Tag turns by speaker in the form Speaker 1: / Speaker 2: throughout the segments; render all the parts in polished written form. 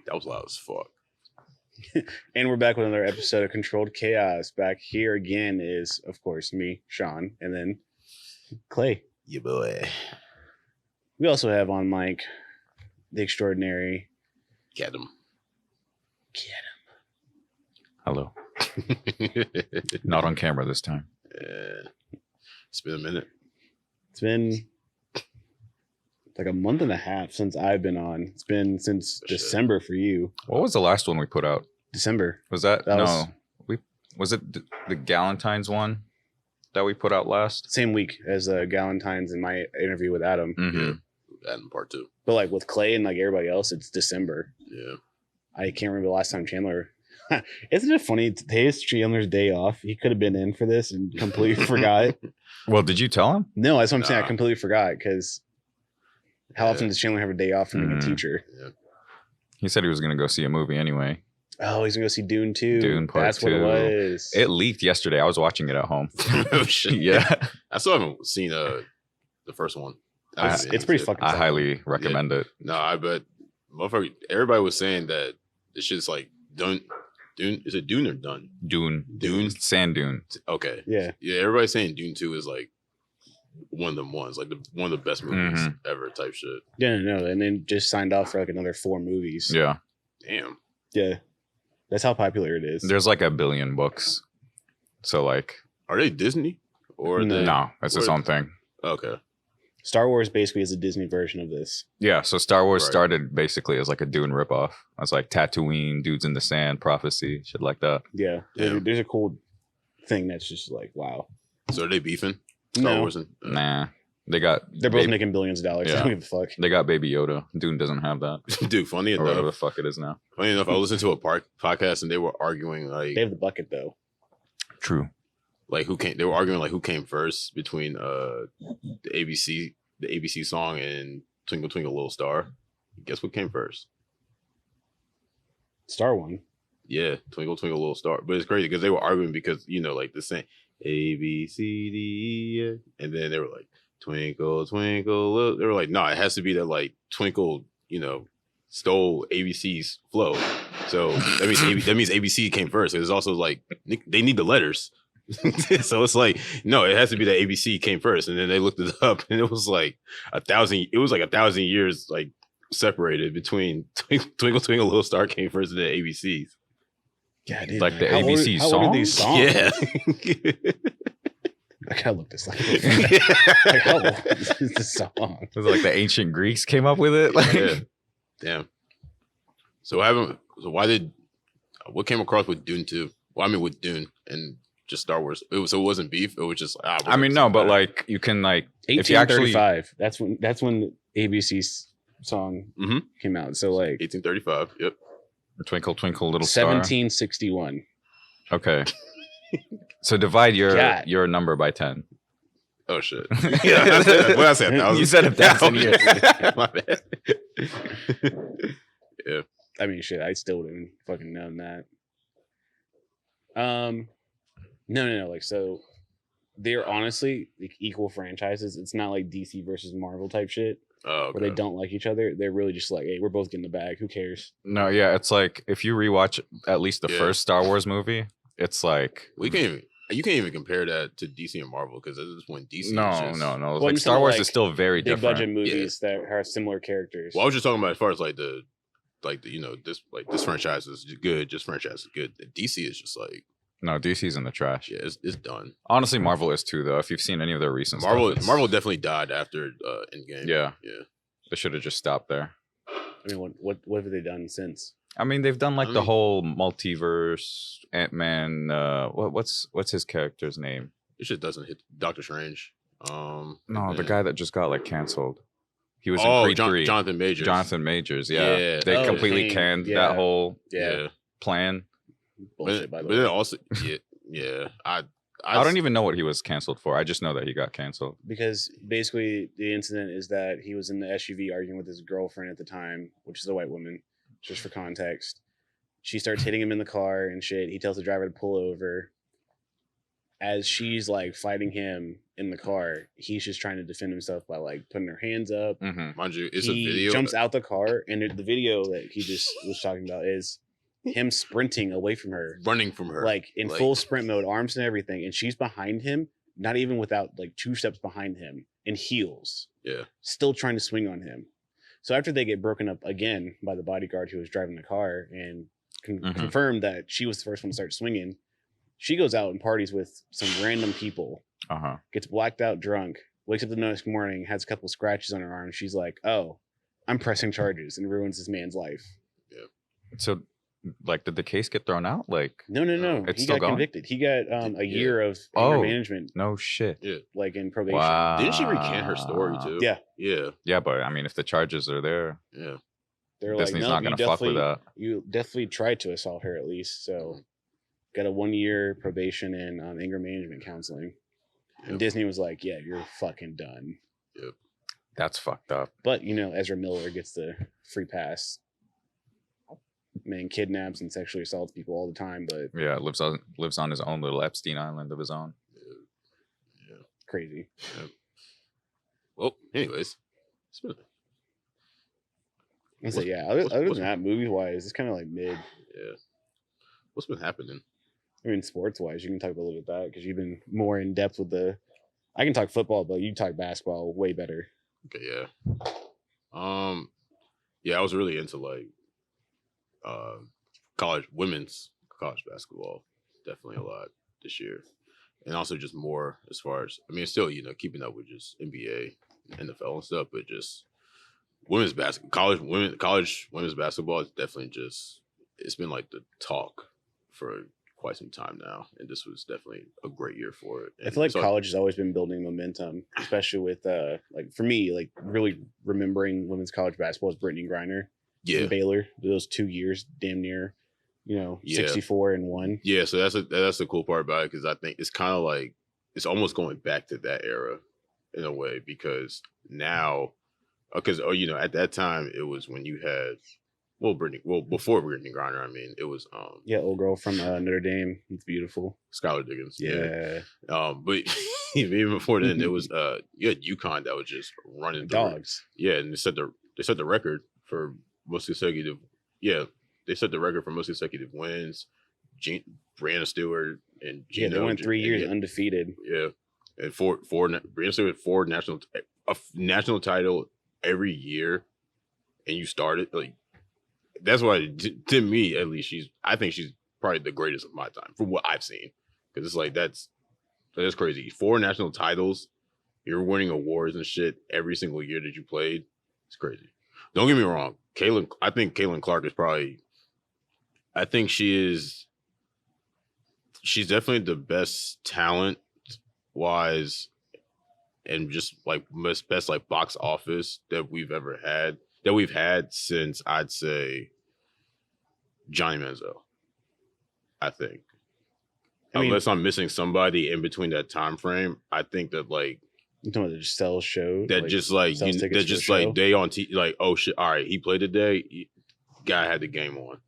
Speaker 1: That was loud as fuck.
Speaker 2: And we're back with another episode of Controlled Chaos. Back here again is, of course, me, Sean, and then Clay.
Speaker 1: Yeah, boy.
Speaker 2: We also have on mic the extraordinary
Speaker 1: Kadim.
Speaker 3: Hello. Not on camera this time.
Speaker 1: It's been a minute.
Speaker 2: It's been like a month and a half since I've been on. It's been since December for you.
Speaker 3: What was the last one we put out?
Speaker 2: December.
Speaker 3: Was that was it the Galentine's one that we put out last?
Speaker 2: Same week as Galentine's and my interview with Adam.
Speaker 3: Mm-hmm.
Speaker 1: Yeah, Adam part 2.
Speaker 2: But like with Clay and like everybody else, it's December.
Speaker 1: Yeah.
Speaker 2: I can't remember the last time Chandler. Isn't it funny? Today's Chandler's day off. He could have been in for this and completely forgot.
Speaker 3: Well, did you tell him?
Speaker 2: No, that's what I'm saying. I completely forgot because how often does Chandler have a day off from being a teacher?
Speaker 1: Yeah.
Speaker 3: He said he was going to go see a movie anyway.
Speaker 2: Oh, he's going to go see Dune 2.
Speaker 3: Dune Part
Speaker 2: That's
Speaker 3: 2.
Speaker 2: what it was.
Speaker 3: It leaked yesterday. I was watching it at home.
Speaker 1: Oh, shit.
Speaker 3: Yeah.
Speaker 1: I still haven't seen the first one.
Speaker 2: It's pretty fucking
Speaker 3: I highly recommend it.
Speaker 1: No, I bet motherfucker, everybody was saying that this shit's like Dune. Is it Dune or Dune?
Speaker 3: Dune. Sand dune.
Speaker 1: Okay.
Speaker 2: Yeah.
Speaker 1: Yeah, everybody's saying Dune 2 is like one of them ones, like one of the best movies ever type shit.
Speaker 2: Yeah, no. And then just signed off for like another 4 movies.
Speaker 3: Yeah.
Speaker 1: Damn.
Speaker 2: Yeah. That's how popular it is.
Speaker 3: There's like 1 billion books. So like.
Speaker 1: Are they Disney? Or
Speaker 3: No, it's its own thing.
Speaker 1: Okay.
Speaker 2: Star Wars basically is a Disney version of this.
Speaker 3: Yeah, so Star Wars started basically as like a Dune ripoff. It's like Tatooine, Dudes in the Sand, Prophecy, shit like that.
Speaker 2: Yeah. There's a cool thing that's just like, wow.
Speaker 1: So are they beefing?
Speaker 2: No.
Speaker 1: Wars and,
Speaker 3: Nah.
Speaker 2: They're both making billions of dollars.
Speaker 3: Yeah.
Speaker 2: I don't give a fuck.
Speaker 3: They got Baby Yoda. Dune doesn't have that.
Speaker 1: Dude, funny
Speaker 3: Or whatever the
Speaker 1: enough.
Speaker 3: fuck it is now.
Speaker 1: Funny enough, I listened to a podcast and they were arguing like
Speaker 2: They have the bucket though.
Speaker 3: True.
Speaker 1: like who came. They were arguing like who came first between the ABC song and Twinkle Twinkle Little Star. Guess what came first?
Speaker 2: Star one.
Speaker 1: Yeah, Twinkle Twinkle Little Star. But it's crazy because they were arguing because like the same A B C D E, and then they were like Twinkle Twinkle Little. They were like, no, it has to be that like Twinkle, stole ABC's flow. So that means ABC came first. It's also like they need the letters. So it's like, no, it has to be that ABC came first. And then they looked it up and it was like 1,000 years like separated between Twinkle Twinkle Little Star came first and then ABC's.
Speaker 2: God, dude,
Speaker 3: like the ABC
Speaker 2: how old are these songs?
Speaker 1: Yeah.
Speaker 2: I gotta look this up. Like, how old is this song?
Speaker 3: Was it like the ancient Greeks came up with it? Like,
Speaker 1: Yeah. Damn. So what came across with Dune 2? Well, I mean with Dune and just Star Wars. It wasn't beef. It was just
Speaker 3: I mean, no, but like you can like if you actually
Speaker 2: 1835. That's when ABC's song came out. So like
Speaker 1: 1835. Yep.
Speaker 3: Twinkle Twinkle Little Star.
Speaker 2: 1761.
Speaker 3: Okay. So divide your number by 10.
Speaker 1: Oh shit. Yeah, what did I say? 1,000?
Speaker 3: You said 1,000 years.
Speaker 1: My bad. Yeah.
Speaker 2: I mean, shit, I still didn't fucking know that. No. Like, so they're honestly like equal franchises. It's not like DC versus Marvel type shit.
Speaker 1: Oh, okay.
Speaker 2: Where they don't like each other. They're really just like, hey, we're both getting the bag. Who cares?
Speaker 3: No, yeah, it's like if you rewatch at least the first Star Wars movie, it's like
Speaker 1: you can't even compare that to DC and Marvel because at this point DC.
Speaker 3: No.
Speaker 2: Well,
Speaker 3: Like Star Wars is still very
Speaker 2: big
Speaker 3: different.
Speaker 2: budget movies that have similar characters.
Speaker 1: Well, I was just talking about as far as this franchise is good, just franchise is good. DC is just like
Speaker 3: No, DC's in the trash.
Speaker 1: Yeah, it's done.
Speaker 3: Honestly, Marvel is too, though. If you've seen any of their recent
Speaker 1: Marvel
Speaker 3: definitely
Speaker 1: died after Endgame.
Speaker 3: Yeah. They should have just stopped there.
Speaker 2: I mean, what have they done since?
Speaker 3: I mean, they've done like the whole multiverse, Ant-Man. What's his character's name?
Speaker 1: This shit doesn't hit Doctor Strange.
Speaker 3: No, the guy that just got like canceled. He was in Creed 3.
Speaker 1: Jonathan Majors.
Speaker 3: Jonathan Majors, yeah. They completely canned that whole plan.
Speaker 2: Bullshit, by the
Speaker 1: but
Speaker 2: way.
Speaker 1: then also, I
Speaker 3: don't even know what he was canceled for. I just know that he got canceled.
Speaker 2: Because basically the incident is that he was in the SUV arguing with his girlfriend at the time, which is a white woman, just for context. She starts hitting him in the car and shit. He tells the driver to pull over. as she's like fighting him in the car, he's just trying to defend himself by like putting her hands up.
Speaker 3: Mhm.
Speaker 1: Mind you, it's
Speaker 2: He
Speaker 1: a video.
Speaker 2: jumps out the car, and the video that he just was talking about is him sprinting away from her,
Speaker 1: running from her,
Speaker 2: like in full sprint mode, arms and everything, and she's behind him, not even without like 2 steps behind him, in heels,
Speaker 1: Yeah.
Speaker 2: still trying to swing on him. So after they get broken up again by the bodyguard who was driving the car and confirmed that she was the first one to start swinging, she goes out and parties with some random people, gets blacked out drunk, wakes up the next morning, has a couple scratches on her arm. She's like, "Oh, I'm pressing charges," and ruins this man's life.
Speaker 1: Yeah.
Speaker 3: So, like, did the case get thrown out? Like,
Speaker 2: No.
Speaker 3: It's
Speaker 2: He
Speaker 3: still
Speaker 2: got
Speaker 3: going?
Speaker 2: convicted. He got a year of
Speaker 3: Oh.
Speaker 2: anger management,
Speaker 3: no shit.
Speaker 1: Yeah.
Speaker 2: like in probation.
Speaker 3: Wow.
Speaker 1: Didn't she recant her story too?
Speaker 2: Yeah.
Speaker 1: Yeah.
Speaker 3: Yeah, but I mean, if the charges are there,
Speaker 1: Yeah.
Speaker 2: They're
Speaker 3: Disney's
Speaker 2: like,
Speaker 3: not
Speaker 2: no,
Speaker 3: gonna fuck with that.
Speaker 2: You definitely tried to assault her at least. So got a 1-year probation and anger management counseling. And
Speaker 1: Yep.
Speaker 2: Disney was like, yeah, you're fucking done.
Speaker 3: That's fucked up.
Speaker 2: But, you know, Ezra Miller gets the free pass. Man kidnaps and sexually assaults people all the time, but
Speaker 3: Yeah, lives on his own little Epstein island of his own.
Speaker 1: Yeah.
Speaker 2: crazy.
Speaker 1: Yeah. Well, anyways, it's been,
Speaker 2: I say,
Speaker 1: What's-
Speaker 2: yeah, other
Speaker 1: what's-
Speaker 2: than that, movie wise, it's kind of like mid.
Speaker 1: yeah. What's been happening?
Speaker 2: I mean, sports wise, you can talk a little bit about that because you've been more in depth with the. I can talk football, but you talk basketball way better.
Speaker 1: Okay, yeah. Yeah, I was really into like women's college basketball, definitely a lot this year. And also just more as far as, I mean, still, you know, keeping up with just NBA, NFL and stuff, but just women's basketball, college women's basketball is definitely just, it's been like the talk for quite some time now. And this was definitely a great year for it.
Speaker 2: I feel like college has always been building momentum, especially with like for me, like really remembering women's college basketball is Brittany Griner
Speaker 1: yeah.
Speaker 2: and Baylor. Those 2 years, damn near, you know,
Speaker 1: Yeah.
Speaker 2: 64-1.
Speaker 1: Yeah, so that's the cool part about it, because I think it's kind of like it's almost going back to that era in a way, because now, because you know, at that time it was when you had before Brittany Griner, I mean, it was
Speaker 2: Yeah, old girl from Notre Dame. It's beautiful.
Speaker 1: Skylar Diggins.
Speaker 2: Yeah,
Speaker 1: But even before then, there was you had UConn that was just running through it.
Speaker 2: dogs.
Speaker 1: Yeah, and they set the record for most consecutive. Yeah, they set the record for most consecutive wins. Brianna Stewart and
Speaker 2: Yeah,
Speaker 1: Gino,
Speaker 2: they went 3 years
Speaker 1: yeah,
Speaker 2: undefeated.
Speaker 1: yeah, and Brianna Stewart 4 national title every year, and you started like that's why to me at least I think she's probably the greatest of my time from what I've seen, because it's like that's crazy. 4 national titles, you're winning awards and shit every single year that you played. It's crazy. Don't get me wrong, I think Caitlin Clark is probably. I think she's definitely the best talent wise and just like best like box office that we've had since I'd say Johnny Manziel. I think.
Speaker 2: I mean,
Speaker 1: Unless I'm missing somebody in between that time frame, I think that like
Speaker 2: you talking about the just sell show?
Speaker 1: that just like
Speaker 2: sells tickets
Speaker 1: that
Speaker 2: for
Speaker 1: just
Speaker 2: the show?
Speaker 1: like they on like, oh shit, all right, he played today. Guy had the game on.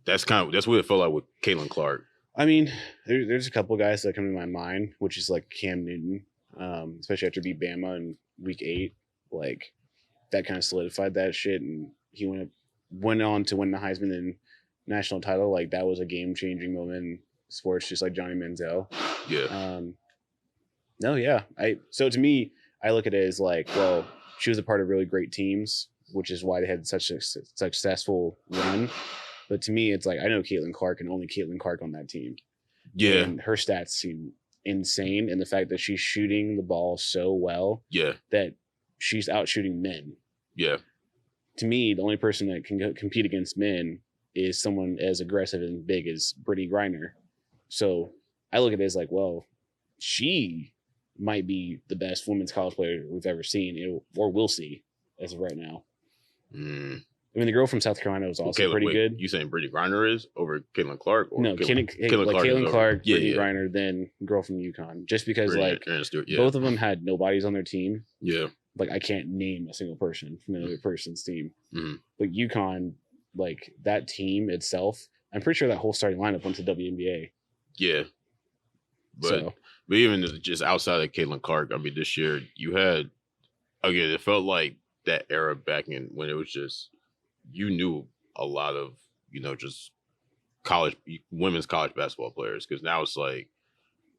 Speaker 1: That's what it felt like with Caitlin Clark.
Speaker 2: I mean, there's a couple guys that come to my mind, which is like Cam Newton, especially after beat Bama in week 8. Like that kind of solidified that shit, and he went on to win the Heisman and national title. Like that was a game changing moment in sports, just like Johnny Manziel.
Speaker 1: Yeah.
Speaker 2: No, yeah. So to me, I look at it as like, well, she was a part of really great teams, which is why they had such a successful run. But to me, it's like I know Caitlin Clark and only Caitlin Clark on that team.
Speaker 1: Yeah.
Speaker 2: And her stats seem insane. And the fact that she's shooting the ball so well
Speaker 1: Yeah.
Speaker 2: that she's out shooting men.
Speaker 1: Yeah.
Speaker 2: To me, the only person that can compete against men is someone as aggressive and big as Brittany Griner. So I look at it as like, well, she might be the best women's college player we've ever seen or will see as of right now.
Speaker 1: Mm.
Speaker 2: I mean, the girl from South Carolina was also pretty good.
Speaker 1: You saying Brittany Griner is over Caitlin Clark? Or
Speaker 2: No, Caitlin
Speaker 1: is
Speaker 2: Clark,
Speaker 1: over- yeah,
Speaker 2: Brittany
Speaker 1: yeah.
Speaker 2: Griner, then girl from UConn. Just because like
Speaker 1: Brittany Stewart, yeah.
Speaker 2: both of them had nobodies on their team.
Speaker 1: Yeah.
Speaker 2: Like I can't name a single person from another person's team.
Speaker 1: Mhm.
Speaker 2: But UConn, like that team itself, I'm pretty sure that whole starting lineup went to WNBA.
Speaker 1: Yeah. But even just outside of Caitlin Clark, I mean, this year you had, again, it felt like that era back in when it was just, you knew a lot of, just women's college basketball players. Because now it's like,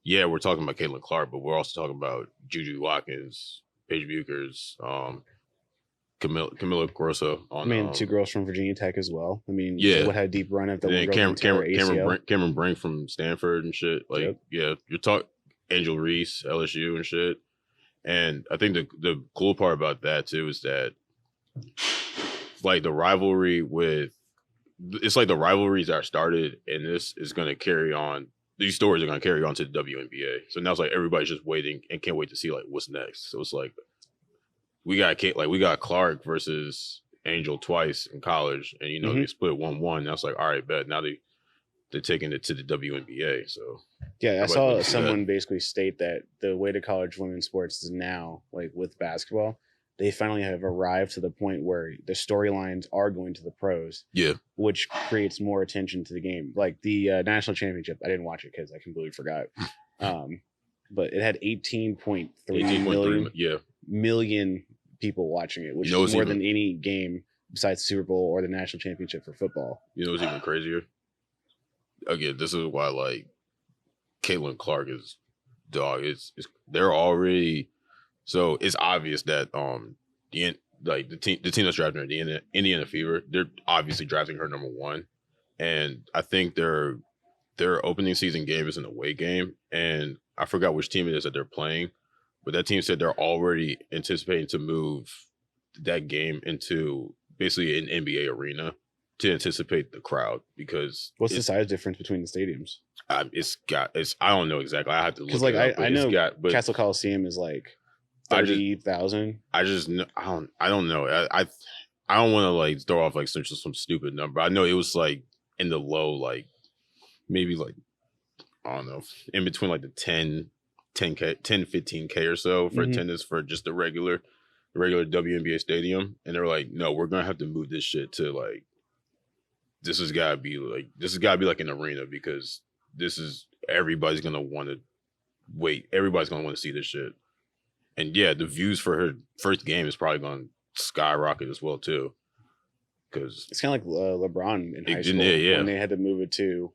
Speaker 1: yeah, we're talking about Caitlin Clark, but we're also talking about Juju Watkins, Paige Buchers, Camilla Grosso.
Speaker 2: Two girls from Virginia Tech as well. I mean,
Speaker 1: yeah,
Speaker 2: what had a deep run at the
Speaker 1: Cameron Brink from Stanford and shit. Like, yeah, you're talking Angel Reese, LSU and shit. And I think the cool part about that too is that, like, the rivalries that started, and this is going to carry on. These stories are going to carry on to the WNBA. So now it's like everybody's just waiting and can't wait to see like what's next. So it's like we got Clark versus Angel twice in college, and they split 1-1. That's like, all right, bet. Now they're taking it to the WNBA. So
Speaker 2: yeah, I saw someone basically state that the way to college women's sports is now, like with basketball, they finally have arrived to the point where the storylines are going to the pros.
Speaker 1: Yeah.
Speaker 2: Which creates more attention to the game. Like the national championship, I didn't watch it because I completely forgot. But it had 18.3 million people watching it, which is more than any game besides the Super Bowl or the national championship for football.
Speaker 1: You know what's even crazier? Again, this is why like Caitlin Clark is dog. They're already. So it's obvious that the team that's drafting her, the Indiana Fever, they're obviously drafting her number 1, and I think their opening season game is an away game, and I forgot which team it is that they're playing, but that team said they're already anticipating to move that game into basically an NBA arena to anticipate the crowd, because
Speaker 2: what's the size difference between the stadiums?
Speaker 1: I don't know exactly. I have to look.
Speaker 2: Because like I know Castle Coliseum is like 30,000.
Speaker 1: I don't know. I don't want to like throw off like some stupid number. I know it was like in the low, like maybe like, I don't know, in between like the 10K, 15K or so for attendance for just the regular WNBA stadium. And they're like, no, we're gonna have to move this shit to like, this has gotta be like an arena, because everybody's gonna want to see this shit. And yeah, the views for her first game is probably going to skyrocket as well too, because
Speaker 2: it's kind of like LeBron in high school when they had to move it to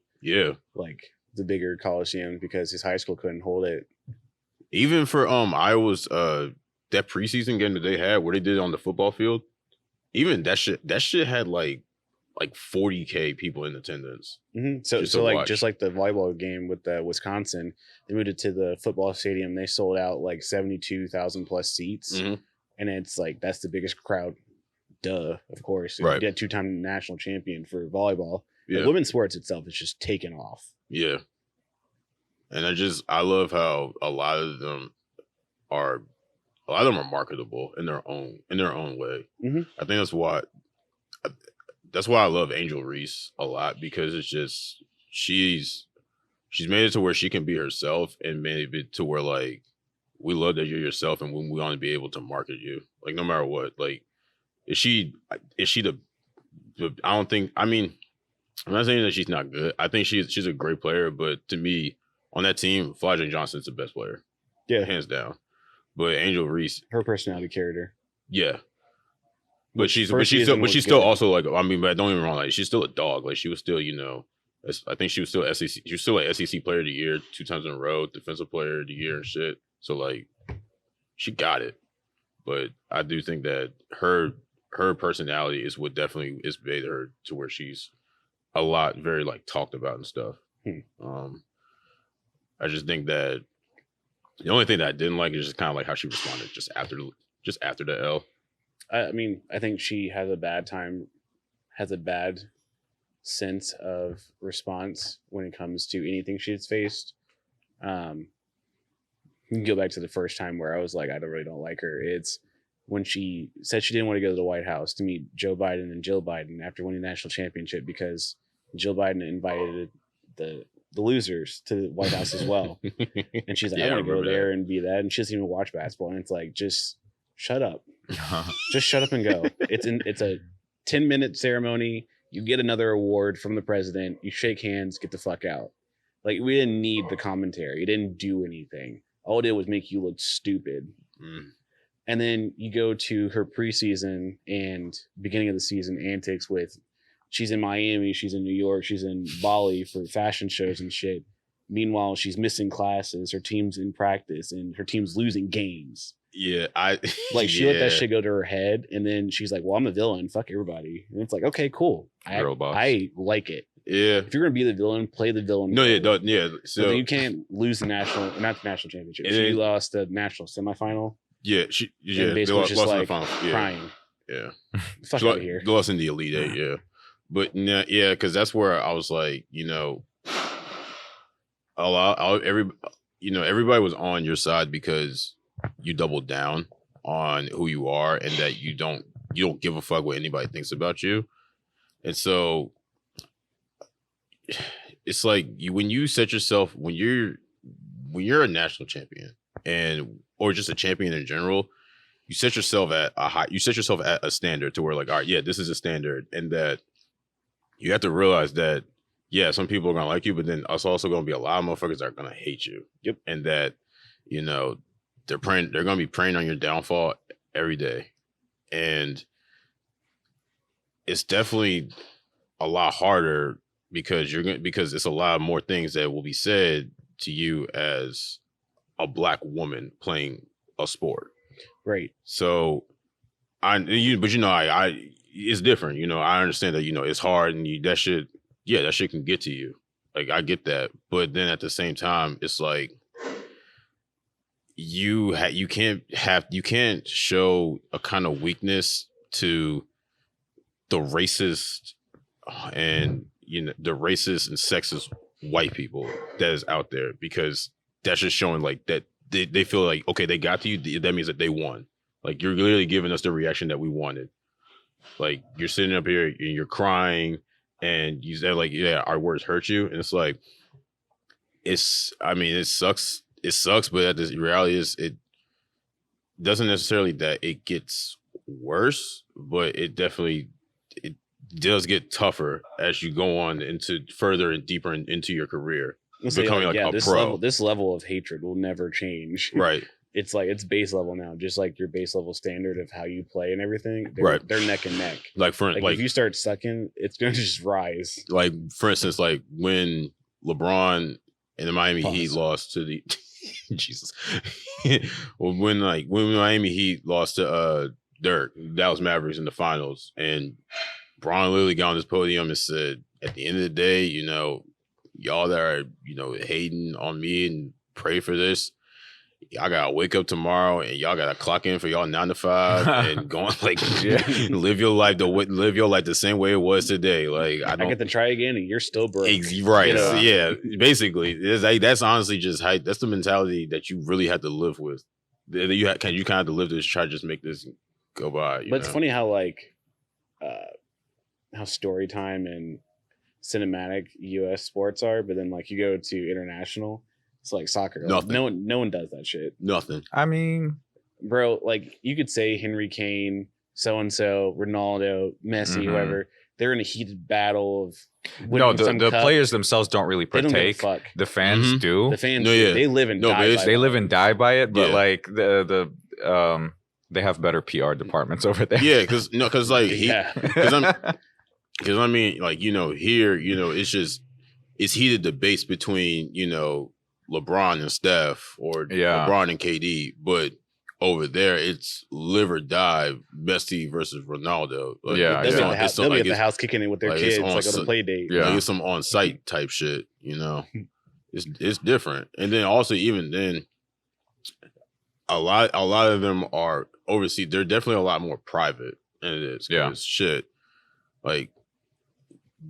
Speaker 2: like the bigger Coliseum because his high school couldn't hold it.
Speaker 1: Even for Iowa's that preseason game that they had where they did it on the football field, even that shit had like 40K people in attendance.
Speaker 2: Mm-hmm. So like just like the volleyball game with the Wisconsin, they moved it to the football stadium. They sold out like 72,000 plus seats, and it's like that's the biggest crowd. Duh, of course.
Speaker 1: Right.
Speaker 2: You get 2-time national champion for volleyball. Yeah. Women's sports itself is just taken off.
Speaker 1: Yeah, and I love how a lot of them are marketable in their own way. Mm-hmm. I think that's why I love Angel Reese a lot, because it's just she's made it to where she can be herself, and made it to where like we love that you're yourself, and we want to be able to market you like no matter what. Like is she the I don't think, I mean, I'm not saying that she's not good. I think she's a great player, but to me on that team, Flajane Johnson's the best player. Yeah, hands down. But Angel Reese,
Speaker 2: her personality carried,
Speaker 1: yeah. But she's still also like, I mean, but don't get me wrong, like she's still a dog. Like she was still, I think she was still SEC. She was still like SEC Player of the Year 2 times in a row, Defensive Player of the Year and shit. So like, she got it. But I do think that her personality is what definitely is made her to where she's a lot very like talked about and stuff. I just think that the only thing that I didn't like is just kind of like how she responded just after the L.
Speaker 2: I mean, I think she has a bad sense of response when it comes to anything she's faced. You can go back to the first time where I was like, I really don't like her. It's when she said she didn't want to go to the White House to meet Joe Biden and Jill Biden after winning the national championship because Jill Biden invited the losers to the White House as well. And she's like, I want to go there and be that. And she doesn't even watch basketball. And it's like, just shut up. Just shut up and go. It's a 10-minute ceremony. You get another award from the president. You shake hands, get the fuck out. Like we didn't need the commentary. It didn't do anything. All it did was make you look stupid. And then you go to her preseason and beginning of the season antics with she's in Miami, she's in New York, she's in Bali for fashion shows and shit. Meanwhile, she's missing classes, her team's in practice, and her team's losing games.
Speaker 1: Yeah,
Speaker 2: she let that shit go to her head, and then she's like, "Well, I'm a villain. Fuck everybody." And it's like, okay, cool.
Speaker 3: Girl boss.
Speaker 2: I like it.
Speaker 1: Yeah.
Speaker 2: If you're gonna be the villain, play the villain.
Speaker 1: No, yeah. So
Speaker 2: you can't lose not the national championship. She lost the national semifinal.
Speaker 1: Yeah,
Speaker 2: they lost in the final. Crying.
Speaker 1: Yeah.
Speaker 2: Fuck out of here.
Speaker 1: They lost in the Elite Eight, yeah. But yeah, because that's where I was like, everybody was on your side because you doubled down on who you are and that you don't give a fuck what anybody thinks about you. And so it's like when you set yourself when you're a national champion or just a champion in general, you set yourself at a standard to where like, all right, yeah, this is a standard, and that you have to realize that yeah, some people are gonna like you, but then it's also gonna be a lot of motherfuckers that are gonna hate you.
Speaker 2: Yep.
Speaker 1: And that, they're gonna be preying on your downfall every day. And it's definitely a lot harder because it's a lot more things that will be said to you as a Black woman playing a sport.
Speaker 2: Right.
Speaker 1: So it's different. I understand that, it's hard and that shit can get to you. Like, I get that. But then at the same time, it's like you can't show a kind of weakness to the racist and the racist and sexist white people that is out there, because that's just showing like that they feel like, okay, they got to you, that means that they won. Like, you're literally giving us the reaction that we wanted. Like, you're sitting up here and you're crying and you said like, yeah, our words hurt you, and it's like, it sucks, but the reality is it doesn't necessarily that it gets worse, but it does get tougher as you go on into further and deeper into your career, becoming a pro.
Speaker 2: This level of hatred will never change.
Speaker 1: Right.
Speaker 2: It's like it's base level now, just like your base level standard of how you play and everything. They're neck and neck. Like if you start sucking, it's going to just rise. Like,
Speaker 1: for instance, like when LeBron and the Miami Heat lost to the Jesus. when Miami Heat lost to Dirk, Dallas Mavericks in the finals, and Bron literally got on this podium and said, at the end of the day, y'all that are, hating on me and pray for this, y'all gotta wake up tomorrow and y'all gotta clock in for y'all 9 to 5 and go on, like, live your life the same way it was today. Like, I get
Speaker 2: to try again and you're still broke.
Speaker 1: Right. Yeah. Basically, that's honestly just that's the mentality that you really have to live with. You kind of have to live this, try to just make this go by.
Speaker 2: But it's funny how how story time and cinematic US sports are, but then like you go to international, it's like soccer. Like, no one does that shit.
Speaker 1: Nothing.
Speaker 3: I mean,
Speaker 2: bro, like you could say Henry Kane, so and so, Ronaldo, Messi, whoever. They're in a heated battle of
Speaker 3: the players themselves don't really partake. They don't give a fuck. The fans do.
Speaker 2: The fans do. They live and die.
Speaker 3: They live and die by it. But like the they have better PR departments over there.
Speaker 1: Yeah, because I mean, like, here, it's heated debates between, LeBron and Steph or LeBron and KD, but over there it's live or die, Messi versus Ronaldo. Like,
Speaker 2: they'll be at the house kicking it with their kids, like on a play date.
Speaker 1: Yeah, like, it's some on site type shit. It's different. And then also, even then, a lot of them are overseas. They're definitely a lot more private than it is. Yeah, shit. Like,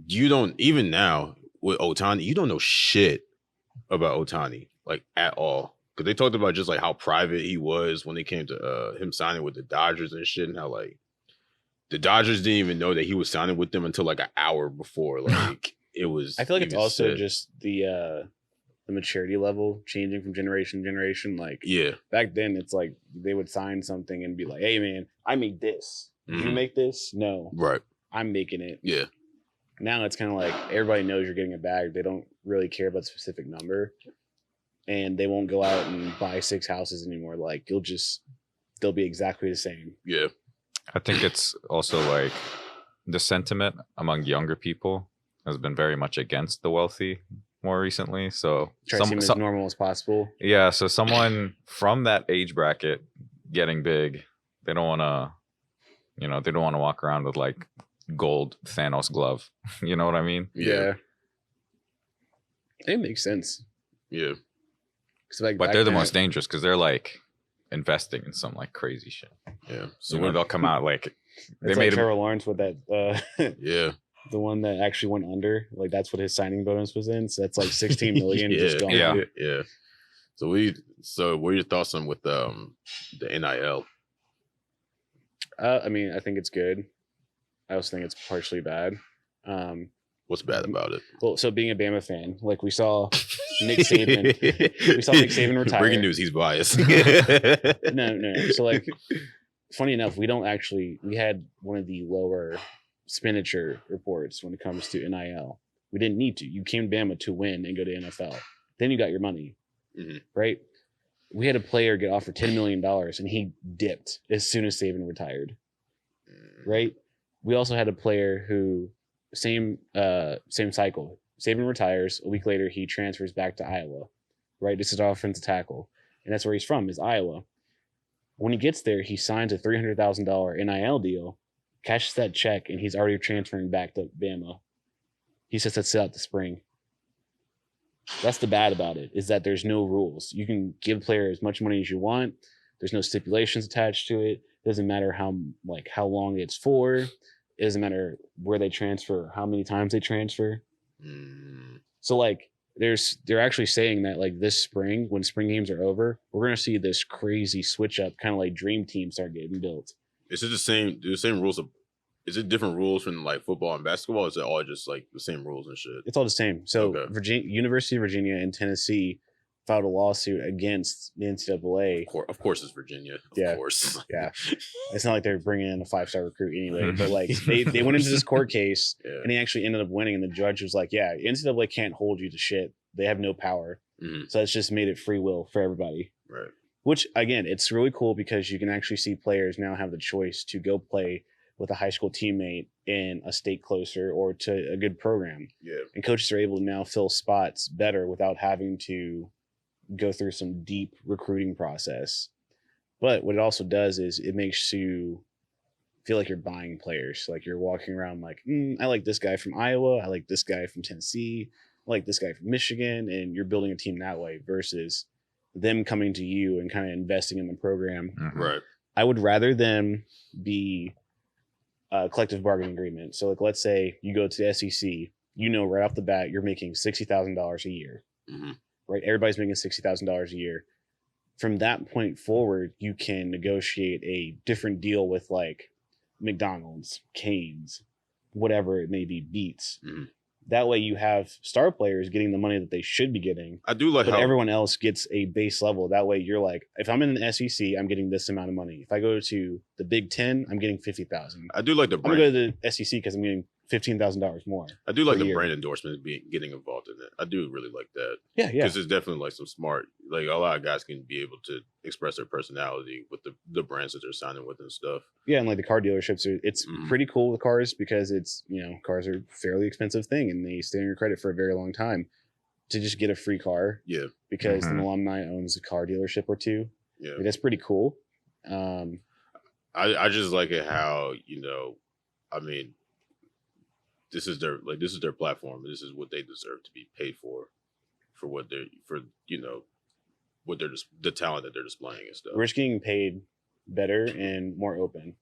Speaker 1: you don't, even now with Ohtani, you don't know shit about Ohtani, like, at all. Because they talked about just like how private he was when they came to him signing with the Dodgers and shit, and how like the Dodgers didn't even know that he was signing with them until like an hour before. Like, it was.
Speaker 2: I feel like it's also just the maturity level changing from generation to generation. Like, back then it's like they would sign something and be like, "Hey man, I made this. You make this? No,
Speaker 1: right?
Speaker 2: I'm making it."
Speaker 1: Yeah.
Speaker 2: Now it's kind of like everybody knows you're getting a bag. They don't really care about the specific number, and they won't go out and buy 6 houses anymore. Like they'll be exactly the same.
Speaker 1: Yeah.
Speaker 3: I think it's also like the sentiment among younger people has been very much against the wealthy more recently. So
Speaker 2: Try to seem as normal as possible.
Speaker 3: yeah, so someone from that age bracket getting big, they don't want to, they don't want to walk around with like gold Thanos glove. You know what I mean?
Speaker 2: Yeah. It makes sense.
Speaker 1: Yeah.
Speaker 2: Like
Speaker 3: but they're the most dangerous because they're like investing in some like crazy shit.
Speaker 1: Yeah.
Speaker 3: So when they'll come out like
Speaker 2: they made Trevor Lawrence with that.
Speaker 1: Yeah.
Speaker 2: The one that actually went under, like that's what his signing bonus was in. So that's like 16 million.
Speaker 1: Yeah.
Speaker 2: Just gone.
Speaker 1: Yeah. So what are your thoughts on with the NIL?
Speaker 2: I mean, I think it's good. I also think it's partially bad.
Speaker 1: What's bad about it?
Speaker 2: Well, so being a Bama fan, like we saw Nick Saban, retire.
Speaker 1: Breaking news: he's biased.
Speaker 2: No. So like, funny enough, we had one of the lower expenditure reports when it comes to NIL. We didn't need to. You came to Bama to win and go to NFL. Then you got your money, right? We had a player get offered $10 million and he dipped as soon as Saban retired, right? We also had a player who same cycle. Saban retires. A week later, he transfers back to Iowa, right? This is our offensive tackle, and that's where he's from, is Iowa. When he gets there, he signs a $300,000 NIL deal, cashes that check, and he's already transferring back to Bama. He says that's out the spring. That's the bad about it, is that there's no rules. You can give players as much money as you want. There's no stipulations attached to it. Doesn't matter how long it's for. It doesn't matter where they transfer, how many times they transfer. So like they're actually saying that like this spring, when spring games are over, we're gonna see this crazy switch up, kind of like dream teams start getting built.
Speaker 1: Is it the same rules is it different rules from like football and basketball? Or is it all just like the same rules and shit?
Speaker 2: It's all the same. So University of Virginia and Tennessee filed a lawsuit against the NCAA.
Speaker 1: Of course it's Virginia. Of course.
Speaker 2: Yeah. It's not like they're bringing in a 5-star recruit anyway, but like they went into this court case and he actually ended up winning. And the judge was like, yeah, NCAA can't hold you to shit. They have no power. So it's just made it free will for everybody.
Speaker 1: Right.
Speaker 2: Which again, it's really cool because you can actually see players now have the choice to go play with a high school teammate in a state closer or to a good program.
Speaker 1: Yeah.
Speaker 2: And coaches are able to now fill spots better without having to go through some deep recruiting process. But what it also does is it makes you feel like you're buying players. Like you're walking around like, I like this guy from Iowa. I like this guy from Tennessee. I like this guy from Michigan. And you're building a team that way versus them coming to you and kind of investing in the program.
Speaker 1: Right.
Speaker 2: I would rather them be a collective bargaining agreement. So like, let's say you go to the SEC, right off the bat, you're making $60,000 a year. Right? Everybody's making $60,000 a year. From that point forward, you can negotiate a different deal with like McDonald's, Cane's, whatever it may be, Beats. That way you have star players getting the money that they should be getting.
Speaker 1: I do like
Speaker 2: but everyone else gets a base level. That way you're like, if I'm in the SEC, I'm getting this amount of money. If I go to the Big Ten, I'm getting $50,000.
Speaker 1: I do like the brand.
Speaker 2: I'm going to go to the SEC because I'm getting $15,000 more.
Speaker 1: I do like the brand endorsement getting involved in it. I do really like that.
Speaker 2: Yeah.
Speaker 1: Because it's definitely like some smart, like a lot of guys can be able to express their personality with the brands that they're signing with and stuff.
Speaker 2: Yeah, and like the car dealerships, it's pretty cool with cars because it's, cars are a fairly expensive thing and they stay on your credit for a very long time. To just get a free car, because an alumni owns a car dealership or two. Yeah, that's pretty cool.
Speaker 1: I just like it how I mean, this is their platform. This is what they deserve to be paid for what they're the talent that they're displaying and stuff.
Speaker 2: We're just getting paid better and more open.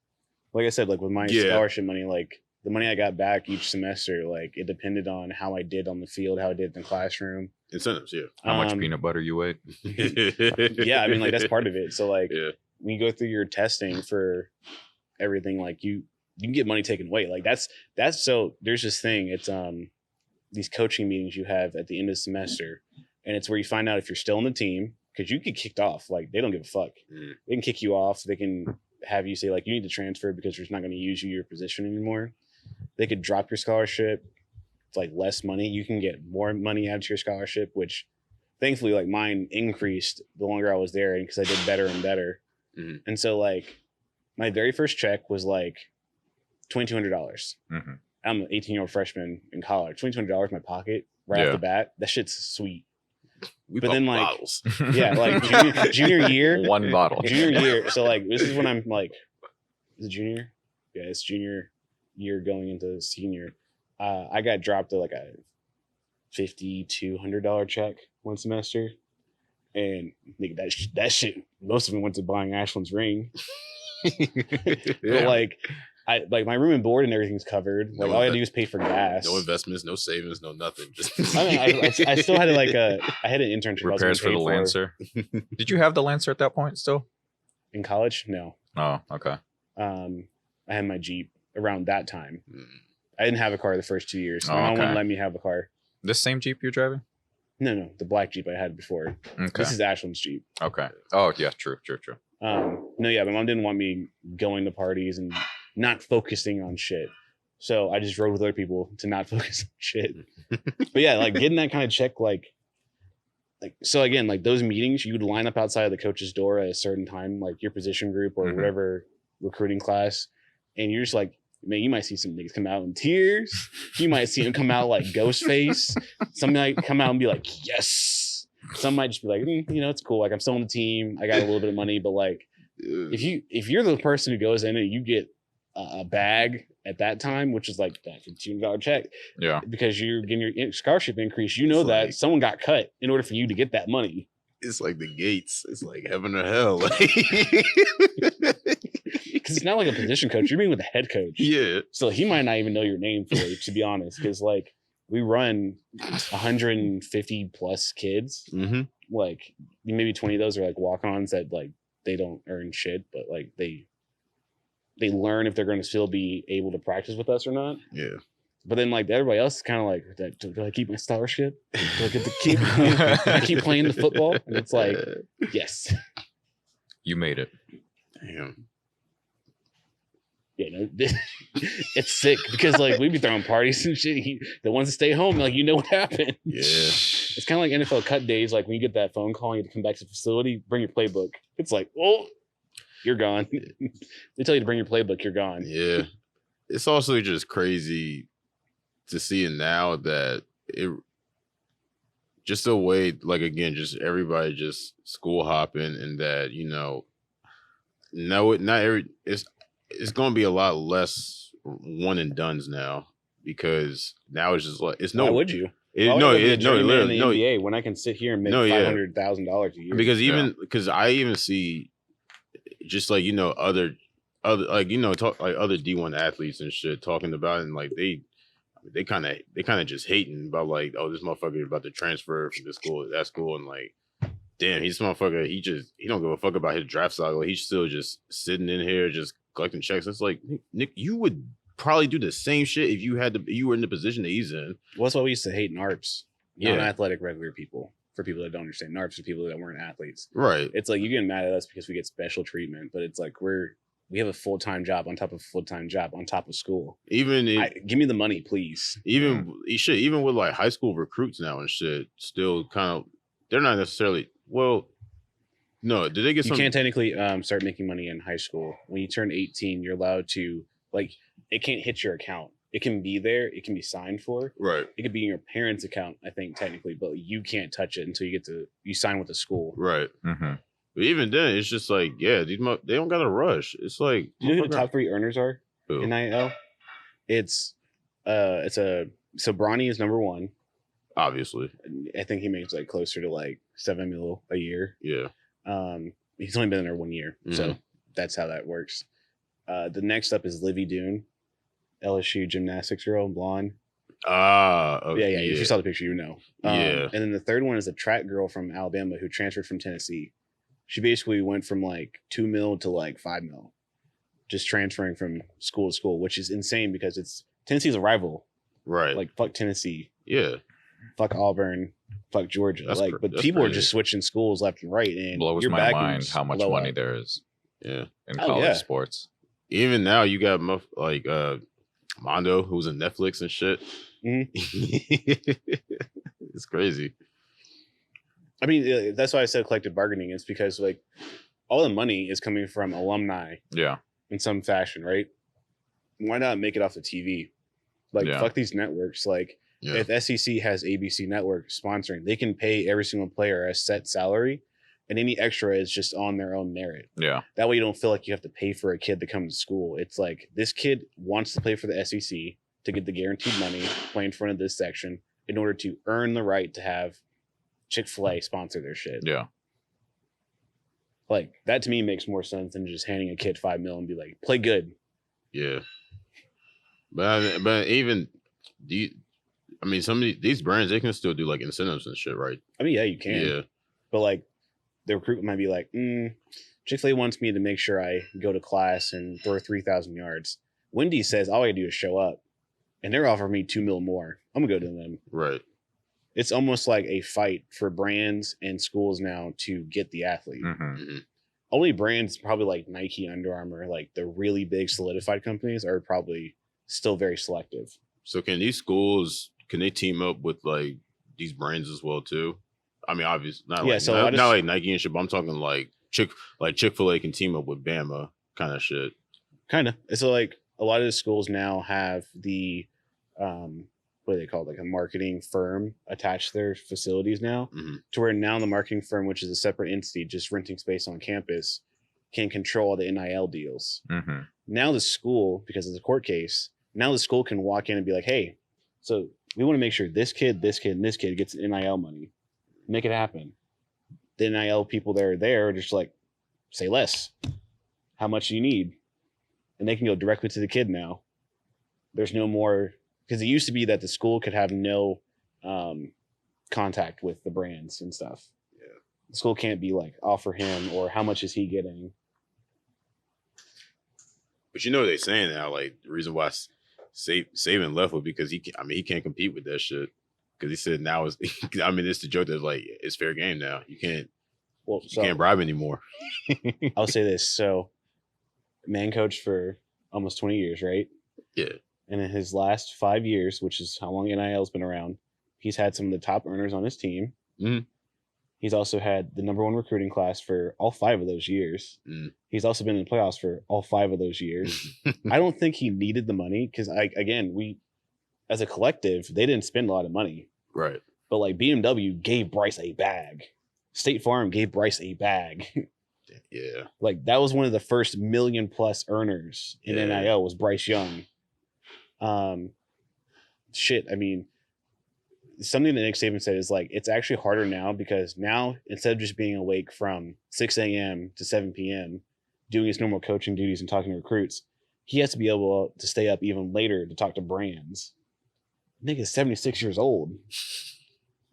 Speaker 2: Like I said, like with my scholarship money, like the money I got back each semester, like it depended on how I did on the field, how I did in the classroom.
Speaker 1: Incentives,
Speaker 3: how much peanut butter you ate.
Speaker 2: Yeah, I mean, like that's part of it. So like when you go through your testing for everything, like you can get money taken away. Like that's so there's this thing. It's these coaching meetings you have at the end of the semester, and it's where you find out if you're still on the team because you get kicked off. Like they don't give a fuck. They can kick you off. They can have you say like you need to transfer because we're not going to use your position anymore. They could drop your scholarship. it's like less money. You can get more money out of your scholarship, which thankfully like mine increased the longer I was there, and because I did better and better.
Speaker 1: Mhm.
Speaker 2: And so like my very first check was like $2,200.
Speaker 3: Mm-hmm.
Speaker 2: I'm an 18-year-old freshman in college. $2,200 in my pocket right off
Speaker 3: Yeah.
Speaker 2: the bat. That shit's sweet.
Speaker 1: We
Speaker 2: But
Speaker 1: pop
Speaker 2: then, like,
Speaker 1: bottles.
Speaker 2: Yeah, like junior year.
Speaker 3: One bottle.
Speaker 2: Junior year. So like this is when I'm like, is it junior? Yeah, it's junior year going into senior. I got dropped to like a $5,200 check one semester, and nigga, that shit. Most of it went to buying Ashland's ring. But like, I like my room and board and everything's covered. Like all I had to do is pay for gas.
Speaker 1: No investments, no savings, no nothing. Just
Speaker 2: I mean, I still had like I had an internship. I was
Speaker 3: Repairs for
Speaker 2: getting
Speaker 3: the
Speaker 2: paid
Speaker 3: Lancer. Did you have the Lancer at that point still?
Speaker 2: in college. No,
Speaker 3: Oh, okay.
Speaker 2: I had my Jeep around that time.
Speaker 1: Mm.
Speaker 2: I didn't have a car the first 2 years.
Speaker 3: Oh,
Speaker 2: My mom
Speaker 3: okay.
Speaker 2: wouldn't let me have a car.
Speaker 3: This same Jeep you're driving?
Speaker 2: No, the black Jeep I had before.
Speaker 3: Okay.
Speaker 2: This is Ashland's Jeep.
Speaker 3: Okay. Oh, yeah. True.
Speaker 2: No, yeah, my mom didn't want me going to parties and not focusing on shit. So I just rode with other people to not focus on shit. But yeah, like getting that kind of check, like so again, like those meetings, you would line up outside of the coach's door at a certain time, like your position group or
Speaker 3: Mhm.
Speaker 2: whatever recruiting class, and you're just like, man, you might see some niggas come out in tears. You might see them come out like Ghostface. Some might come out and be like, yes. Some might just be like, it's cool. Like I'm still on the team. I got a little bit of money, but like if you're the person who goes in and you get a bag at that time, which is like that $15 check,
Speaker 3: Yeah.
Speaker 2: because you're getting your scholarship increase, you know
Speaker 1: It's
Speaker 2: that
Speaker 1: like-
Speaker 2: someone got cut in order for you to get that money.
Speaker 1: it's like the gates. It's like heaven or hell.
Speaker 2: Because it's not like a position coach. You're meeting with the head coach.
Speaker 1: Yeah.
Speaker 2: So he might not even know your name for it, to be honest. Because like we run 150 plus kids.
Speaker 1: Mm-hmm.
Speaker 2: Like maybe 20 of those are like walk-ons that like they don't earn shit, but like they learn if they're going to still be able to practice with us or not.
Speaker 1: Yeah.
Speaker 2: But then like everybody else is kind of like, do I keep my scholarship? Do I get to keep? Can I keep playing the football? And it's like, yes.
Speaker 3: You made it.
Speaker 1: Damn.
Speaker 2: Yeah, no, it's sick because like we be throwing parties and shit. The ones that stay home, like what happened.
Speaker 1: Yeah.
Speaker 2: It's kind of like NFL cut days. Like when you get that phone call, and you have to come back to the facility, bring your playbook. It's like, oh, you're gone. They tell you to bring your playbook, you're gone.
Speaker 1: Yeah. It's also just crazy to see it now that it just the way, like, again, just everybody just school hopping, and that, it's going to be a lot less one and dones now, because now it's just like, it's
Speaker 2: Why
Speaker 1: no,
Speaker 2: would you?
Speaker 1: it,
Speaker 2: Why would
Speaker 1: no,
Speaker 2: I be a
Speaker 1: it, no,
Speaker 2: journeyman in
Speaker 1: literally,
Speaker 2: the
Speaker 1: no,
Speaker 2: NBA when I can sit here and make
Speaker 1: No, yeah.
Speaker 2: $500,000 a year?
Speaker 1: because because I even see just like, other like, talk like other D1 athletes and shit talking about it, and like they kind of just hating about like, oh, this motherfucker is about to transfer from this school to that school, and like, damn, he's motherfucker, he don't give a fuck about his draft cycle. He's still just sitting in here just collecting checks. It's like, Nick, you would probably do the same shit if you were in the position that he's in.
Speaker 2: Well, that's why we used to hate NARPs,
Speaker 1: Yeah.
Speaker 2: non-athletic regular people. For people that don't understand, NARPs are people that weren't athletes.
Speaker 1: Right.
Speaker 2: It's like you getting mad at us because we get special treatment, but it's like we have a full-time job on top of a full-time job on top of school.
Speaker 1: Even
Speaker 2: Give me the money, please.
Speaker 1: even with like high school recruits now and shit, still kind of, they're not necessarily, well, no, did they get
Speaker 2: You
Speaker 1: some?
Speaker 2: can't technically start making money in high school. When you turn 18, you're allowed to, like, it can't hit your account. It can be there. It can be signed for.
Speaker 1: Right.
Speaker 2: It could be in your parents' account, I think, technically, but you can't touch it until you sign with the school.
Speaker 1: Right.
Speaker 3: Mm-hmm.
Speaker 1: But even then, it's just like, yeah, they don't got to rush. It's like,
Speaker 2: Do you know who the top 3 earners are
Speaker 1: Who?
Speaker 2: in NIL? So Bronny is number 1.
Speaker 1: Obviously,
Speaker 2: I think he makes like closer to like $7 million a year.
Speaker 1: yeah.
Speaker 2: He's only been there 1 year, so
Speaker 1: Mhm.
Speaker 2: that's how that works. The next up is Livy Dune, LSU gymnastics girl, blonde.
Speaker 1: Okay,
Speaker 2: Yeah. If you saw the picture, you know.
Speaker 1: Yeah.
Speaker 2: And then the third one is a track girl from Alabama who transferred from Tennessee. She basically went from like $2 million to like $5 million, just transferring from school to school, which is insane because Tennessee's a rival.
Speaker 1: Right.
Speaker 2: Like fuck Tennessee,
Speaker 1: yeah.
Speaker 2: fuck Auburn, fuck Georgia.
Speaker 1: That's
Speaker 2: But
Speaker 1: that's
Speaker 2: people are
Speaker 1: crazy.
Speaker 2: just switching schools left and right, and
Speaker 3: Blows
Speaker 2: your
Speaker 3: my
Speaker 2: back
Speaker 3: mind
Speaker 2: moves
Speaker 3: how much
Speaker 2: blow
Speaker 3: money
Speaker 2: up.
Speaker 3: there is
Speaker 1: Yeah.
Speaker 3: in
Speaker 2: Oh,
Speaker 3: college
Speaker 2: yeah.
Speaker 3: sports.
Speaker 1: Even now, you got like Mondo, who was in Netflix and shit.
Speaker 2: Mhm.
Speaker 1: It's crazy.
Speaker 2: I mean, that's why I said collective bargaining. It's because like all the money is coming from alumni
Speaker 3: Yeah.
Speaker 2: in some fashion, right? Why not make it off the TV? Like,
Speaker 3: Yeah.
Speaker 2: fuck these networks. Like,
Speaker 1: Yeah.
Speaker 2: if SEC has ABC Network sponsoring, they can pay every single player a set salary, and any extra is just on their own merit.
Speaker 3: Yeah.
Speaker 2: That way, you don't feel like you have to pay for a kid to come to school. It's like this kid wants to play for the SEC to get the guaranteed money, play in front of this section in order to earn the right to have Chick-fil-A sponsor their shit.
Speaker 3: Yeah.
Speaker 2: Like, that to me makes more sense than just handing a kid $5 million and be like, play good.
Speaker 1: Yeah. But even some of these brands, they can still do like incentives and shit, right?
Speaker 2: I mean, yeah, you can.
Speaker 1: Yeah.
Speaker 2: But like the recruitment might be like, Chick-fil-A wants me to make sure I go to class and throw 3,000 yards. Wendy's says all I do is show up, and they're offering me $2 million more. I'm gonna go to them.
Speaker 1: Right.
Speaker 2: It's almost like a fight for brands and schools now to get the athlete.
Speaker 3: Mm-hmm.
Speaker 2: Only brands probably like Nike, Under Armour, like the really big solidified companies are probably still very selective.
Speaker 1: So can these schools, can they team up with like these brands as well too? I mean, obviously not like Nike and shit, but I'm talking like Chick-fil-A can team up with Bama kind of shit.
Speaker 2: Kind of. So like a lot of the schools now have the what do they call it? Like a marketing firm attached to their facilities now, to where now the marketing firm, which is a separate entity, just renting space on campus, can control all the NIL deals.
Speaker 3: Mm-hmm.
Speaker 2: Now the school, because it's a court case, now the school can walk in and be like, hey, so we want to make sure this kid, and this kid gets NIL money. Make it happen. The NIL people that are there are just like, say less. How much do you need? And they can go directly to the kid now. There's no more, because it used to be that the school could have no contact with the brands and stuff.
Speaker 1: Yeah.
Speaker 2: The school can't be like, offer him or how much is he getting?
Speaker 1: But you know what they're saying now, like the reason why Saban left was because he can't compete with that shit. Because he said now it's it's the joke that's like it's fair game now. You can't bribe anymore.
Speaker 2: I'll say this. So man coached for almost 20 years, right?
Speaker 1: Yeah.
Speaker 2: And in his last 5 years, which is how long NIL's been around, he's had some of the top earners on his team.
Speaker 1: Mm-hmm.
Speaker 2: He's also had the number one recruiting class for all 5 of those years.
Speaker 1: Mm.
Speaker 2: He's also been in the playoffs for all 5 of those years. I don't think he needed the money because we, as a collective, they didn't spend a lot of money.
Speaker 1: Right.
Speaker 2: But like BMW gave Bryce a bag. State Farm gave Bryce a bag.
Speaker 1: Yeah.
Speaker 2: Like that was one of the first $1 million+ earners in NIL was Bryce Young. Shit. I mean, something that Nick Saban said is like, it's actually harder now because now instead of just being awake from 6 a.m. to 7 p.m. doing his normal coaching duties and talking to recruits, he has to be able to stay up even later to talk to brands. Nigga's 76 years old.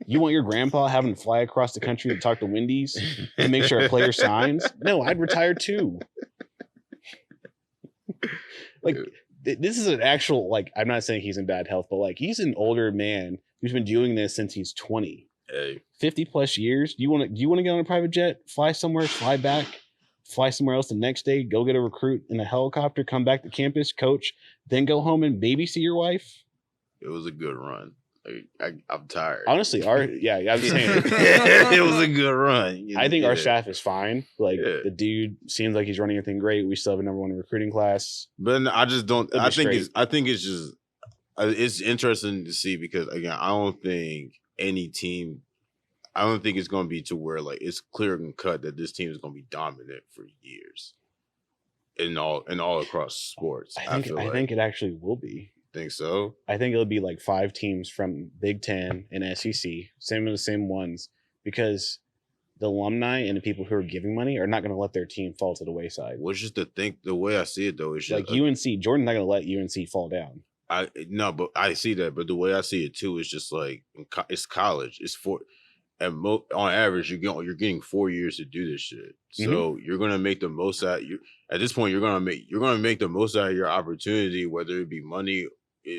Speaker 2: You want your grandpa having to fly across the country to talk to Wendy's to make sure a player signs? No, I'd retire too. Like, this is an actual, like, I'm not saying he's in bad health, but like, he's an older man who's been doing this since he's 20.
Speaker 1: Hey.
Speaker 2: 50+ years. Do you want to get on a private jet, fly somewhere, fly back, fly somewhere else the next day, go get a recruit in a helicopter, come back to campus, coach, then go home and babysit your wife?
Speaker 1: It was a good run. I'm tired.
Speaker 2: Honestly, I'm saying
Speaker 1: it was a good run.
Speaker 2: I think our staff is fine. Like the dude seems like he's running everything great. We still have a number 1 recruiting class.
Speaker 1: But I just don't. I think it's just it's interesting to see because again, I don't think any team. I don't think it's going to be to where like it's clear and cut that this team is going to be dominant for years. In all across sports,
Speaker 2: I think it actually will be.
Speaker 1: Think so?
Speaker 2: I think it'll be like 5 teams from Big Ten and SEC, same ones, because the alumni and the people who are giving money are not going to let their team fall to the wayside.
Speaker 1: Well, just to think the way I see it though is
Speaker 2: like UNC. Jordan's not going to let UNC fall down.
Speaker 1: But I see that. But the way I see it too is just like it's college. It's on average you're getting 4 years to do this shit. So you're gonna make the most out. At this point, you're gonna make the most out of your opportunity, whether it be money.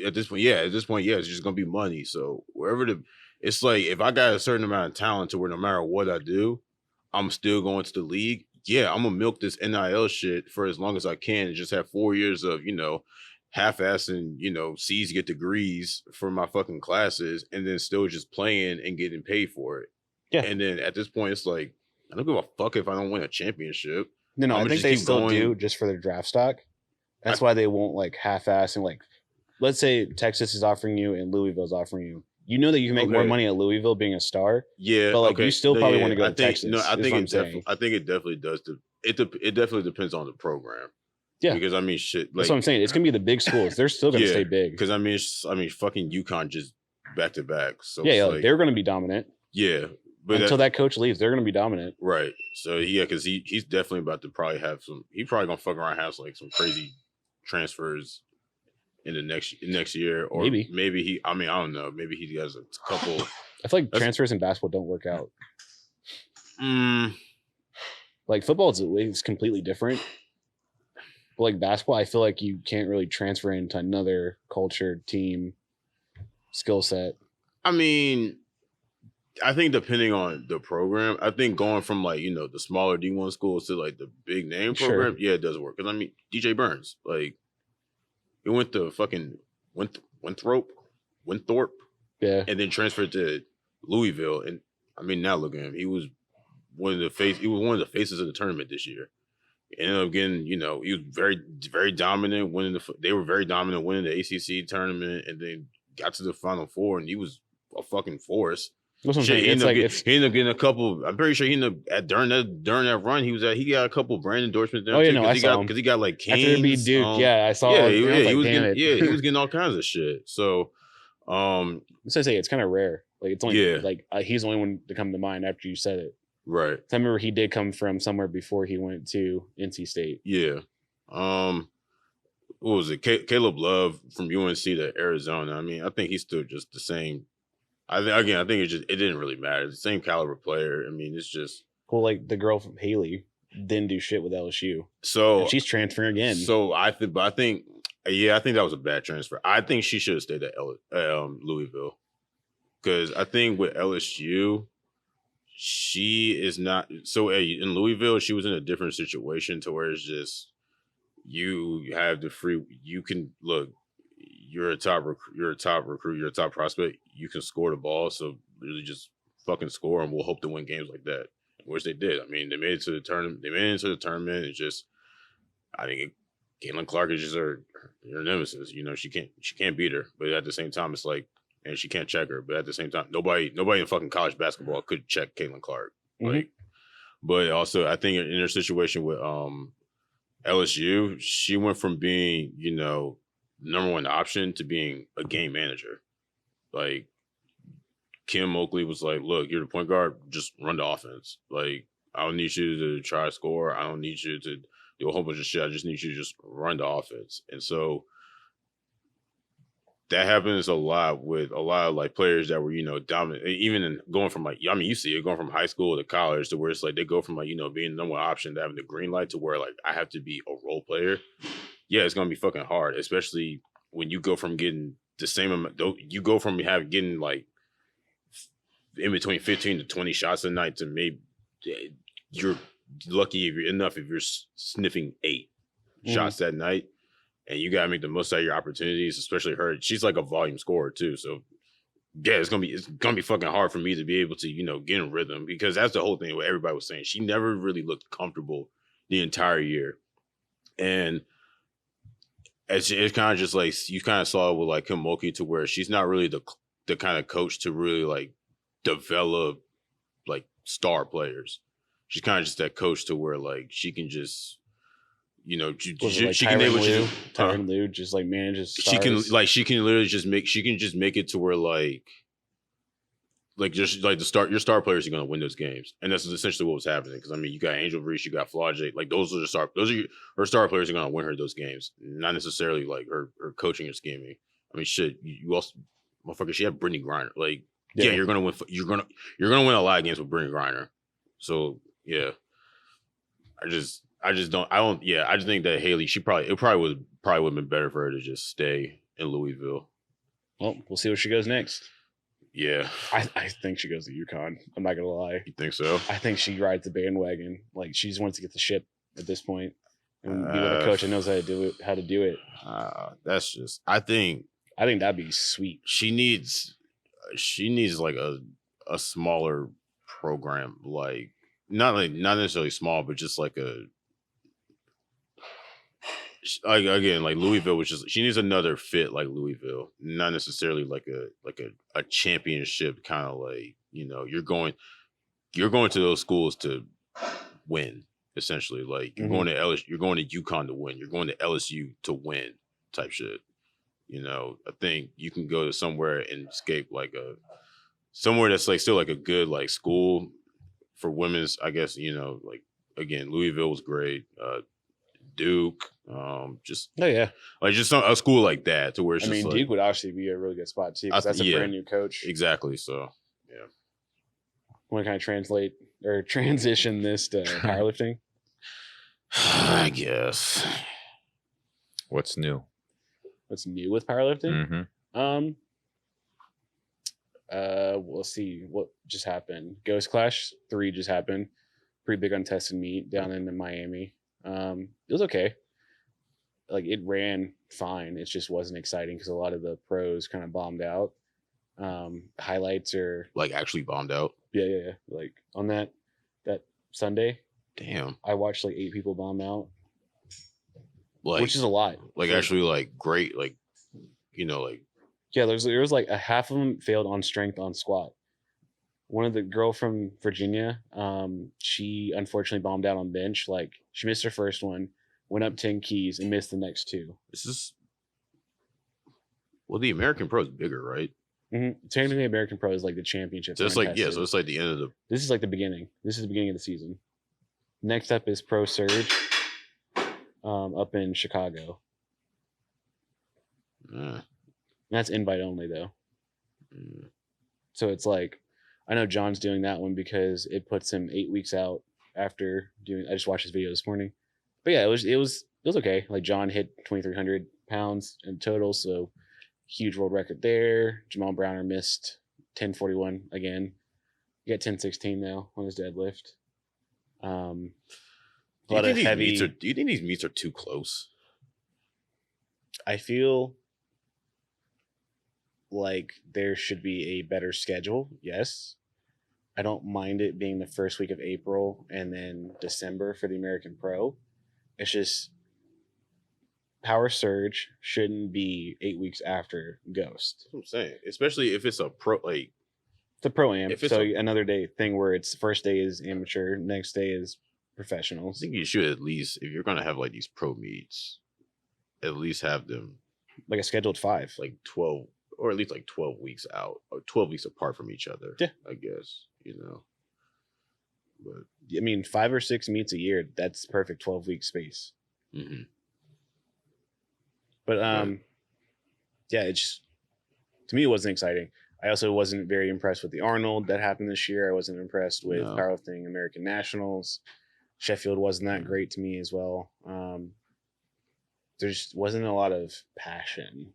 Speaker 1: At this point, it's just gonna be money. So it's like if I got a certain amount of talent to where no matter what I do, I'm still going to the league. Yeah, I'm gonna milk this NIL shit for as long as I can and just have 4 years of half-assing, C's get degrees for my fucking classes and then still just playing and getting paid for it.
Speaker 2: Yeah.
Speaker 1: And then at this point, it's like, I don't give a fuck if I don't win a championship.
Speaker 2: No, I think they still do just for their draft stock. That's why they won't like half-ass and like, let's say Texas is offering you and Louisville's offering you. You know that you can make more money at Louisville being a star.
Speaker 1: Yeah,
Speaker 2: but like you still probably want to go to Texas.
Speaker 1: No, I think it definitely does. It definitely depends on the program.
Speaker 2: Yeah,
Speaker 1: because I mean, shit. Like,
Speaker 2: that's what I'm saying. It's gonna be the big schools. They're still gonna stay big.
Speaker 1: Because I mean, fucking UConn just back to back. So
Speaker 2: like, they're gonna be dominant.
Speaker 1: Yeah, but
Speaker 2: until that coach leaves, they're gonna be dominant.
Speaker 1: Right. So yeah, because he's definitely about to probably have some. He's probably gonna fuck around, have like some crazy transfers in the next year, or maybe he. I mean, I don't know. Maybe he has a couple.
Speaker 2: I feel like transfers in basketball don't work out. Like football is completely different. But like basketball, I feel like you can't really transfer into another culture, team, skill set.
Speaker 1: I mean, I think depending on the program, I think going from like, the smaller D1 schools to like the big name program, yeah, it does work. Because I mean, DJ Burns, like, he went to fucking Winthrop,
Speaker 2: yeah,
Speaker 1: and then transferred to Louisville. And I mean, now look at him. He was one of the faces of the tournament this year. Ended up getting, he was very, very dominant they were very dominant winning the ACC tournament, and then got to the Final Four, and he was a fucking force.
Speaker 2: That's what I'm saying.
Speaker 1: He ended up getting a couple. I'm pretty sure he ended up during that run. He got a couple brand endorsements.
Speaker 2: Oh yeah, no, I saw him
Speaker 1: because he got like Canes.
Speaker 2: After beat Duke, I saw.
Speaker 1: Yeah, he was getting all kinds of shit. So,
Speaker 2: I say it's kind of rare. Like it's only he's the only one to come to mind after you said it.
Speaker 1: Right.
Speaker 2: I remember he did come from somewhere before he went to NC State.
Speaker 1: Yeah. What was it? Caleb Love from UNC to Arizona. I mean, I think he's still just the same. I think it didn't really matter. It's the same caliber player. I mean, it's just
Speaker 2: like the girl from Haley didn't do shit with LSU.
Speaker 1: So
Speaker 2: and she's transferring again.
Speaker 1: So I think that was a bad transfer. I think she should have stayed at Louisville, because I think with LSU, she is not. So in Louisville, she was in a different situation to where it's just you have the free. You can look. You're a top recruit. You're a top prospect. You can score the ball. So really, just fucking score, and we'll hope to win games like that. Which they did. I mean, they made it to the tournament. It's just, I think Caitlin Clark is just her nemesis. She can't beat her. But at the same time, it's like, and she can't check her. But at the same time, nobody in fucking college basketball could check Caitlin Clark.
Speaker 2: Mm-hmm.
Speaker 1: Like, but also I think in her situation with LSU, she went from being number one option to being a game manager. Like, Kim Oakley was like, look, you're the point guard, just run the offense. Like, I don't need you to try to score. I don't need you to do a whole bunch of shit. I just need you to just run the offense. And so that happens a lot with a lot of like players that were, dominant, even going from like, you see it going from high school to college to where it's like they go from like, being the number one option to having the green light to where like I have to be a role player. Yeah, it's going to be fucking hard, especially when you go from getting the same amount, you go from getting like in between 15 to 20 shots a night to maybe you're lucky if you're sniffing 8 shots that night, and you gotta make the most out of your opportunities, especially her. She's like a volume scorer too. So yeah, it's gonna be fucking hard for me to be able to, get in rhythm, because that's the whole thing what everybody was saying. She never really looked comfortable the entire year. And it's kind of just like you kind of saw it with like Kim Mulkey, to where she's not really the kind of coach to really like develop like star players. She's kind of just that coach to where like she can just
Speaker 2: Tyronn Lue just like manages stars.
Speaker 1: She can literally just make it to where like just like your star players are going to win those games. And that's essentially what was happening, because I mean, you got Angel Reese, you got Flau'jae, like her star players are going to win her those games, not necessarily like her coaching or scheming. I mean, shit, you also, motherfucker, she had Brittany Griner. Like, yeah, you're gonna win. You're gonna win a lot of games with Brittany Griner. So yeah, I just think that Haley, it probably would have been better for her to just stay in Louisville.
Speaker 2: Well, we'll see where she goes next.
Speaker 1: Yeah,
Speaker 2: I think she goes to UConn. I'm not gonna lie.
Speaker 1: You think so?
Speaker 2: I think she rides the bandwagon. Like, she just wants to get the ship at this point. and be with a coach that knows how to do it.
Speaker 1: That's just. I think
Speaker 2: that'd be sweet.
Speaker 1: She needs like a smaller program, like not necessarily small, but just like again, like Louisville, which is she needs another fit like Louisville, not necessarily like a championship kind of like, you know, you're going to those schools to win, essentially. Like you're going to LSU, you're going to UConn to win, you're going to LSU to win type shit. You know, I think you can go to somewhere and escape like somewhere that's like still like a good like school for women's, I guess, you know, like again, Louisville was great. Duke, just a school like that to where it's
Speaker 2: Duke would actually be a really good spot too, because that's a brand new coach.
Speaker 1: Exactly. So yeah.
Speaker 2: Want to kind of transition this to powerlifting?
Speaker 1: I guess.
Speaker 3: What's new?
Speaker 2: What's new with powerlifting?
Speaker 3: Mm-hmm.
Speaker 2: We'll see what just happened. Ghost Clash 3 just happened. Pretty big untested meet down in Miami. It was okay. Like it ran fine. It just wasn't exciting because a lot of the pros kind of bombed out. Highlights are
Speaker 1: like actually bombed out.
Speaker 2: Yeah. Like on that Sunday.
Speaker 1: Damn.
Speaker 2: I watched like 8 people bomb out.
Speaker 1: Like, which
Speaker 2: is a lot.
Speaker 1: Like actually like great, like, you know, like
Speaker 2: yeah, there was like a half of them failed on strength on squat. One of the girl from Virginia, she unfortunately bombed out on bench. Like she missed her first one, went up 10 keys and missed the next 2.
Speaker 1: The American Pro is bigger, right?
Speaker 2: Mm-hmm. Technically, the American Pro is like the championship.
Speaker 1: So it's like so it's like the end of the.
Speaker 2: This is like the beginning. This is the beginning of the season. Next up is Pro Surge, up in Chicago. That's invite only though. So it's like, I know John's doing that one because it puts him 8 weeks out after doing. I just watched his video this morning, but yeah, it was okay. Like John hit 2,300 pounds in total, so huge world record there. Jamal Browner missed 1041 again. He got 1016 now on his deadlift. A lot of heavy.
Speaker 1: Do you think these meets are too close?
Speaker 2: I feel like there should be a better schedule. Yes. I don't mind it being the first week of April and then December for the American Pro. It's just Power Surge shouldn't be 8 weeks after Ghost.
Speaker 1: That's what I'm saying. Especially if it's a pro, like
Speaker 2: it's a pro-am. So another day thing where it's first day is amateur, next day is professionals.
Speaker 1: I think you should at least, if you're gonna have like these pro meets, at least have them
Speaker 2: like a scheduled 5.
Speaker 1: Like 12 or at least like 12 weeks out or 12 weeks apart from each other.
Speaker 2: Yeah.
Speaker 1: I guess, you know. But
Speaker 2: I mean 5 or 6 meets a year, that's perfect 12-week space.
Speaker 1: Mm-hmm.
Speaker 2: But yeah, it just, to me it wasn't exciting. I also wasn't very impressed with the Arnold that happened this year. I wasn't impressed with powerlifting American Nationals. Sheffield wasn't that great to me as well. There just wasn't a lot of passion.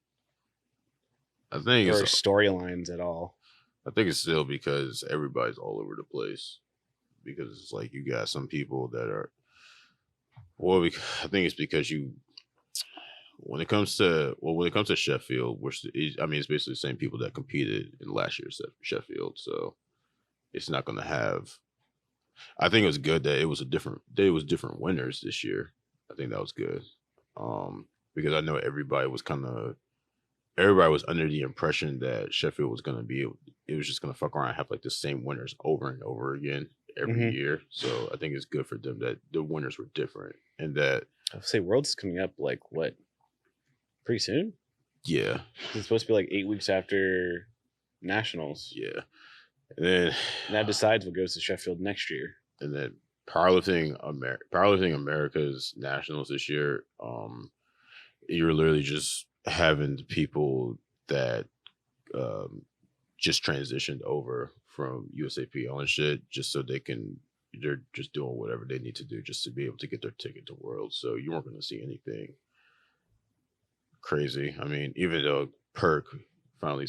Speaker 1: I think
Speaker 2: or storylines at all.
Speaker 1: I think it's still because everybody's all over the place. Because it's like you got some people that are. Well, I think it's because when it comes to Sheffield, which I mean, it's basically the same people that competed in last year's Sheffield, so it's not going to have. I think it was good that it was different winners this year. I think that was good, because I know everybody was under the impression that Sheffield was going to be. It was just going to fuck around and have like the same winners over and over again every year. So I think it's good for them that the winners were different and that.
Speaker 2: I'll say Worlds coming up like what? Pretty soon?
Speaker 1: Yeah.
Speaker 2: It's supposed to be like 8 weeks after Nationals.
Speaker 1: Yeah. And
Speaker 2: that decides what goes to Sheffield next year.
Speaker 1: And then powerlifting America's Nationals this year, you're literally just having the people that just transitioned over from USAPL and shit, just so they're just doing whatever they need to do just to be able to get their ticket to Worlds. So you weren't going to see anything crazy. I mean, even though Perk finally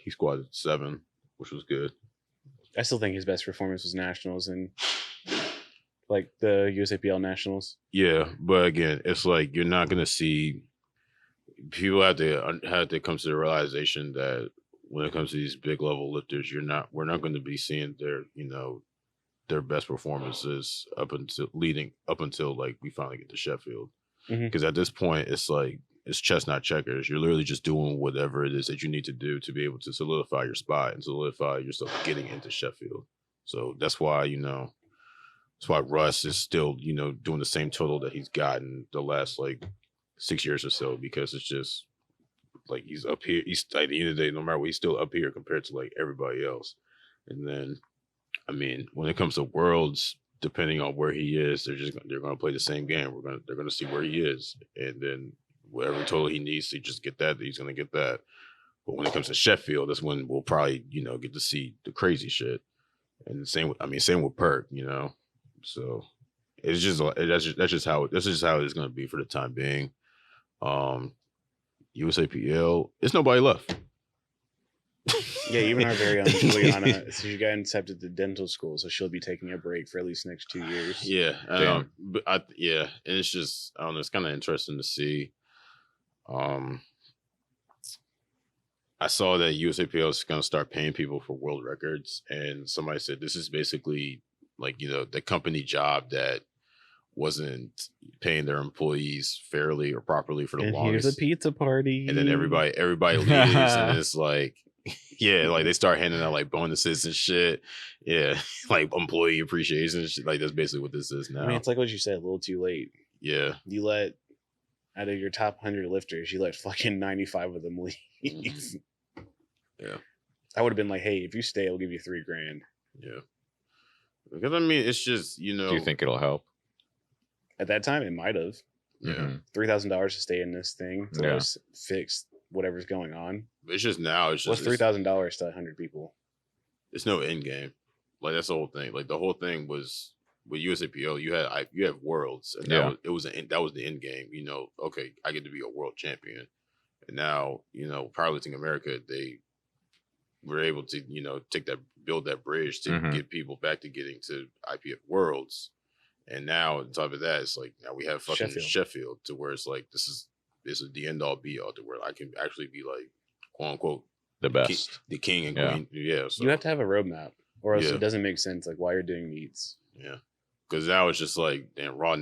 Speaker 1: he squatted 7, which was good.
Speaker 2: I still think his best performance was Nationals, and like the USAPL Nationals.
Speaker 1: Yeah, but again, it's like you're not gonna see people have to come to the realization that when it comes to these big level lifters, we're not going to be seeing their best performances up until like we finally get to Sheffield. Because at this point, it's like it's chess not checkers. You're literally just doing whatever it is that you need to do to be able to solidify your spot and solidify yourself getting into Sheffield. So that's why Russ is still doing the same total that he's gotten the last like 6 years or so, because it's just like he's up here. He's at the end of the day, no matter what, he's still up here compared to like everybody else. And then, I mean, when it comes to worlds, depending on where he is, they're going to play the same game. They're going to see where he is, and then whatever total he needs to just get that, he's going to get that. But when it comes to Sheffield, that's when we'll probably get to see the crazy shit. And same with Perk, So it's just that's just how it's going to be for the time being. USAPL, there's nobody left.
Speaker 2: Yeah, even our very own Juliana, so she got accepted to dental school, so she'll be taking a break for at least the next 2 years.
Speaker 1: Yeah, and it's just, I don't know, it's kind of interesting to see. I saw that USAPL is going to start paying people for world records, and somebody said this is basically like the company job that wasn't paying their employees fairly or properly for the longest.
Speaker 2: Here's a pizza party,
Speaker 1: and then everybody leaves, and it's like, yeah, like they start handing out like bonuses and shit. Yeah, like employee appreciation and shit. Like that's basically what this is now.
Speaker 2: I mean, it's like what you said, a little too late.
Speaker 1: Yeah,
Speaker 2: you let out of your top 100 lifters, you let fucking 95 of them leave.
Speaker 1: Yeah,
Speaker 2: I would have been like, hey, if you stay, I'll give you $3,000.
Speaker 1: Yeah, because I mean, it's just
Speaker 3: Do you think it'll help?
Speaker 2: At that time, it might have.
Speaker 1: Yeah,
Speaker 2: $3,000 to stay in this thing to fix whatever's going on.
Speaker 1: It's just now. It's just
Speaker 2: what's $3,000 to 100 people?
Speaker 1: It's no end game. Like that's the whole thing. Like the whole thing was with USAPL. You have worlds, and that was the end game. Okay, I get to be a world champion, and now Powerlifting America, they were able to build that bridge to get people back to getting to IPF Worlds. And now on top of that, it's like now we have fucking Sheffield to where it's like this is the end all be all to where I can actually be like quote unquote
Speaker 3: the best,
Speaker 1: the king and queen. Yeah, so
Speaker 2: you have to have a roadmap, or else it doesn't make sense. Like why you're doing meets.
Speaker 1: Yeah, because now it's just like damn Raw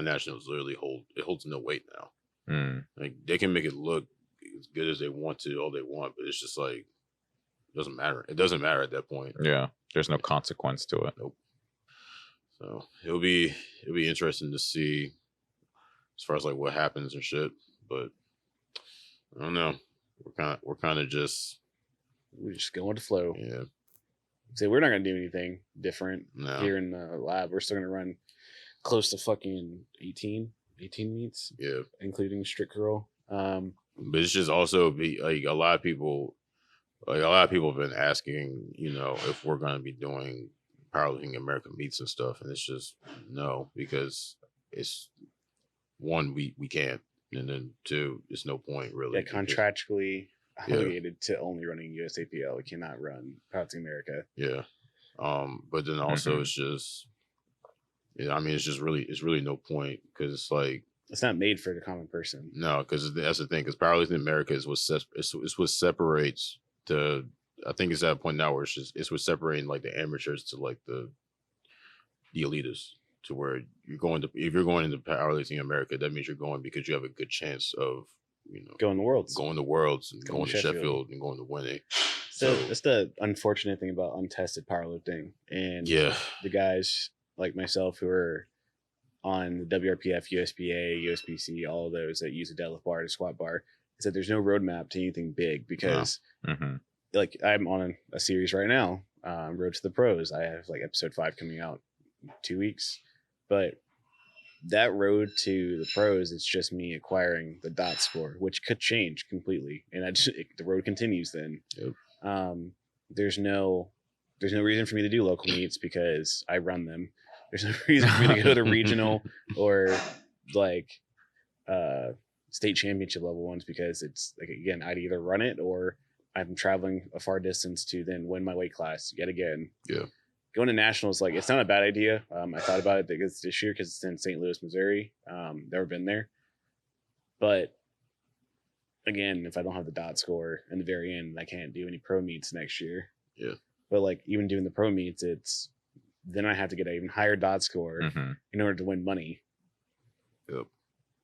Speaker 1: Nationals literally holds no weight now. Like they can make it look as good as they want to, all they want, but it's just like it doesn't matter. It doesn't matter at that point.
Speaker 3: Yeah, there's no consequence to it.
Speaker 1: Nope. So it'll be interesting to see as far as like what happens and shit. But I don't know. We're kind of just
Speaker 2: going with the flow.
Speaker 1: Yeah.
Speaker 2: So we're not gonna do anything different here in the lab. We're still gonna run close to fucking 18 meets.
Speaker 1: Yeah,
Speaker 2: including strict curl.
Speaker 1: But it's just also be like a lot of people have been asking, if we're gonna be doing Powerlifting America meets and stuff, and it's just no, because it's one, we can't, and then two, it's no point really.
Speaker 2: Yeah, contractually obligated to only running USAPL. We cannot run Powerlifting America.
Speaker 1: Yeah, but then also it's just, it's really no point, because it's like
Speaker 2: it's not made for the common person.
Speaker 1: No, because that's the thing. Because Powerlifting America is what separates the. I think it's at a point now where it's what's separating like the amateurs to like the elitists, to where if you're going into Powerlifting America, that means you're going because you have a good chance of
Speaker 2: going to worlds,
Speaker 1: and going to Sheffield and going to winning.
Speaker 2: So that's the unfortunate thing about untested powerlifting, and the guys like myself who are on the WRPF, USPA, USPC, all of those that use a deadlift bar to squat bar, is that there's no roadmap to anything big, because like I'm on a series right now, Road to the Pros. I have like episode 5 coming out in 2 weeks, but that road to the pros, it's just me acquiring the dot score, which could change completely, and the road continues then. There's no reason for me to do local meets because I run them. There's no reason for me to go to regional or like state championship level ones, because it's like, again, I'd either run it or I'm traveling a far distance to then win my weight class yet again.
Speaker 1: Yeah.
Speaker 2: going to nationals, like, it's not a bad idea. I thought about it because this year, because it's in St. Louis, Missouri. Never been there, but again, if I don't have the dot score in the very end, I can't do any pro meets next year.
Speaker 1: Yeah.
Speaker 2: But like even doing the pro meets, it's then I have to get an even higher dot score in order to win money.
Speaker 1: Yep.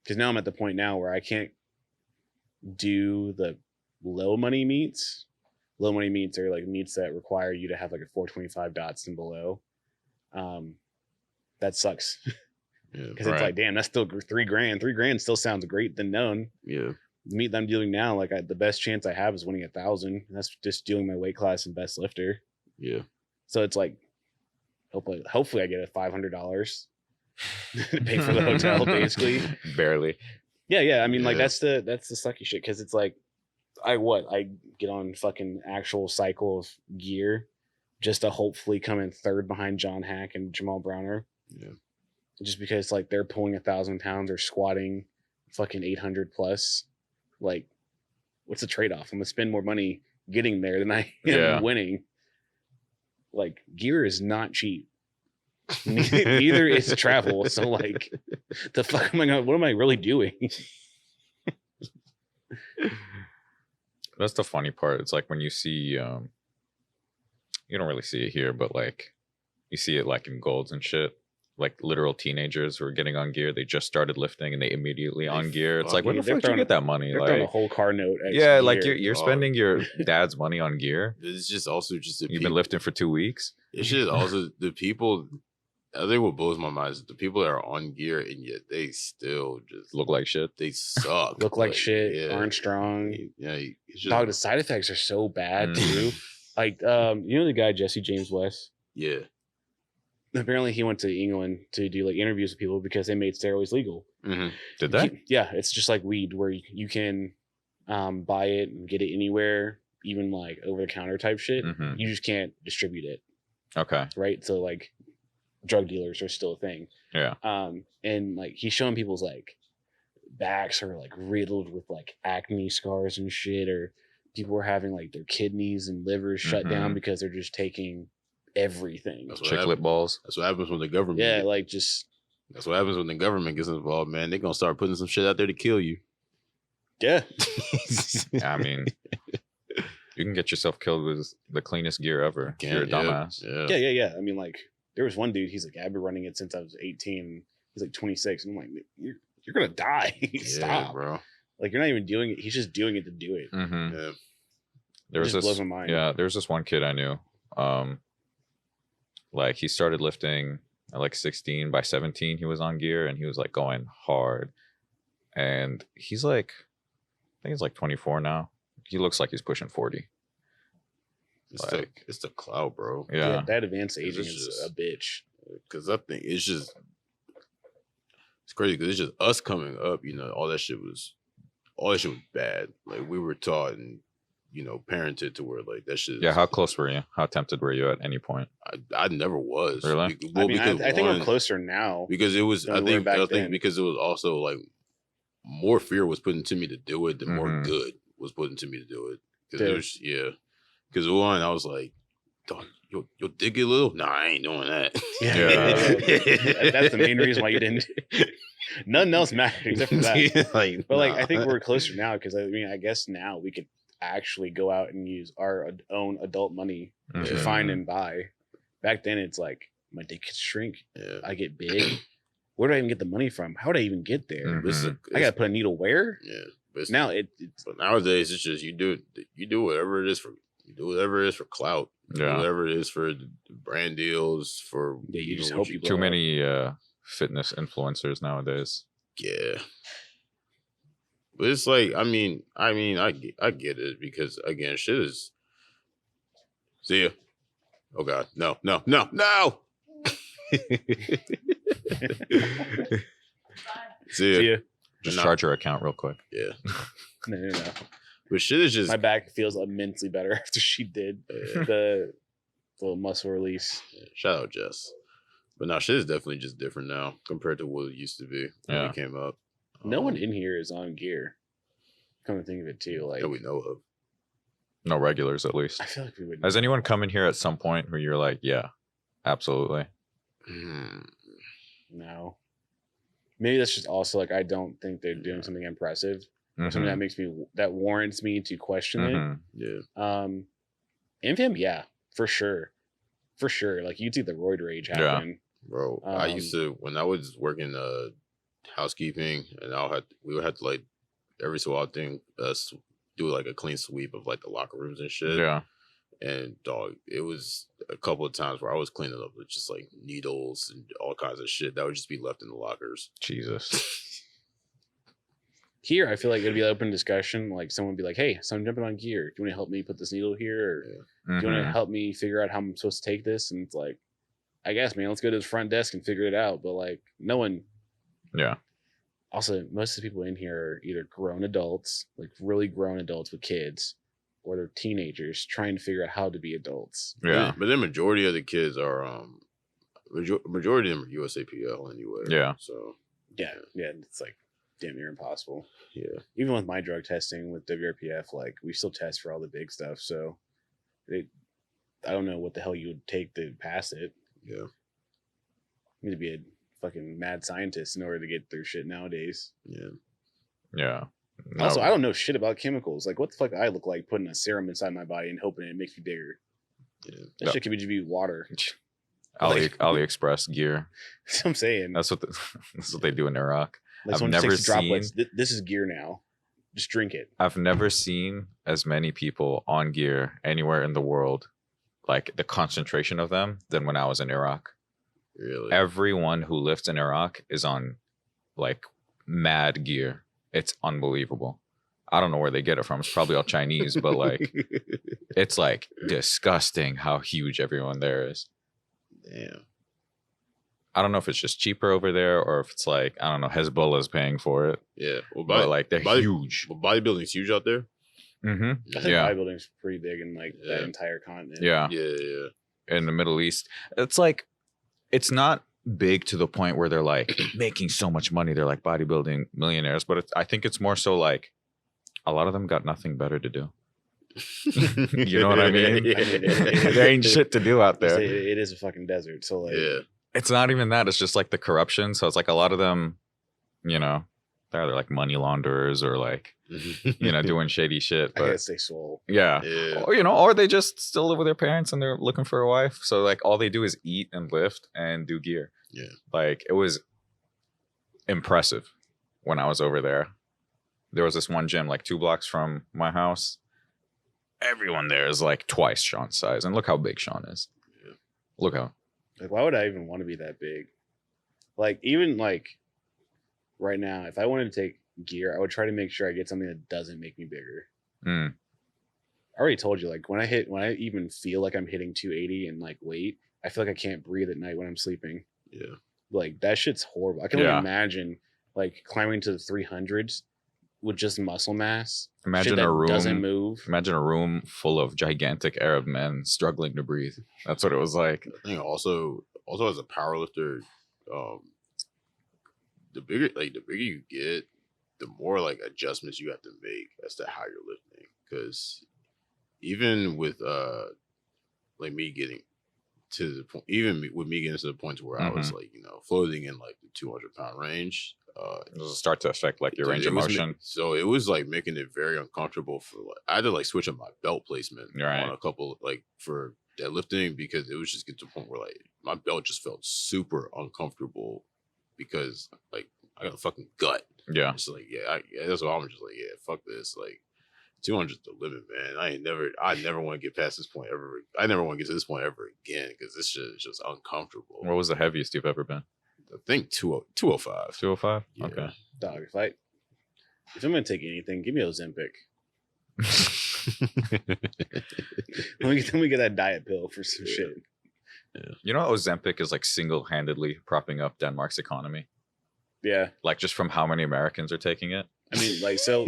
Speaker 2: Because now I'm at the point now where I can't do the low money meets. Low money meets are like meets that require you to have like a 425 dots and below. That sucks.
Speaker 1: Yeah.
Speaker 2: Because it's like, damn, that's still $3,000. $3,000 still sounds great than none.
Speaker 1: Yeah.
Speaker 2: The meet that I'm doing now, like the best chance I have is winning 1,000. That's just doing my weight class and best lifter.
Speaker 1: Yeah.
Speaker 2: So it's like, hopefully I get $500 to pay for the hotel, basically.
Speaker 3: Barely.
Speaker 2: Yeah. I mean, like
Speaker 1: Yeah.
Speaker 2: that's the sucky shit, because it's like, I get on fucking actual cycle of gear just to hopefully come in third behind John Hack and Jamal Browner.
Speaker 1: Yeah.
Speaker 2: Just because like they're pulling 1,000 pounds or squatting fucking 800 plus. Like, what's the trade-off? I'm gonna spend more money getting there than I am winning. Like, gear is not cheap. Neither is travel. So like, the fuck am I gonna, what am I really doing?
Speaker 3: That's the funny part. It's like when you see, you don't really see it here, but like you see it like in golds and shit. Like literal teenagers who are getting on gear. They just started lifting and they immediately on gear. It's like, where the fuck did you get that money?
Speaker 2: They're
Speaker 3: Like,
Speaker 2: throwing a whole car note.
Speaker 3: yeah, like
Speaker 2: gear.
Speaker 3: you're spending your dad's money on gear.
Speaker 1: It's just also just the
Speaker 3: You've been lifting for 2 weeks.
Speaker 1: It's just also the people. I think what blows my mind is the people that are on gear and yet they still just
Speaker 3: Look like shit.
Speaker 1: They suck.
Speaker 2: Look like shit. Aren't strong.
Speaker 1: Yeah, it's just,
Speaker 2: dog. The side effects are so bad too. Like, you know the guy Jesse James West.
Speaker 1: Yeah.
Speaker 2: Apparently, he went to England to do like interviews with people because they made steroids legal.
Speaker 1: Mm-hmm.
Speaker 3: Did they?
Speaker 2: Yeah, it's just like weed, where you can buy it and get it anywhere, even like over the counter type shit.
Speaker 3: Mm-hmm.
Speaker 2: You just can't distribute it.
Speaker 3: Okay.
Speaker 2: Right. So like, drug dealers are still a thing.
Speaker 3: Yeah.
Speaker 2: And like he's showing people's like backs are like riddled with like acne scars and shit, or people were having like their kidneys and livers shut down because they're just taking everything.
Speaker 3: Chiclet balls.
Speaker 1: That's what happens when the government.
Speaker 2: Yeah, like just.
Speaker 1: That's what happens when the government gets involved, man. They're gonna start putting some shit out there to kill you.
Speaker 2: Yeah.
Speaker 3: I mean, you can get yourself killed with the cleanest gear ever. You're a dumbass.
Speaker 2: Yeah. I mean, like, there was one dude, he's like, I've been running it since I was 18. He's like 26. And I'm like, you're gonna die. Stop,
Speaker 1: bro.
Speaker 2: Like, you're not even doing it. He's just doing it to do it.
Speaker 3: Mm-hmm.
Speaker 1: Yeah.
Speaker 3: There was
Speaker 2: blows my mind.
Speaker 3: Yeah, there was this one kid I knew. Like he started lifting at like 16. By 17, he was on gear and he was like going hard. And he's like, I think he's like 24 now. He looks like he's pushing 40.
Speaker 1: It's the cloud, bro.
Speaker 3: Yeah.
Speaker 2: That advanced aging is a bitch.
Speaker 1: Because I think it's crazy because it's just us coming up, you know, all that shit was bad. Like we were taught and, you know, parented to where like that shit.
Speaker 3: Yeah. How close were you? How tempted were you at any point?
Speaker 1: I never was.
Speaker 3: Really?
Speaker 1: Well,
Speaker 2: I think we're closer now.
Speaker 1: Because it was, I think
Speaker 2: then.
Speaker 1: because it was also like more fear was put into me to do it than more good was put into me to do it. Because it was, because one, I was like, dog, you'll dig it little? Nah, I ain't doing that.
Speaker 2: Yeah. That's the main reason why you didn't. Nothing else mattered except for that. I think we're closer now because I mean, I guess now we could actually go out and use our own adult money to find and buy. Back then, it's like my dick could shrink.
Speaker 1: Yeah.
Speaker 2: I get big. Where do I even get the money from? How would I even get there?
Speaker 1: Mm-hmm.
Speaker 2: I gotta put a needle where?
Speaker 1: Yeah.
Speaker 2: But now
Speaker 1: but nowadays it's just you do whatever it is for. You do whatever it is for clout.
Speaker 3: Yeah.
Speaker 1: Whatever it is for brand deals, for
Speaker 2: you just hope you
Speaker 3: too many fitness influencers nowadays.
Speaker 1: Yeah. But it's like, I mean, I get it because again, shit is. See ya. Oh God, no. See ya.
Speaker 3: Just charge your account real quick.
Speaker 1: Yeah.
Speaker 2: No.
Speaker 1: But shit is just.
Speaker 2: My back feels immensely better after she did the little muscle release.
Speaker 1: Yeah, shout out Jess. But no, shit is definitely just different now compared to what it used to be when it came up.
Speaker 2: No one in here is on gear. Come to think of it too, like
Speaker 1: that we know of.
Speaker 3: No regulars, at least.
Speaker 2: I feel like we would.
Speaker 3: Has anyone come in here at some point where you're like, yeah, Absolutely.
Speaker 2: No. Maybe that's just also like I don't think they're doing something impressive. Or something that makes me that warrants me to question it.
Speaker 1: Yeah.
Speaker 2: Infam, yeah, for sure. For sure. Like you'd see the roid rage happen.
Speaker 1: Bro, I used to when I was working housekeeping, and we would have to like every so often do like a clean sweep of like the locker rooms and shit.
Speaker 3: Yeah.
Speaker 1: And dog, it was a couple of times where I was cleaning up with just like needles and all kinds of shit that would just be left in the lockers.
Speaker 3: Jesus.
Speaker 2: Here, I feel like it'd be an open discussion. Like someone would be like, "Hey, so I'm jumping on gear. Do you want to help me put this needle here, or do you want to help me figure out how I'm supposed to take this?" And it's like, I guess, man, let's go to the front desk and figure it out. But like, no one.
Speaker 3: Yeah.
Speaker 2: Also, most of the people in here are either grown adults, like really grown adults with kids, or they're teenagers trying to figure out how to be adults.
Speaker 3: Yeah.
Speaker 1: But the majority of the kids are majority of them are USAPL anyway.
Speaker 3: Yeah.
Speaker 2: So yeah, it's like damn near impossible.
Speaker 1: Yeah.
Speaker 2: Even with my drug testing with WRPF, like we still test for all the big stuff. So I don't know what the hell you would take to pass it.
Speaker 1: Yeah.
Speaker 2: You need to be a fucking mad scientist in order to get through shit nowadays.
Speaker 1: Yeah.
Speaker 3: Yeah. No.
Speaker 2: Also, I don't know shit about chemicals. Like, what the fuck do I look like putting a serum inside my body and hoping it makes me bigger?
Speaker 1: Yeah.
Speaker 2: That shit could just be water.
Speaker 3: AliExpress gear.
Speaker 2: That's what I'm saying.
Speaker 3: That's what they do in Iraq.
Speaker 2: Like
Speaker 3: I've
Speaker 2: someone just
Speaker 3: never
Speaker 2: takes droplets. This is gear now. Just drink it.
Speaker 3: I've never seen as many people on gear anywhere in the world, like the concentration of them, than when I was in Iraq.
Speaker 1: Really?
Speaker 3: Everyone who lifts in Iraq is on like mad gear. It's unbelievable. I don't know where they get it from. It's probably all Chinese, but like it's like disgusting how huge everyone there is.
Speaker 1: Damn.
Speaker 3: I don't know if it's just cheaper over there or if it's like, I don't know, Hezbollah's paying for it.
Speaker 1: Yeah. Well,
Speaker 3: But like they're huge.
Speaker 1: Well, bodybuilding's huge out there.
Speaker 3: Mm-hmm.
Speaker 2: I think bodybuilding's pretty big in like that entire continent.
Speaker 3: Yeah.
Speaker 1: Yeah.
Speaker 3: In the Middle East. It's like, it's not big to the point where they're like making so much money. They're like bodybuilding millionaires, but I think it's more so like a lot of them got nothing better to do. You know what I mean? There ain't shit to do out there.
Speaker 2: It is a fucking desert. So like,
Speaker 3: it's not even that. It's just like the corruption. So it's like a lot of them, you know, they're either like money launderers or like, you know, doing shady shit. But
Speaker 2: I guess they swole.
Speaker 3: Yeah. Or, you know, or they just still live with their parents and they're looking for a wife. So like all they do is eat and lift and do gear.
Speaker 1: Yeah.
Speaker 3: Like it was impressive when I was over there. There was this one gym like 2 blocks from my house. Everyone there is like twice Sean's size. And look how big Sean is.
Speaker 1: Yeah.
Speaker 3: Look how.
Speaker 2: Like, why would I even want to be that big? Like, even like right now, if I wanted to take gear, I would try to make sure I get something that doesn't make me bigger.
Speaker 3: Mm.
Speaker 2: I already told you, like when I even feel like I'm hitting 280 and like weight, I feel like I can't breathe at night when I'm sleeping.
Speaker 1: Yeah.
Speaker 2: Like that shit's horrible. I can only imagine like climbing to the 300s with just muscle mass.
Speaker 3: Imagine a room
Speaker 2: doesn't move.
Speaker 3: Imagine a room full of gigantic Arab men struggling to breathe. That's what it was like.
Speaker 1: I think also as a powerlifter, the bigger you get, the more like adjustments you have to make as to how you're lifting. Because even with like me getting to the point, with me getting to the point where I was like, you know, floating in like the 200-pound range,
Speaker 3: It'll start to affect like your range of motion.
Speaker 1: So it was like making it very uncomfortable for like I had to like switch up my belt placement on a couple like for deadlifting because it was just get to a point where like my belt just felt super uncomfortable because like I got a fucking gut.
Speaker 3: Yeah.
Speaker 1: It's like that's why I'm just like fuck this, like 200 is the limit, man. I never want to get past this point ever. I never want to get to this point ever again because this shit is just uncomfortable.
Speaker 3: What was the heaviest you've ever been?
Speaker 1: I think 205.
Speaker 3: 205?
Speaker 1: Yeah.
Speaker 3: Okay.
Speaker 2: Dog, if I'm gonna take anything, give me Ozempic. let me get that diet pill for some shit.
Speaker 1: Yeah.
Speaker 3: You know, Ozempic is like single-handedly propping up Denmark's economy.
Speaker 2: Yeah.
Speaker 3: Like just from how many Americans are taking it.
Speaker 2: I mean, like so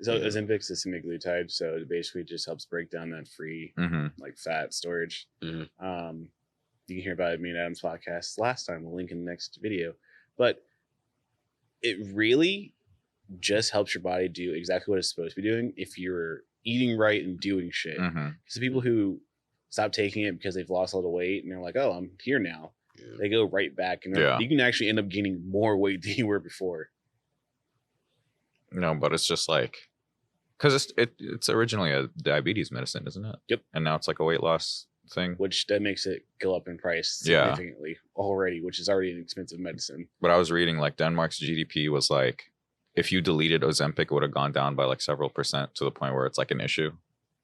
Speaker 2: Ozempic's a semaglutide, so it basically just helps break down that free like fat storage.
Speaker 1: Mm-hmm.
Speaker 2: You can hear about it in me and Adam's podcast last time. We'll link in the next video. But it really just helps your body do exactly what it's supposed to be doing if you're eating right and doing shit. Because the people who stop taking it because they've lost a little weight, and they're like, "Oh, I'm here now."
Speaker 1: Yeah.
Speaker 2: They go right back, and
Speaker 3: Yeah.
Speaker 2: you can actually end up gaining more weight than you were before.
Speaker 3: No, but it's just like, because it's originally a diabetes medicine, isn't it?
Speaker 2: Yep.
Speaker 3: And now it's like a weight loss thing.
Speaker 2: Which that makes it go up in price
Speaker 3: Yeah.
Speaker 2: significantly already, which is already an expensive medicine.
Speaker 3: But I was reading like Denmark's GDP was like, if you deleted Ozempic, it would have gone down by like several percent to the point where it's like an issue.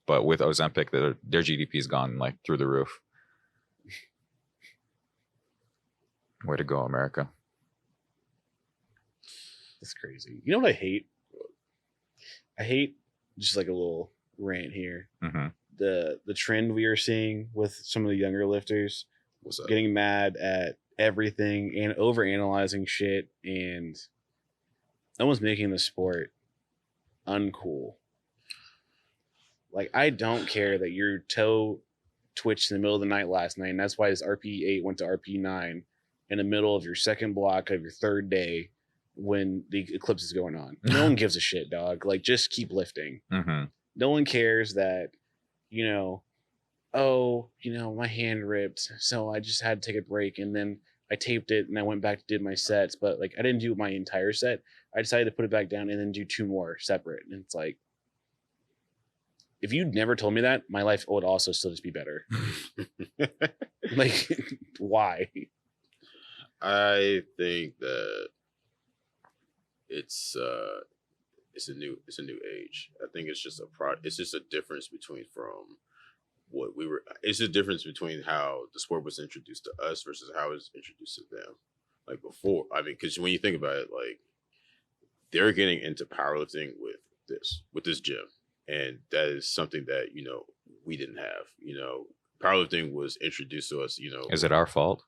Speaker 3: But with Ozempic, their GDP's gone like through the roof. Way to go, America.
Speaker 2: That's crazy. You know what I hate? I hate, just like a little rant here,
Speaker 3: Mm-hmm.
Speaker 2: the trend we are seeing with some of the younger lifters
Speaker 1: What's up?
Speaker 2: getting mad at everything and over analyzing shit and almost making the sport uncool. Like, I don't care that your toe twitched in the middle of the night last night, and that's why this RP8 went to RP9 in the middle of your second block of your third day when the eclipse is going on. No one gives a shit, dog. Like, just keep lifting.
Speaker 3: Mm-hmm.
Speaker 2: No one cares that, oh, my hand ripped, so I just had to take a break, and then I taped it and I went back to did my sets, but like I didn't do my entire set. I decided to put it back down and then do 2 more separate. And it's like, if you'd never told me that, my life would also still just be better. Like, why?
Speaker 1: I think that it's a new age. I think it's just it's just a difference between it's a difference between how the sport was introduced to us versus how it was introduced to them. Like before, I mean, because when you think about it, like they're getting into powerlifting with this gym, and that is something that we didn't have. Powerlifting was introduced to us.
Speaker 3: Is it our fault?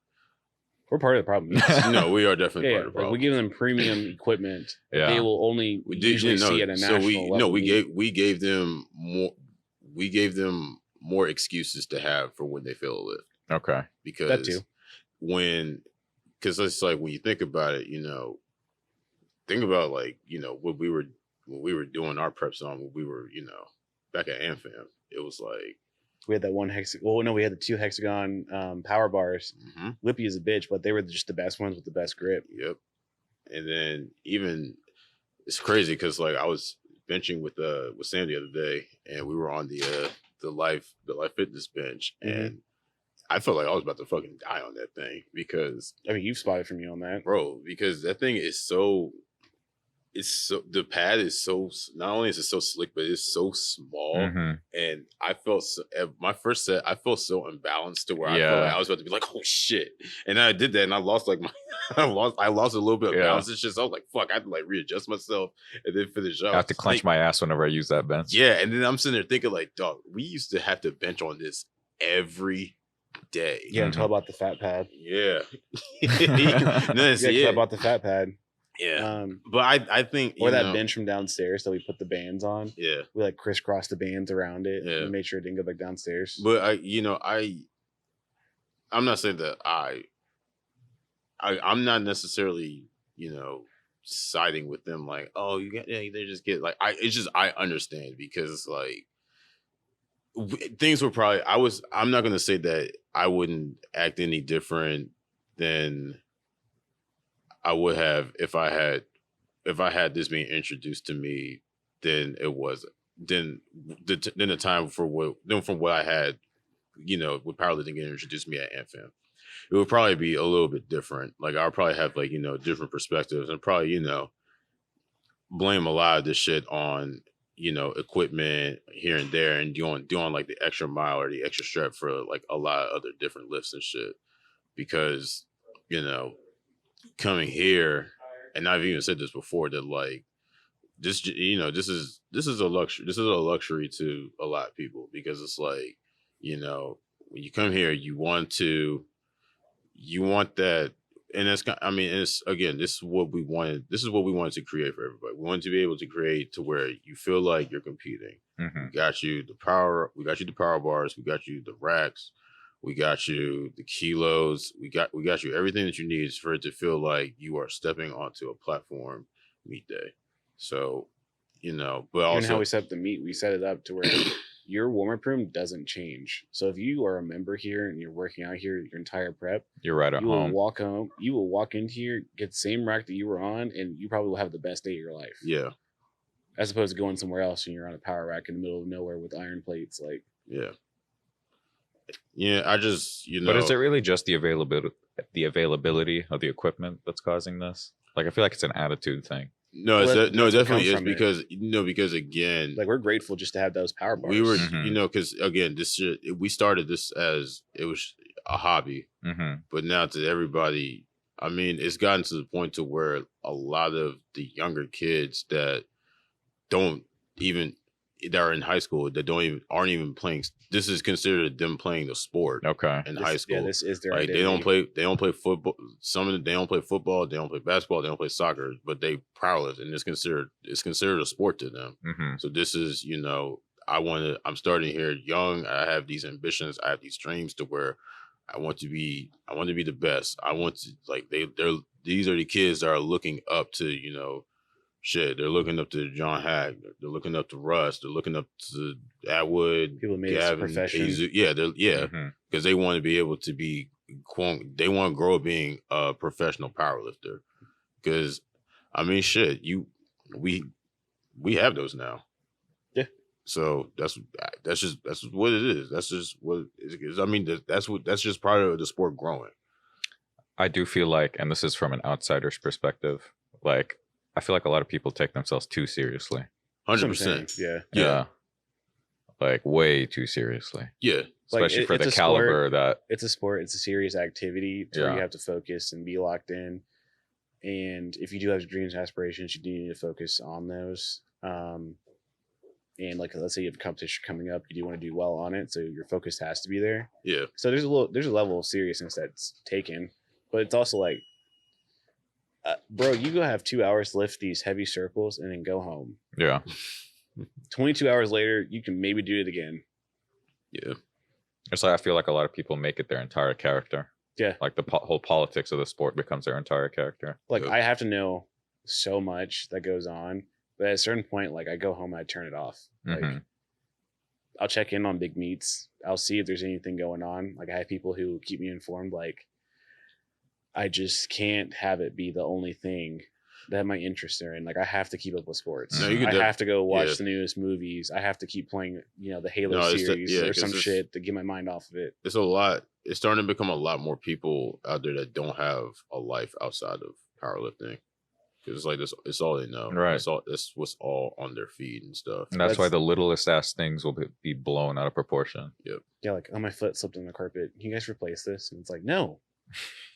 Speaker 2: We're part of the problem.
Speaker 1: No, we are definitely
Speaker 2: Yeah,
Speaker 1: part of the problem.
Speaker 2: like we give them premium equipment.
Speaker 3: Yeah.
Speaker 2: They will only usually see at a national level.
Speaker 1: We gave them more. We gave them more excuses to have for when they fail a lift.
Speaker 3: Okay.
Speaker 1: Because
Speaker 2: That too.
Speaker 1: Because it's like when you think about it, think about like what we were doing our preps on when we were back at AmFam. It was like
Speaker 2: we had that one we had the 2 hexagon power bars.
Speaker 1: mm-hmm.
Speaker 2: Lippy is a bitch, but they were just the best ones with the best grip.
Speaker 1: Yep. And then even it's crazy because like I was benching with Sam the other day, and we were on the life fitness bench, and I felt like I was about to fucking die on that thing because
Speaker 2: I mean, you've spotted from me on that,
Speaker 1: bro. Because that thing is the pad is so, not only is it so slick, but it's so small.
Speaker 3: Mm-hmm.
Speaker 1: And I felt my first set, I felt so imbalanced to where I felt like I was about to be like, oh shit. And then I did that, and I lost like I lost a little bit of balance. It's just I was like, fuck, I had to like readjust myself and then finish up.
Speaker 3: I have to clench my ass whenever I use that bench.
Speaker 1: Yeah, and then I'm sitting there thinking like, dog, we used to have to bench on this every day.
Speaker 2: Yeah, until I bought the fat pad.
Speaker 1: Yeah.
Speaker 2: I bought the fat pad.
Speaker 1: Yeah. But I think
Speaker 2: or that bench from downstairs that we put the bands on.
Speaker 1: Yeah.
Speaker 2: We like crisscrossed the bands around it and made sure it didn't go back downstairs.
Speaker 1: But I'm not saying that I'm not necessarily, siding with them like, oh, they just get like I understand because like things were probably I'm not going to say that I wouldn't act any different than I would have if I had this being introduced to me than it was then the time from what I had, with powerlifting getting introduced to me at AmFam. It would probably be a little bit different. Like I'll probably have like, different perspectives and probably, blame a lot of this shit on, equipment here and there and doing like the extra mile or the extra step for like a lot of other different lifts and shit. Because, coming here, and I've even said this before, that like this, this is a luxury. This is a luxury to a lot of people because it's like, when you come here, you want that, and it's, I mean, it's again, this is what we wanted. This is what we wanted to create for everybody. We wanted to be able to create to where you feel like you're competing.
Speaker 3: Mm-hmm.
Speaker 1: We got you the power bars. We got you the racks. We got you the kilos. We got you everything that you need for it to feel like you are stepping onto a platform meet day. So, but also
Speaker 2: even how we set up the meet, we set it up to where your warm-up room doesn't change. So if you are a member here and you're working out here your entire prep,
Speaker 3: You're right at
Speaker 2: you will
Speaker 3: home.
Speaker 2: walk home. You will walk into here, get the same rack that you were on, and you probably will have the best day of your life.
Speaker 1: Yeah.
Speaker 2: As opposed to going somewhere else and you're on a power rack in the middle of nowhere with iron plates. Like,
Speaker 1: Yeah. Yeah. I just,
Speaker 3: But is it really just the availability of the equipment that's causing this? Like, I feel like it's an attitude thing.
Speaker 1: no,
Speaker 2: Well,
Speaker 1: it's
Speaker 2: that-
Speaker 1: no, it
Speaker 2: that's what
Speaker 1: definitely
Speaker 2: comes
Speaker 1: is
Speaker 2: from it.
Speaker 1: because again,
Speaker 2: we're grateful just to have those power bars.
Speaker 1: we were,
Speaker 3: Mhm.
Speaker 1: because again, this shit, we started this as it was a hobby,
Speaker 3: Mm-hmm.
Speaker 1: but now to everybody, I mean, it's gotten to the point to where a lot of the younger kids that are in high school that aren't even playing. This is considered them playing the sport
Speaker 3: Okay.
Speaker 1: in high school.
Speaker 2: Yeah, this is their
Speaker 1: Like
Speaker 2: identity.
Speaker 1: they don't play football. Some of them, they don't play football, they don't play basketball, they don't play soccer, but they powerlift, and it's considered a sport to them.
Speaker 3: Mm-hmm.
Speaker 1: So this is, I'm starting here young. I have these ambitions, I have these dreams to where I want to be the best. I want to, like, these are the kids that are looking up to, shit. They're looking up to John Hack. They're looking up to Russ. They're looking up to Atwood.
Speaker 2: People made it a profession.
Speaker 1: Jesus. Yeah,
Speaker 3: Mm-hmm.
Speaker 1: because they want to be able to be, they want to grow up being a professional powerlifter. Because, I mean, shit, we have those now.
Speaker 2: Yeah.
Speaker 1: So that's what it is. That's just what it is. I mean, that's just part of the sport growing.
Speaker 3: I do feel like, and this is from an outsider's perspective, like, I feel like a lot of people take themselves too seriously.
Speaker 1: 100%.
Speaker 2: Yeah.
Speaker 1: Yeah.
Speaker 3: Like, way too seriously.
Speaker 1: Yeah.
Speaker 2: Like,
Speaker 3: Especially for
Speaker 2: it's
Speaker 3: the
Speaker 2: a
Speaker 3: caliber
Speaker 2: sport.
Speaker 3: that.
Speaker 2: It's a sport. It's a serious activity where
Speaker 3: Yeah.
Speaker 2: you have to focus and be locked in. And if you do have dreams and aspirations, you do need to focus on those. And like, let's say you have a competition coming up, you do want to do well on it, so your focus has to be there.
Speaker 1: Yeah.
Speaker 2: So there's a level of seriousness that's taken, but it's also like, bro, you go have 2 hours to lift these heavy circles and then go home.
Speaker 3: Yeah.
Speaker 2: 22 hours later, you can maybe do it again.
Speaker 1: Yeah.
Speaker 3: It's like, I feel like a lot of people make it their entire character.
Speaker 2: Yeah.
Speaker 3: Like the whole politics of the sport becomes their entire character.
Speaker 2: Like,
Speaker 1: Yep.
Speaker 2: I have to know so much that goes on, but at a certain point, like, I go home and I turn it off. Like,
Speaker 3: Mhm.
Speaker 2: I'll check in on big meets. I'll see if there's anything going on. Like, I have people who keep me informed. Like, I just can't have it be the only thing that my interests are in. Like, I have to keep up with sports.
Speaker 3: No,
Speaker 1: you could
Speaker 2: I have to go watch
Speaker 1: yeah.
Speaker 2: the newest movies. I have to keep playing, the Halo
Speaker 1: No, it's
Speaker 2: series
Speaker 1: yeah,
Speaker 2: or
Speaker 1: 'cause
Speaker 2: some
Speaker 1: it's-
Speaker 2: shit to get my mind off of it.
Speaker 1: It's a lot. It's starting to become a lot more people out there that don't have a life outside of powerlifting. Because it's like this, it's all they know.
Speaker 3: Right.
Speaker 1: It's what's all on their feed and stuff.
Speaker 3: And that's why
Speaker 2: That's-
Speaker 3: the littlest ass things will be blown out of proportion.
Speaker 2: Yeah, like, oh, my foot slipped on the carpet. Can you guys replace this? And it's like, no,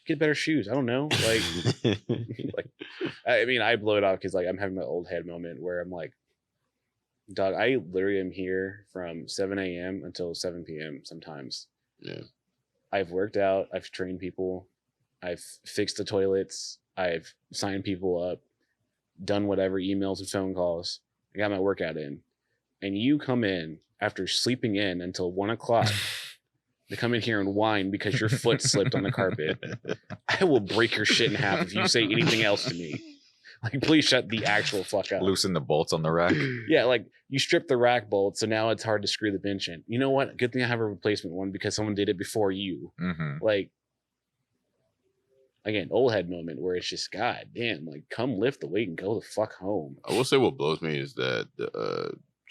Speaker 2: get better shoes. I don't know. Like, I mean, I blow it off because, like, I'm having my old head moment where I'm like, dog, I literally am here from 7 a.m. until 7 p.m. sometimes.
Speaker 1: Yeah.
Speaker 2: I've worked out. I've trained people. I've fixed the toilets. I've signed people up, done whatever, emails and phone calls. I got my workout in. And you come in after sleeping in until 1 o'clock to come in here and whine because your foot slipped on the carpet. I will break your shit in half if you say anything else to me. Like, please shut the actual fuck up.
Speaker 3: Loosen the bolts on the rack.
Speaker 2: Yeah, like, you stripped the rack bolt, so now it's hard to screw the bench in. You know what? Good thing I have a replacement one because someone did it before you.
Speaker 3: Mm-hmm.
Speaker 2: Like, again, old head moment where it's just, god damn, like, come lift the weight and go the fuck home.
Speaker 1: I will say what blows me is that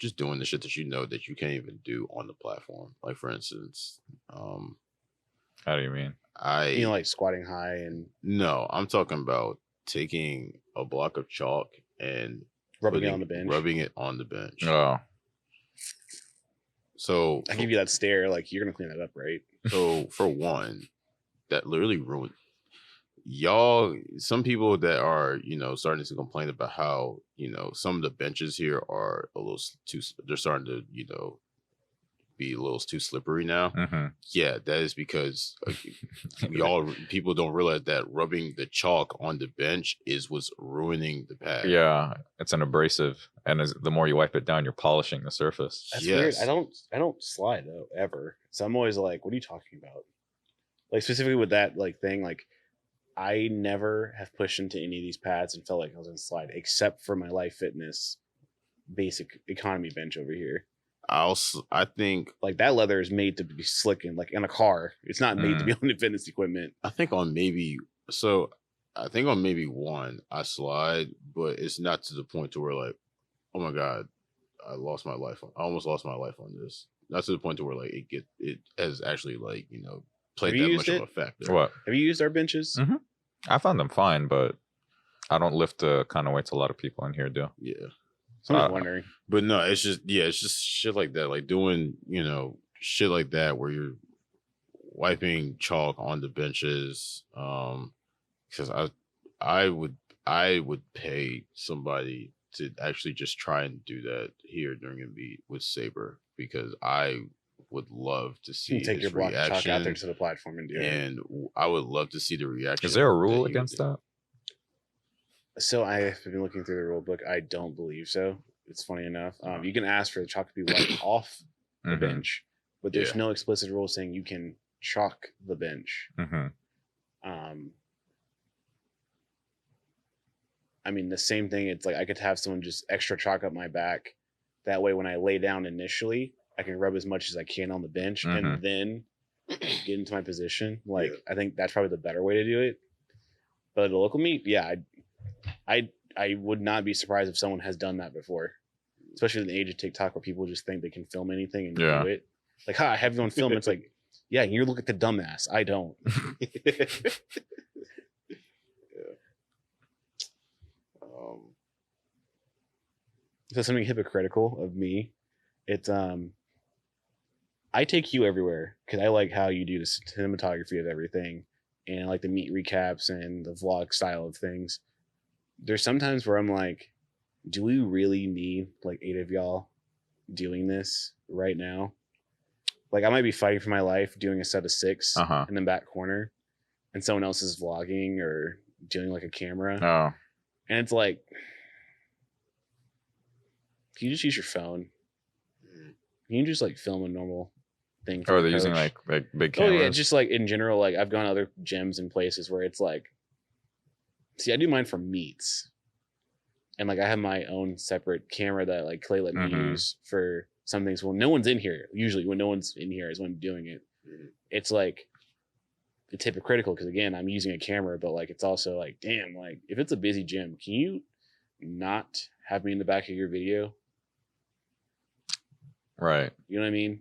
Speaker 1: just doing the shit that that you can't even do on the platform. Like, for instance,
Speaker 3: How do you mean?
Speaker 2: Like squatting high and
Speaker 1: No, I'm talking about taking a block of chalk and
Speaker 2: rubbing it on the bench.
Speaker 1: Rubbing it on the bench.
Speaker 3: Oh,
Speaker 1: So
Speaker 2: I give you that stare, like, you're gonna clean that up, right?
Speaker 1: So for one, that literally ruined y'all. Some people that are, starting to complain about how, some of the benches here are a little too, they're starting to, be a little too slippery now.
Speaker 3: mm-hmm.
Speaker 1: Yeah, that is because people don't realize that rubbing the chalk on the bench is what's ruining the pad.
Speaker 3: Yeah, it's an abrasive, and the more you wipe it down, you're polishing the surface.
Speaker 2: That's
Speaker 1: Yes.
Speaker 2: weird. I don't slide though, ever. So I'm always like, what are you talking about? Like, specifically with that, like, thing, like, I never have pushed into any of these pads and felt like I was gonna slide, except for my Life Fitness basic economy bench over here.
Speaker 1: I think
Speaker 2: Like that leather is made to be slicking, like in a car. It's not made to be on fitness equipment.
Speaker 1: I think on maybe one I slide, but it's not to the point to where like, oh my god, I almost lost my life on this. Not to the point to where like it has actually like, you know, played that much of a factor.
Speaker 3: What?
Speaker 2: Have you used our benches?
Speaker 3: Mm-hmm. I found them fine, but I don't lift the kind of weights a lot of people in here do.
Speaker 1: Yeah.
Speaker 2: So I was wondering.
Speaker 1: But no, it's just shit like that. Like doing, you know, shit like that where you're wiping chalk on the benches. Because I would pay somebody to actually just try and do that here during a meet with Saber, because I would love to see
Speaker 2: take your
Speaker 1: his
Speaker 2: block chalk
Speaker 1: reaction,
Speaker 2: out there to the platform and do it.
Speaker 1: and I would love to see the reaction.
Speaker 3: Is there a rule
Speaker 1: he would
Speaker 3: against
Speaker 1: do.
Speaker 3: that?
Speaker 2: So I have been looking through the rule book. I don't believe so. It's funny enough. You can ask for the chalk to be wiped off the
Speaker 3: Mhm.
Speaker 2: bench, but there's
Speaker 1: Yeah.
Speaker 2: no explicit rule saying you can chalk the bench.
Speaker 3: Mm-hmm.
Speaker 2: I mean, the same thing. It's like I could have someone just extra chalk up my back. That way, when I lay down initially, I can rub as much as I can on the bench and then get into my position. Like,
Speaker 1: Yeah.
Speaker 2: I think that's probably the better way to do it. But at a local meet, yeah, I would not be surprised if someone has done that before, especially in the age of TikTok where people just think they can film anything and
Speaker 3: Yeah.
Speaker 2: do it. Like, I have you on film. It's like, yeah, you look like the dumbass. I don't. So something hypocritical of me. It's I take you everywhere because I like how you do the cinematography of everything, and I like the meet recaps and the vlog style of things. There's sometimes where I'm like, do we really need like 8 of y'all doing this right now? Like I might be fighting for my life doing a set of 6 in the back corner, and someone else is vlogging or doing like a camera.
Speaker 3: Oh.
Speaker 2: And it's like, can you just use your phone? Can you just like film a normal thing?
Speaker 3: Or are they using like big cameras?
Speaker 2: Oh yeah, just like in general, like I've gone to other gyms and places where it's like, see, I do mine for meets, and like I have my own separate camera that like Clay let me use for some things. When no one's in here, usually when no one's in here is when I'm doing it. It's like, it's hypocritical because again, I'm using a camera, but like it's also like, damn, like if it's a busy gym, can you not have me in the back of your video?
Speaker 3: Right.
Speaker 2: You know what I mean?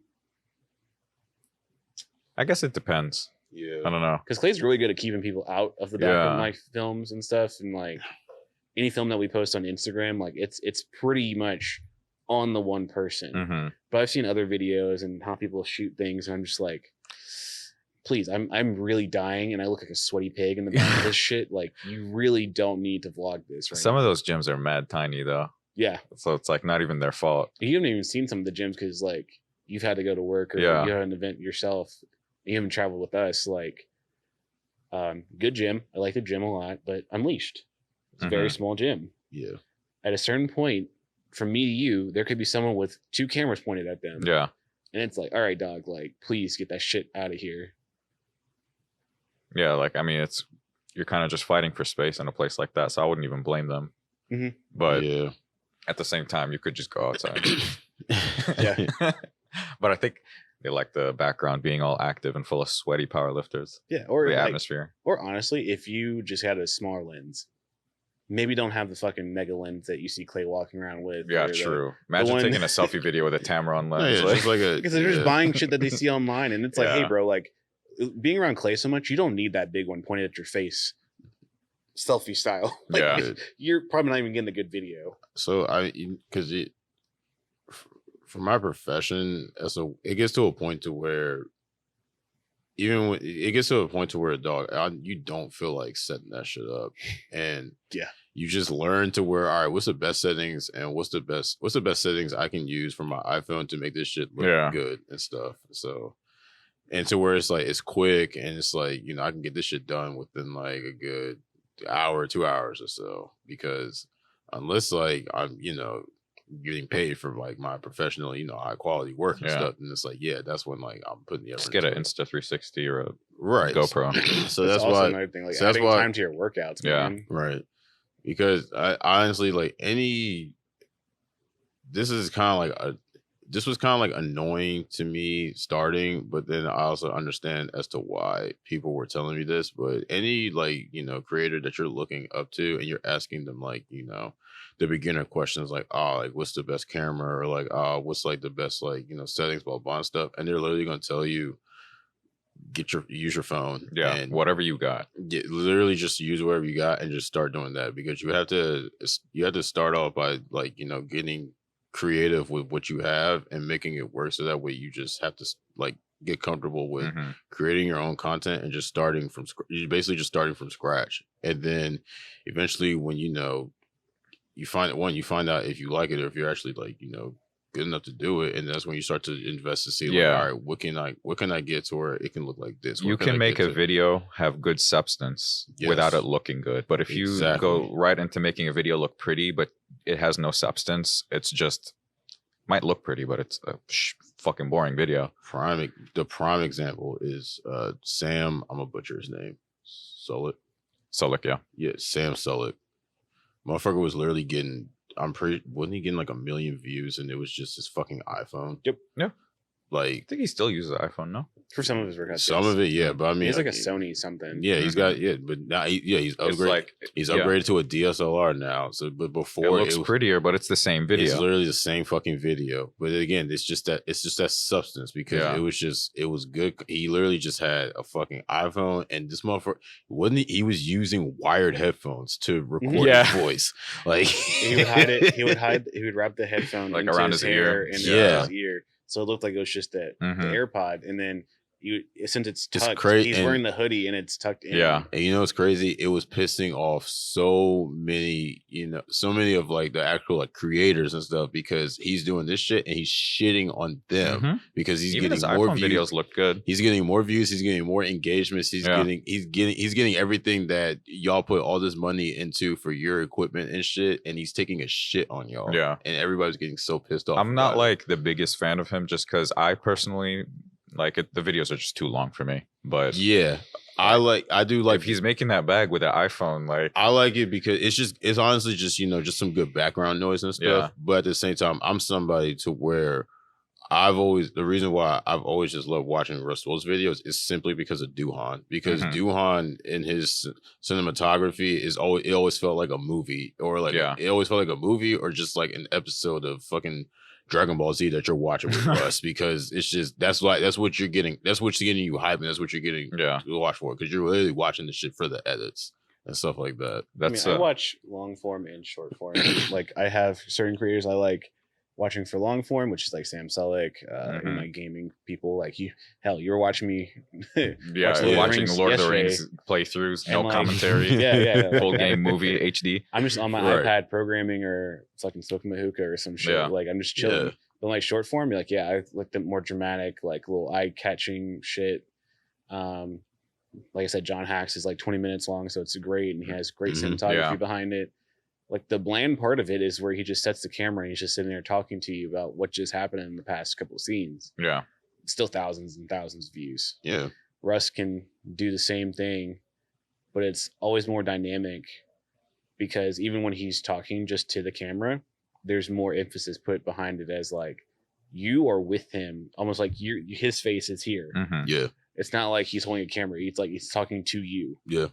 Speaker 3: I guess it depends.
Speaker 1: Yeah.
Speaker 3: I don't know.
Speaker 2: Because Clay's really good at keeping people out of the back of my films and stuff, and like any film that we post on Instagram, like it's pretty much on the one person. But I've seen other videos and how people shoot things, and I'm just like, please, I'm really dying, and I look like a sweaty pig in the back of this shit. Like, you really don't need to vlog this. Right
Speaker 3: Some
Speaker 2: now.
Speaker 3: of those gyms are mad tiny though.
Speaker 2: Yeah.
Speaker 3: So it's like not even their fault.
Speaker 2: You haven't even seen some of the gyms because like you've had to go to work or you had an event yourself. You haven't traveled with us. Like, good gym. I like the gym a lot, but Unleashed. It's a very small gym.
Speaker 1: Yeah.
Speaker 2: At a certain point, from me to you, there could be someone with 2 cameras pointed at them.
Speaker 3: Yeah.
Speaker 2: And it's like, all right, dog, like, please get that shit out of here.
Speaker 3: Yeah, like, I mean, you're kind of just fighting for space in a place like that, so I wouldn't even blame them. But at the same time, you could just go outside.
Speaker 2: Yeah.
Speaker 3: But I think they like the background being all active and full of sweaty powerlifters.
Speaker 2: Yeah, or
Speaker 3: the
Speaker 2: like,
Speaker 3: atmosphere.
Speaker 2: Or honestly, if you just had a smaller lens, maybe don't have the fucking mega lens that you see Clay walking around with.
Speaker 3: Yeah, true. Imagine taking a selfie video with a Tamron lens.
Speaker 2: Because they're just buying shit that they see online, and it's like, hey, bro, like being around Clay so much, you don't need that big one pointed at your face, selfie style. Like, you're probably not even getting a good video.
Speaker 1: So because for my profession, it gets to a point to where even when it gets to a point to where you don't feel like setting that shit up, and you just learn to where, all right, what's the best settings and what's the best settings I can use for my iPhone to make this shit look good and stuff. So, and to where it's like it's quick and it's like, you know, I can get this shit done within like a good hour, 2 hours or so, because unless like I'm, you know, getting paid for like my professional, you know, high quality work and stuff, and it's like, that's when like I'm putting the effort.
Speaker 3: Just get an Insta360 or a
Speaker 1: GoPro.
Speaker 2: So that's why another thing, like, so adding time to your workouts, man.
Speaker 1: Right. Because I honestly, like, this is kind of like this was kind of like annoying to me starting, but then I also understand as to why people were telling me this. But any like, creator that you're looking up to and you're asking them like, the beginner questions like, oh, like what's the best camera, or like, oh, what's like the best like, settings, blah blah and stuff, and they're literally gonna tell you use your phone.
Speaker 3: Yeah,
Speaker 1: and
Speaker 3: whatever you got.
Speaker 1: literally just use whatever you got and just start doing that, because you have to start off by like, getting creative with what you have and making it work, so that way you just have to like get comfortable with creating your own content and just starting from you're basically just starting from scratch. And then eventually when you find out if you like it, or if you're actually like good enough to do it, and that's when you start to invest to see like, all right, what can I get to where it can look like this?
Speaker 3: You can make a video have good substance without it looking good, but if you go right into making a video look pretty but it has no substance, it's just might look pretty but it's a fucking boring video. The prime example is Sam, I'm gonna butcher his name, Sulik, Sam Sulik. Motherfucker was literally getting, wasn't he getting like 1 million views, and it was just his fucking iPhone?
Speaker 2: Yep.
Speaker 3: Yeah.
Speaker 1: Like,
Speaker 3: I think he still uses an iPhone, no?
Speaker 2: For some of his workouts.
Speaker 1: Some of it, yeah. But I mean,
Speaker 2: he's like a Sony something.
Speaker 1: Yeah, he's got, but now, he's upgraded. He's upgraded to a DSLR now. So, but before
Speaker 3: it looks prettier, but it's the same video.
Speaker 1: It's literally the same fucking video. But again, it's just that substance, because it was good. He literally just had a fucking iPhone, and this motherfucker he was using wired headphones to record his voice. Like
Speaker 2: he would hide it. He would wrap the headphone
Speaker 3: like
Speaker 2: into
Speaker 3: around
Speaker 2: his
Speaker 3: ear
Speaker 2: and his ear. So it looked like it was just the AirPod, and then since it's tucked, he's wearing the hoodie and it's tucked in.
Speaker 3: Yeah,
Speaker 1: and what's crazy? It was pissing off so many of like the actual like creators and stuff, because he's doing this shit and he's shitting on them because he's
Speaker 3: even
Speaker 1: getting
Speaker 3: his
Speaker 1: more
Speaker 3: iPhone
Speaker 1: views.
Speaker 3: Videos look good.
Speaker 1: He's getting more views. He's getting more engagements. He's getting everything that y'all put all this money into for your equipment and shit, and he's taking a shit on y'all.
Speaker 3: Yeah,
Speaker 1: and everybody's getting so pissed off.
Speaker 3: I'm not like the biggest fan of him, just because I personally like it. The videos are just too long for me. But
Speaker 1: yeah, I do like
Speaker 3: if he's making that bag with an iPhone, like
Speaker 1: I like it because it's honestly just just some good background noise and stuff.
Speaker 3: Yeah.
Speaker 1: But at the same time, I'm somebody to where the reason why I've always just loved watching Russ Will's videos is simply because of Duhan. Because Duhan in his cinematography it always felt like a movie, or like it always felt like a movie, or just like an episode of fucking Dragon Ball Z that you're watching with Russ, because it's just that's what you're getting. That's what's getting you hype, and that's what you're getting to watch for, because you're really watching the shit for the edits and stuff like that.
Speaker 2: I watch long form and short form. Like I have certain creators I like watching for long form, which is like Sam Sulik, and like gaming people like you. Hell, you were watching me.
Speaker 3: Watching Lord of the Rings playthroughs, no commentary, full game movie HD.
Speaker 2: I'm just on my iPad programming or fucking smoking my hookah or some shit. Like I'm just chilling. But like short form, you're like, I like the more dramatic, like little eye catching shit. Like I said, John Hacks is like 20 minutes long, so it's great, and he has great cinematography behind it. Like the bland part of it is where he just sets the camera and he's just sitting there talking to you about what just happened in the past couple of scenes.
Speaker 3: Yeah.
Speaker 2: Still thousands and thousands of views.
Speaker 1: Yeah.
Speaker 2: Russ can do the same thing, but it's always more dynamic, because even when he's talking just to the camera, there's more emphasis put behind it, as like you are with him, almost like his face is here.
Speaker 1: Yeah.
Speaker 2: It's not like he's holding a camera. It's like he's talking to you.
Speaker 1: Yeah.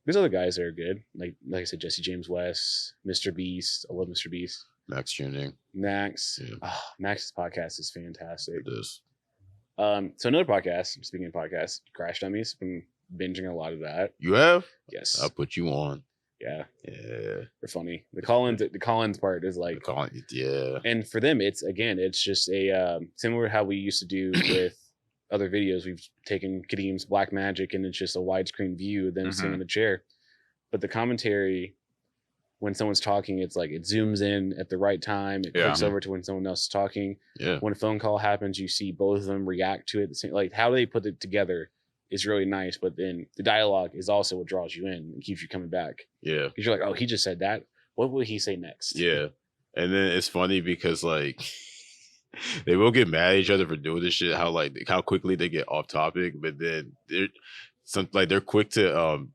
Speaker 2: There's other guys that are good, like I said, Jesse James West, Mr. Beast. I love Mr. Beast.
Speaker 1: Max Tuning.
Speaker 2: Max. Oh, Max's podcast is fantastic.
Speaker 1: It is.
Speaker 2: So another podcast, speaking of podcasts, Crash Dummies. Been binging a lot of that.
Speaker 1: You have?
Speaker 2: Yes.
Speaker 1: I'll put you on.
Speaker 2: Yeah.
Speaker 1: Yeah.
Speaker 2: They're funny. The Collins part is like And for them, it's just a similar to how we used to do with other videos. We've taken Kadim's Black Magic, and it's just a widescreen view of them sitting in the chair. But the commentary, when someone's talking, it's like it zooms in at the right time. It clicks over to when someone else is talking.
Speaker 1: Yeah.
Speaker 2: When a phone call happens, you see both of them react to it. The same, like how they put it together is really nice. But then the dialogue is also what draws you in and keeps you coming back. Yeah. Because you're like, oh, he just said that. What will he say next?
Speaker 1: Yeah. And then it's funny because like they will get mad at each other for doing this shit, how quickly they get off topic, but then they're quick to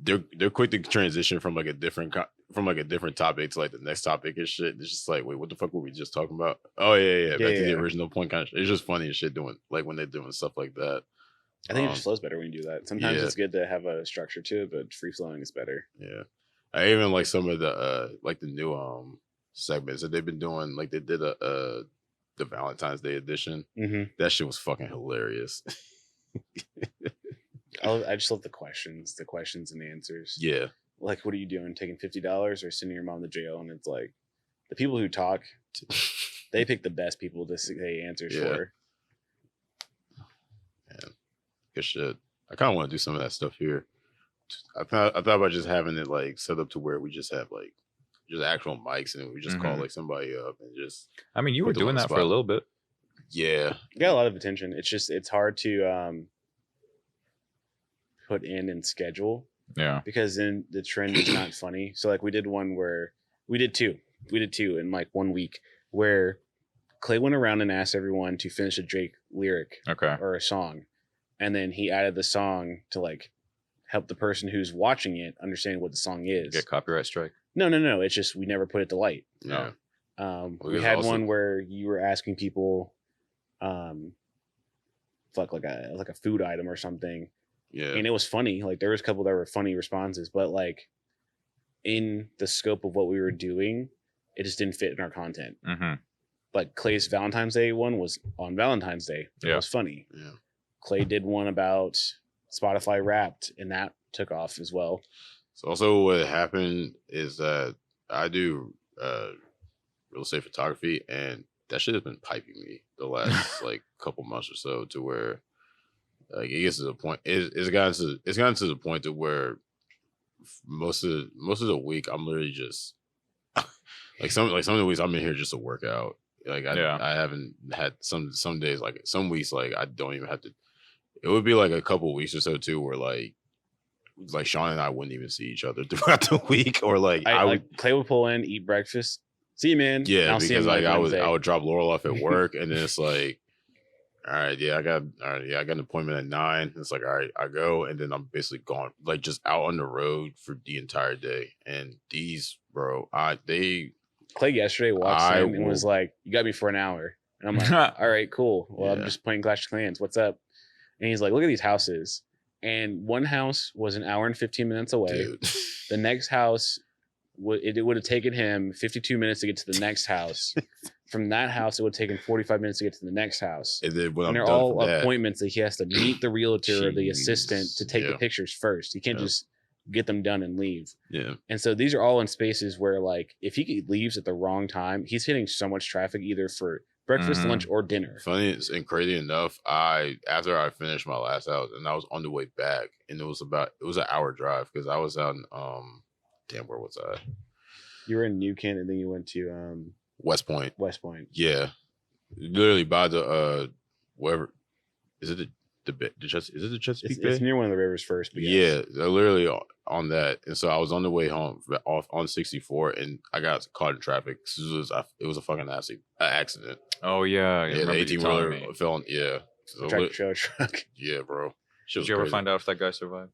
Speaker 1: they're quick to transition from like a different from like a different topic to like the next topic and shit. It's just like, wait, what the fuck were we just talking about? Oh yeah. Back to the original point kind of shit. It's just funny as shit doing like when they're doing stuff like that.
Speaker 2: I think it just flows better when you do that. Sometimes
Speaker 1: Yeah.
Speaker 2: it's good to have a structure to it, but free flowing is better.
Speaker 1: Yeah. I even like some of the like the new segments that they've been doing. Like they did the Valentine's Day edition. That shit was fucking hilarious.
Speaker 2: I just love the questions and answers.
Speaker 1: Yeah.
Speaker 2: Like, what are you doing? Taking $50 or sending your mom to jail? And it's like the people who talk, they pick the best people to say answers for.
Speaker 1: Man, good shit. I kind of want to do some of that stuff here. I thought about just having it like set up to where we just have like just actual mics and we just call like somebody up and just.
Speaker 3: I mean, you were doing that for a little bit.
Speaker 1: Yeah,
Speaker 2: you got a lot of attention. It's hard to put in and schedule.
Speaker 3: Yeah,
Speaker 2: because then the trend is not funny. So like we did one where we did two in like 1 week where Clay went around and asked everyone to finish a Drake lyric or a song, and then he added the song to like help the person who's watching it understand what the song is.
Speaker 3: Get copyright strike?
Speaker 2: No. It's just we never put it to light.
Speaker 1: Yeah.
Speaker 2: We had one where you were asking people, like a food item or something.
Speaker 1: Yeah.
Speaker 2: And it was funny. Like there was a couple that were funny responses, but like in the scope of what we were doing, it just didn't fit in our content. Like Clay's Valentine's Day one was on Valentine's Day. It was funny.
Speaker 1: Yeah.
Speaker 2: Clay did one about Spotify Wrapped, and that took off as well.
Speaker 1: So also what happened is that I do real estate photography, and that shit has been piping me the last like couple months or so to where like it gets to the point it's gotten to the point to where most of the week I'm literally just like some of the weeks I'm in here just to work out. Like I haven't had some days, like some weeks, like I don't even have to. It would be like a couple weeks or so too, where like Sean and I wouldn't even see each other throughout the week, or like
Speaker 2: Clay would pull in, eat breakfast, see you, man.
Speaker 1: Yeah, because like I would drop Laurel off at work, and then it's like, all right, I got an appointment at 9. It's like, all right, I go, and then I'm basically gone, like just out on the road for the entire day. And these, bro,
Speaker 2: Clay yesterday walks in and was like, "You got me for an hour," and I'm like, "All right, cool. Well, I'm just playing Clash of Clans. What's up?" And he's like, "Look at these houses." And one house was an hour and 15 minutes away.
Speaker 1: Dude.
Speaker 2: The next house, it would have taken him 52 minutes to get to the next house. From that house, it would have taken 45 minutes to get to the next house.
Speaker 1: And then
Speaker 2: they're all appointments that he has to meet the realtor or the assistant to take the pictures first. He can't just get them done and leave.
Speaker 1: Yeah.
Speaker 2: And so these are all in spaces where, like, if he leaves at the wrong time, he's hitting so much traffic either for breakfast, lunch, or dinner.
Speaker 1: Funny and crazy enough, after I finished my last house and I was on the way back, and it was an hour drive because I was out in where was I?
Speaker 2: You were in New Kent and then you went to
Speaker 1: West Point. Yeah. Literally by the wherever is it the Chesapeake Bay?
Speaker 2: It's near one of the rivers first. But
Speaker 1: yeah, literally on that. And so I was on the way home off on 64, and I got caught in traffic. It was a fucking accident.
Speaker 3: Oh yeah,
Speaker 1: the 18-wheeler fell on. Yeah,
Speaker 2: so tractor truck.
Speaker 1: Yeah, bro.
Speaker 3: Did you ever find out if that guy survived?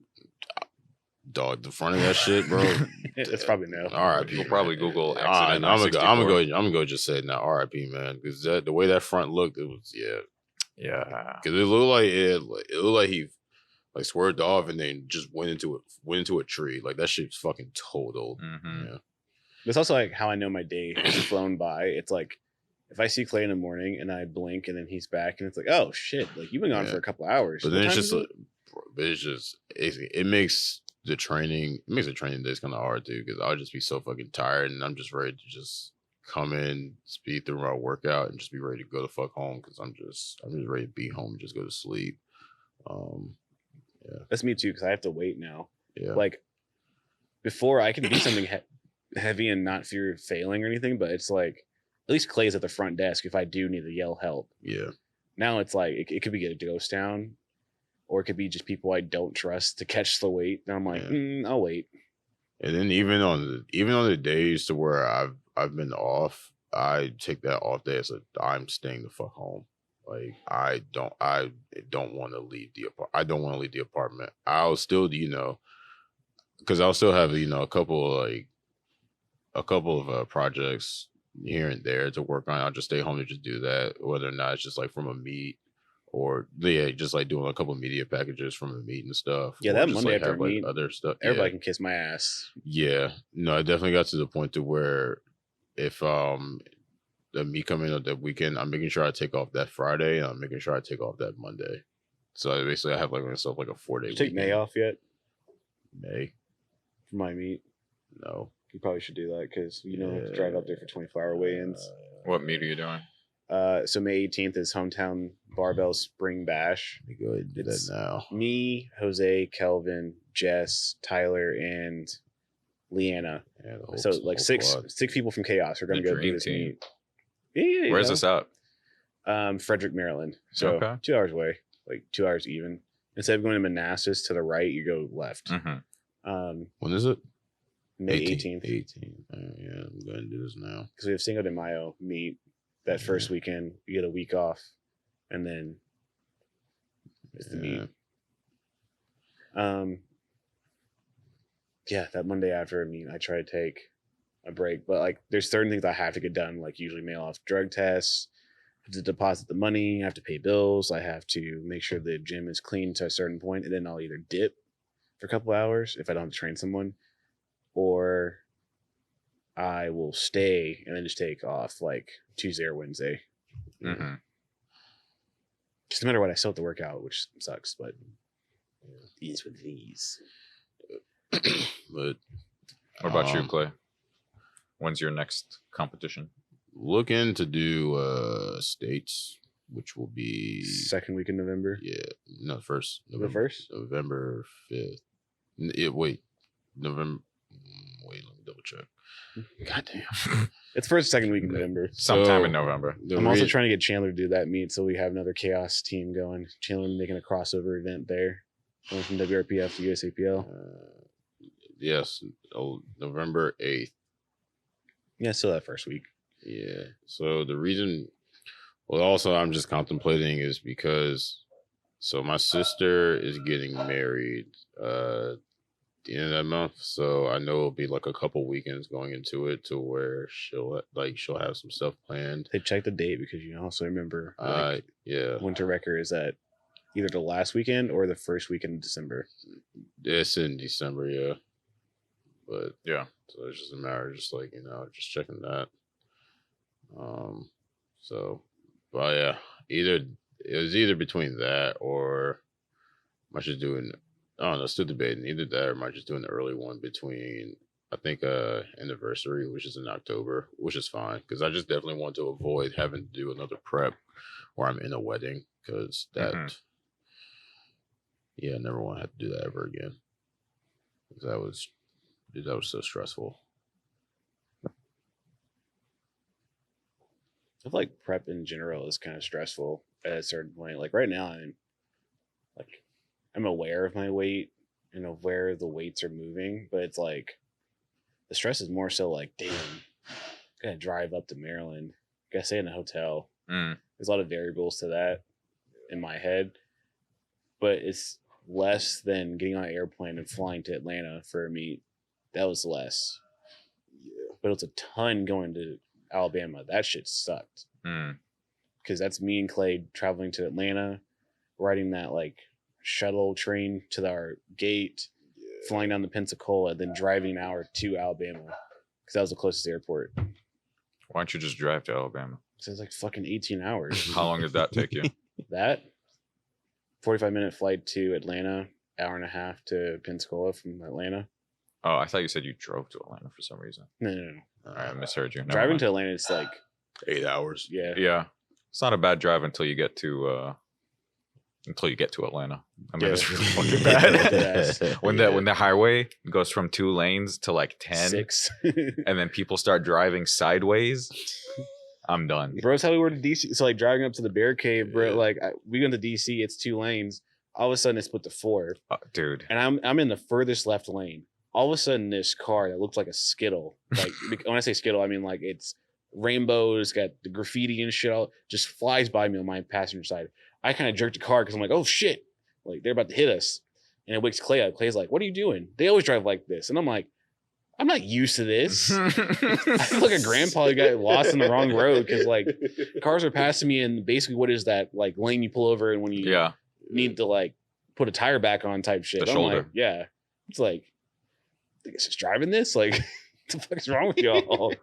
Speaker 1: Dog, the front of that shit, bro.
Speaker 2: It's probably no.
Speaker 1: R.I.P.
Speaker 3: You'll probably Google
Speaker 1: accident.
Speaker 3: I'm
Speaker 1: gonna go just say now. R.I.P. Man, because the way that front looked, it was
Speaker 3: yeah.
Speaker 1: Because it looked like he like swerved off and then just went into a tree. Like that shit's fucking totaled. Yeah.
Speaker 2: It's also like how I know my day has flown by. It's like if I see Clay in the morning and I blink and then he's back and it's like, oh shit, like you've been gone for a couple hours.
Speaker 1: But then it's just it makes the training days kind of hard too, because I'll just be so fucking tired and I'm just ready to just come in, speed through my workout, and just be ready to go the fuck home because I'm just ready to be home and just go to sleep.
Speaker 2: That's me too, because I have to wait now.
Speaker 1: Yeah,
Speaker 2: like before I can do something heavy and not fear failing or anything, but it's like at least Clay's at the front desk if I do need to yell help.
Speaker 1: Yeah.
Speaker 2: Now it's like it could be a ghost town, or it could be just people I don't trust to catch the weight. And I'm like, I'll wait. And
Speaker 1: then even on the days to where I've been off, I take that off day as I'm staying the fuck home. Like I don't want to leave the apartment. I don't want to leave the apartment. I'll still, because I'll still have, a couple of like a couple of projects here and there to work on. I'll just stay home to just do that, whether or not it's just like from a meet or just like doing a couple of media packages from a meet and stuff.
Speaker 2: Yeah,
Speaker 1: or
Speaker 2: that
Speaker 1: just
Speaker 2: Monday
Speaker 1: like
Speaker 2: after
Speaker 1: have
Speaker 2: a
Speaker 1: like
Speaker 2: meet,
Speaker 1: other stuff.
Speaker 2: everybody can kiss my ass.
Speaker 1: Yeah, no, I definitely got to the point to where if the meet coming up that weekend, I'm making sure I take off that Friday and I'm making sure I take off that Monday. So basically, I have like myself like a 4-day.
Speaker 2: Did you take May off yet?
Speaker 1: May?
Speaker 2: For my meet?
Speaker 1: No.
Speaker 2: You probably should do that because you don't have to drive up there for 24-hour weigh-ins.
Speaker 3: What meet are you doing?
Speaker 2: So May 18th is Hometown Barbell Spring Bash.
Speaker 1: Let me go ahead and do
Speaker 2: It's
Speaker 1: that now.
Speaker 2: Me, Jose, Kelvin, Jess, Tyler, and Leanna.
Speaker 1: Yeah,
Speaker 2: So like six people from Chaos are going to
Speaker 3: The
Speaker 2: go do
Speaker 3: dream
Speaker 2: this
Speaker 3: team.
Speaker 2: meet. Yeah,
Speaker 3: Where's this at?
Speaker 2: Frederick, Maryland. So
Speaker 3: Okay.
Speaker 2: 2 hours away, like 2 hours even. Instead of going to Manassas to the right, you go left.
Speaker 3: Mm-hmm.
Speaker 1: When is it?
Speaker 2: May 18th.
Speaker 1: 18th. Yeah, I'm going to do this now.
Speaker 2: Because we have Cinco de Mayo meet that first weekend. You get a week off, and then it's the meet. Yeah, that Monday after a meet, I try to take a break, but like there's certain things I have to get done, like usually mail off drug tests, have to deposit the money, I have to pay bills, I have to make sure the gym is clean to a certain point, and then I'll either dip for a couple hours if I don't have to train someone, or I will stay and then just take off like Tuesday or Wednesday.
Speaker 3: Mm-hmm.
Speaker 2: Just no matter what, I still have to work out, which sucks, but these with these.
Speaker 1: But
Speaker 3: What about you, Clay? When's your next competition?
Speaker 1: looking to do states, which will be
Speaker 2: Second week in November.
Speaker 1: Yeah, no, first
Speaker 2: The
Speaker 1: November.
Speaker 2: first?
Speaker 1: November 5th. November. Wait, let me double check. God damn.
Speaker 2: It's first, second week in November.
Speaker 3: Sometime in November.
Speaker 2: I'm also trying to get Chandler to do that meet so we have another Chaos team going. Chandler making a crossover event there. Going from WRPF to USAPL.
Speaker 1: Yes, November 8th.
Speaker 2: Yeah, still that first week.
Speaker 1: Yeah. So the reason, well, also I'm just contemplating is because, so my sister is getting married the end of that month. So I know it'll be like a couple weekends going into it to where she'll have some stuff planned.
Speaker 2: They checked the date because you also remember
Speaker 1: yeah.
Speaker 2: Winter Wrecker is at either the last weekend or the first weekend of December.
Speaker 1: It's in December, yeah. But
Speaker 3: Yeah.
Speaker 1: so it's just a matter of just like, just checking that. So, but yeah, it was either between that or I might just doing, I don't know, still debating either that or I might just doing the early one between, I think, anniversary, which is in October, which is fine because I just definitely want to avoid having to do another prep where I'm in a wedding because that, yeah, I never want to have to do that ever again. That was so stressful.
Speaker 2: I feel like prep in general is kind of stressful at a certain point. Like right now, I'm aware of my weight and aware the weights are moving, but it's like the stress is more so like, damn, gotta drive up to Maryland, gotta stay in a hotel. There's a lot of variables to that in my head, but it's less than getting on an airplane and flying to Atlanta for a meet. That was less. Yeah. But it's a ton going to Alabama. That shit sucked. Because that's me and Clay traveling to Atlanta, riding that like shuttle train to our gate, flying down to Pensacola, then driving an hour to Alabama because that was the closest airport.
Speaker 3: Why don't you just drive to Alabama?
Speaker 2: So it's like fucking 18 hours.
Speaker 3: How long did that take you?
Speaker 2: That 45-minute flight to Atlanta, hour and a half to Pensacola from Atlanta.
Speaker 3: Oh, I thought you said you drove to Atlanta for some reason.
Speaker 2: No.
Speaker 3: All right, I misheard you. Never
Speaker 2: Driving
Speaker 3: mind.
Speaker 2: to Atlanta is like
Speaker 1: 8 hours.
Speaker 2: Yeah.
Speaker 3: Yeah, it's not a bad drive until you get to Atlanta. I mean,
Speaker 2: Yeah.
Speaker 3: it's really fucking bad.
Speaker 2: Yes.
Speaker 3: when the highway goes from 2 lanes to like 10,
Speaker 2: 6.
Speaker 3: and then people start driving sideways, I'm done.
Speaker 2: Bro, that's how we were to DC. So like driving up to the Bear Cave, bro. Like we go to DC, it's 2 lanes. All of a sudden, it's split to 4,
Speaker 3: Dude.
Speaker 2: and I'm in the furthest left lane. All of a sudden, this car that looks like a Skittle. Like when I say Skittle, I mean like it's rainbows, got the graffiti and shit. All just flies by me on my passenger side. I kind of jerked the car because I'm like, oh shit, like they're about to hit us. And it wakes Clay up. Clay's like, what are you doing? They always drive like this, and I'm like, I'm not used to this. I feel like a grandpa who got lost on the wrong road because like cars are passing me, and basically what is that like lane you pull over and when you need to like put a tire back on type shit.
Speaker 3: The
Speaker 2: I'm
Speaker 3: shoulder.
Speaker 2: like, yeah. It's like, I think it's just driving this. Like, what the fuck is wrong with y'all?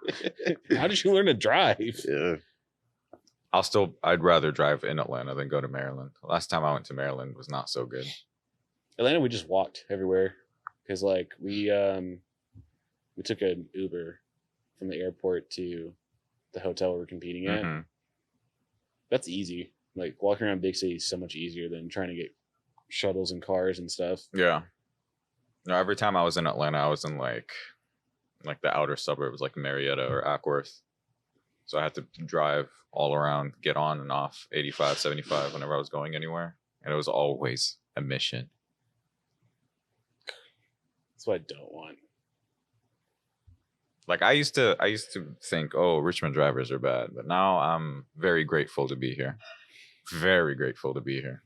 Speaker 2: How did you learn to drive?
Speaker 1: Yeah.
Speaker 3: I'd rather drive in Atlanta than go to Maryland. Last time I went to Maryland was not so good.
Speaker 2: Atlanta, we just walked everywhere because like we took an Uber from the airport to the hotel we were competing at.
Speaker 3: Mhm.
Speaker 2: That's easy. Like walking around big cities is so much easier than trying to get shuttles and cars and stuff.
Speaker 3: Yeah. No, every time I was in Atlanta, I was in like the outer suburbs, like Marietta or Ackworth. So I had to drive all around, get on and off 85, 75 whenever I was going anywhere. And it was always a mission.
Speaker 2: That's what I don't want.
Speaker 3: Like I used to think, oh, Richmond drivers are bad, but now I'm very grateful to be here. Very grateful to be here.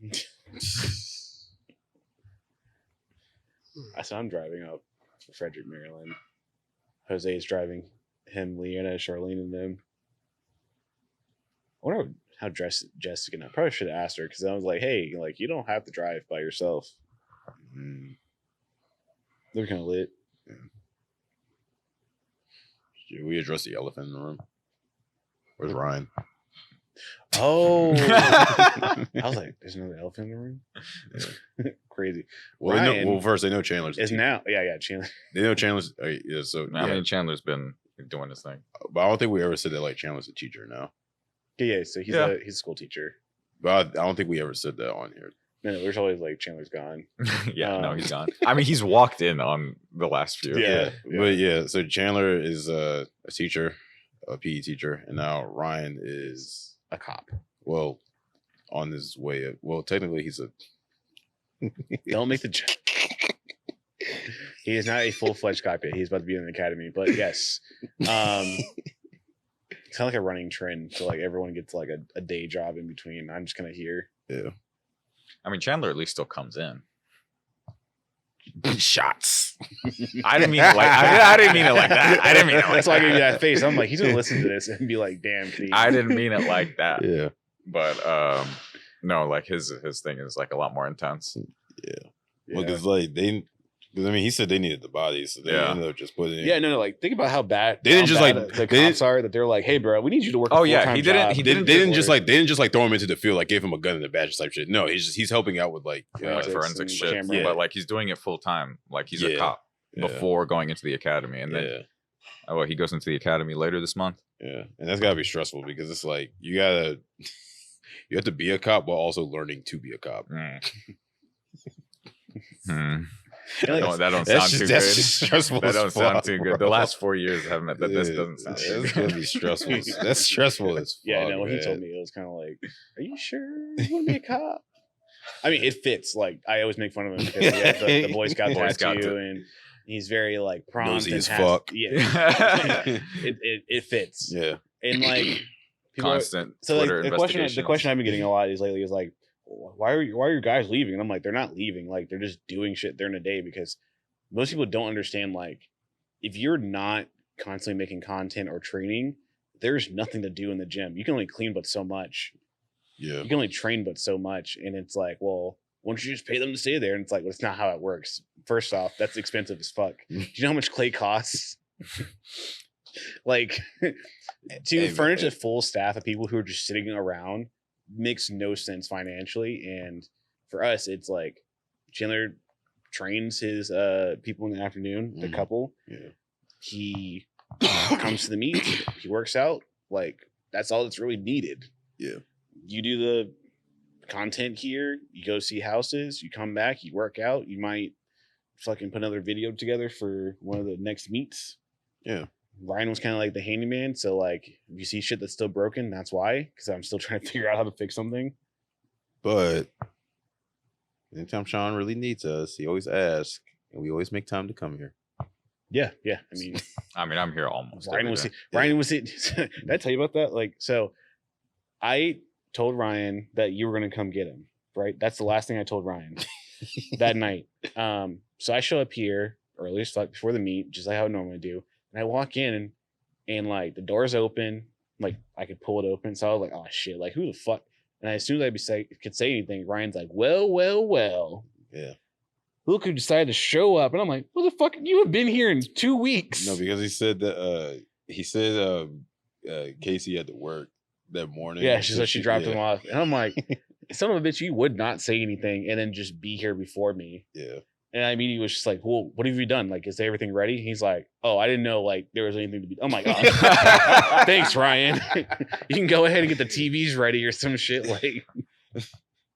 Speaker 2: So I'm driving up to Frederick, Maryland. Jose is driving him, Leanna, Charlene, and them. I wonder how Jessica. I probably should have asked her because I was like, "Hey, like you don't have to drive by yourself." They're kind of lit.
Speaker 1: Should we address the elephant in the room? Where's Ryan?
Speaker 2: Oh, I was like, "There's another elephant in the room." Crazy.
Speaker 1: Well,
Speaker 2: Ryan
Speaker 1: first they know Chandler's
Speaker 2: is now. Yeah, Chandler.
Speaker 1: They know Chandler's. Yeah, so
Speaker 3: I mean, Chandler's been doing his thing.
Speaker 1: but I don't think we ever said that like Chandler's a teacher now.
Speaker 2: Yeah. So he's a school teacher.
Speaker 1: But I don't think we ever said that on here.
Speaker 2: No, there's always like Chandler's gone.
Speaker 3: No, he's gone. I mean, he's walked in on the last few.
Speaker 2: Yeah.
Speaker 1: But yeah, so Chandler is a teacher, a PE teacher, and now Ryan is
Speaker 2: A cop.
Speaker 1: well on his way. Technically, he's a.
Speaker 2: Don't make the joke. He is not a full-fledged cop yet. He's about to be in the academy, but yes. It's kind of like a running trend. So like everyone gets like a day job in between. I'm just kind of here.
Speaker 1: Yeah.
Speaker 3: I mean, Chandler at least still comes in.
Speaker 1: Shots.
Speaker 3: I didn't mean it like I didn't mean it like that. I didn't mean it like
Speaker 2: That's why I
Speaker 3: that.
Speaker 2: gave you that face. I'm like, he's gonna listen to this and be like, "Damn, Pete."
Speaker 3: I didn't mean it like that.
Speaker 1: Yeah.
Speaker 3: But no, like his thing is like a lot more intense.
Speaker 1: Yeah.
Speaker 2: Yeah.
Speaker 1: Well, because because I mean, he said they needed the bodies, so they ended up just putting it.
Speaker 2: Yeah, no, like think about how bad
Speaker 1: They didn't
Speaker 2: how
Speaker 1: just,
Speaker 2: bad
Speaker 1: like-
Speaker 2: the
Speaker 1: they
Speaker 2: cops are that they're like, "Hey, bro, we need you to work."
Speaker 3: Oh,
Speaker 2: a
Speaker 3: yeah,
Speaker 2: full-time
Speaker 3: he didn't-
Speaker 2: job."
Speaker 3: he
Speaker 1: They
Speaker 3: didn't
Speaker 1: didn't
Speaker 3: do
Speaker 1: just
Speaker 3: work.
Speaker 1: like they didn't just like throw him into the field, like gave him a gun and a badge type shit. No, he's helping out with like
Speaker 3: Like
Speaker 2: Forensics
Speaker 3: forensic
Speaker 2: and
Speaker 3: shit,
Speaker 2: camera.
Speaker 3: but like he's doing it full time. Like he's a cop
Speaker 1: Yeah.
Speaker 3: before going into the academy, and then he goes into the academy later this month.
Speaker 1: Yeah, and that's gotta be stressful because it's like you have to be a cop while also learning to be a cop.
Speaker 2: Like,
Speaker 3: That don't
Speaker 1: That's
Speaker 3: sound too
Speaker 1: that's
Speaker 3: good.
Speaker 1: just stressful.
Speaker 3: That
Speaker 1: as
Speaker 3: don't sound
Speaker 1: fuck,
Speaker 3: too
Speaker 1: bro.
Speaker 3: good. The last 4 years have met that this
Speaker 1: Yeah,
Speaker 3: doesn't sound too
Speaker 1: That's
Speaker 3: good.
Speaker 1: gonna be stressful. That's stressful as fuck.
Speaker 2: yeah, no, when he
Speaker 1: man.
Speaker 2: told me, it was kind of like, "Are you sure you want to be a cop?" I mean, it fits. Like I always make fun of him because he has the Boy Scout
Speaker 3: Boy Scout
Speaker 2: tattoo,
Speaker 3: too.
Speaker 2: and he's very like prompt
Speaker 1: Nosy
Speaker 2: and
Speaker 1: as
Speaker 2: has-
Speaker 1: fuck.
Speaker 2: Yeah, it fits.
Speaker 1: Yeah,
Speaker 2: And like people are-
Speaker 3: Constant
Speaker 2: so like
Speaker 3: Twitter
Speaker 2: the
Speaker 3: investigations.
Speaker 2: question I've been getting a lot is lately is like, why are your guys leaving? And I'm like, they're not leaving. Like they're just doing shit during the day because most people don't understand. Like if you're not constantly making content or training, there's nothing to do in the gym. You can only clean but so much.
Speaker 1: yeah.
Speaker 2: You can only train but so much. And it's like, well, why don't you just pay them to stay there? And it's like, well, it's not how it works. First off, that's expensive as fuck. Do you know how much clay costs? Like to
Speaker 1: Hey,
Speaker 2: furnish
Speaker 1: man.
Speaker 2: a full staff of people who are just sitting around makes no sense financially. And for us, it's like Chandler trains his people in the afternoon, the
Speaker 1: Mhm.
Speaker 2: couple.
Speaker 1: Yeah.
Speaker 2: He comes to the meet, he works out. Like that's all that's really needed.
Speaker 1: Yeah.
Speaker 2: You do the content here, you go see houses, you come back, you work out, you might fucking put another video together for one of the next meets.
Speaker 1: Yeah.
Speaker 2: Ryan was kind of like the handyman, so like if you see shit that's still broken, that's why, because I'm still trying to figure out how to fix something.
Speaker 1: But anytime Sean really needs us, he always asks, and we always make time to come here.
Speaker 2: Yeah. I mean,
Speaker 3: I'm here almost.
Speaker 2: Ryan
Speaker 3: every
Speaker 2: was
Speaker 3: day.
Speaker 2: Ryan was it. Did I tell you about that? Like, so I told Ryan that you were gonna come get him. Right. That's the last thing I told Ryan that night. So I show up here. early as fuck before the meet, just like how I normally do. And I walk in and like the door's open, like I could pull it open. So I was like, oh shit, like who the fuck? And as soon as I could say anything, Ryan's like, well.
Speaker 1: Yeah.
Speaker 2: Look who decided to show up. And I'm like, what the fuck? You have been here in 2 weeks.
Speaker 1: No, because he said that Casey had to work that morning.
Speaker 2: Yeah, she dropped him off. And I'm like, son of a bitch, you would not say anything and then just be here before me.
Speaker 1: Yeah.
Speaker 2: And I immediately was just like, well, what have you done? Like, is everything ready? He's like, oh, I didn't know like there was anything to be. Oh my God. Thanks, Ryan. You can go ahead and get the TVs ready or some shit. Like,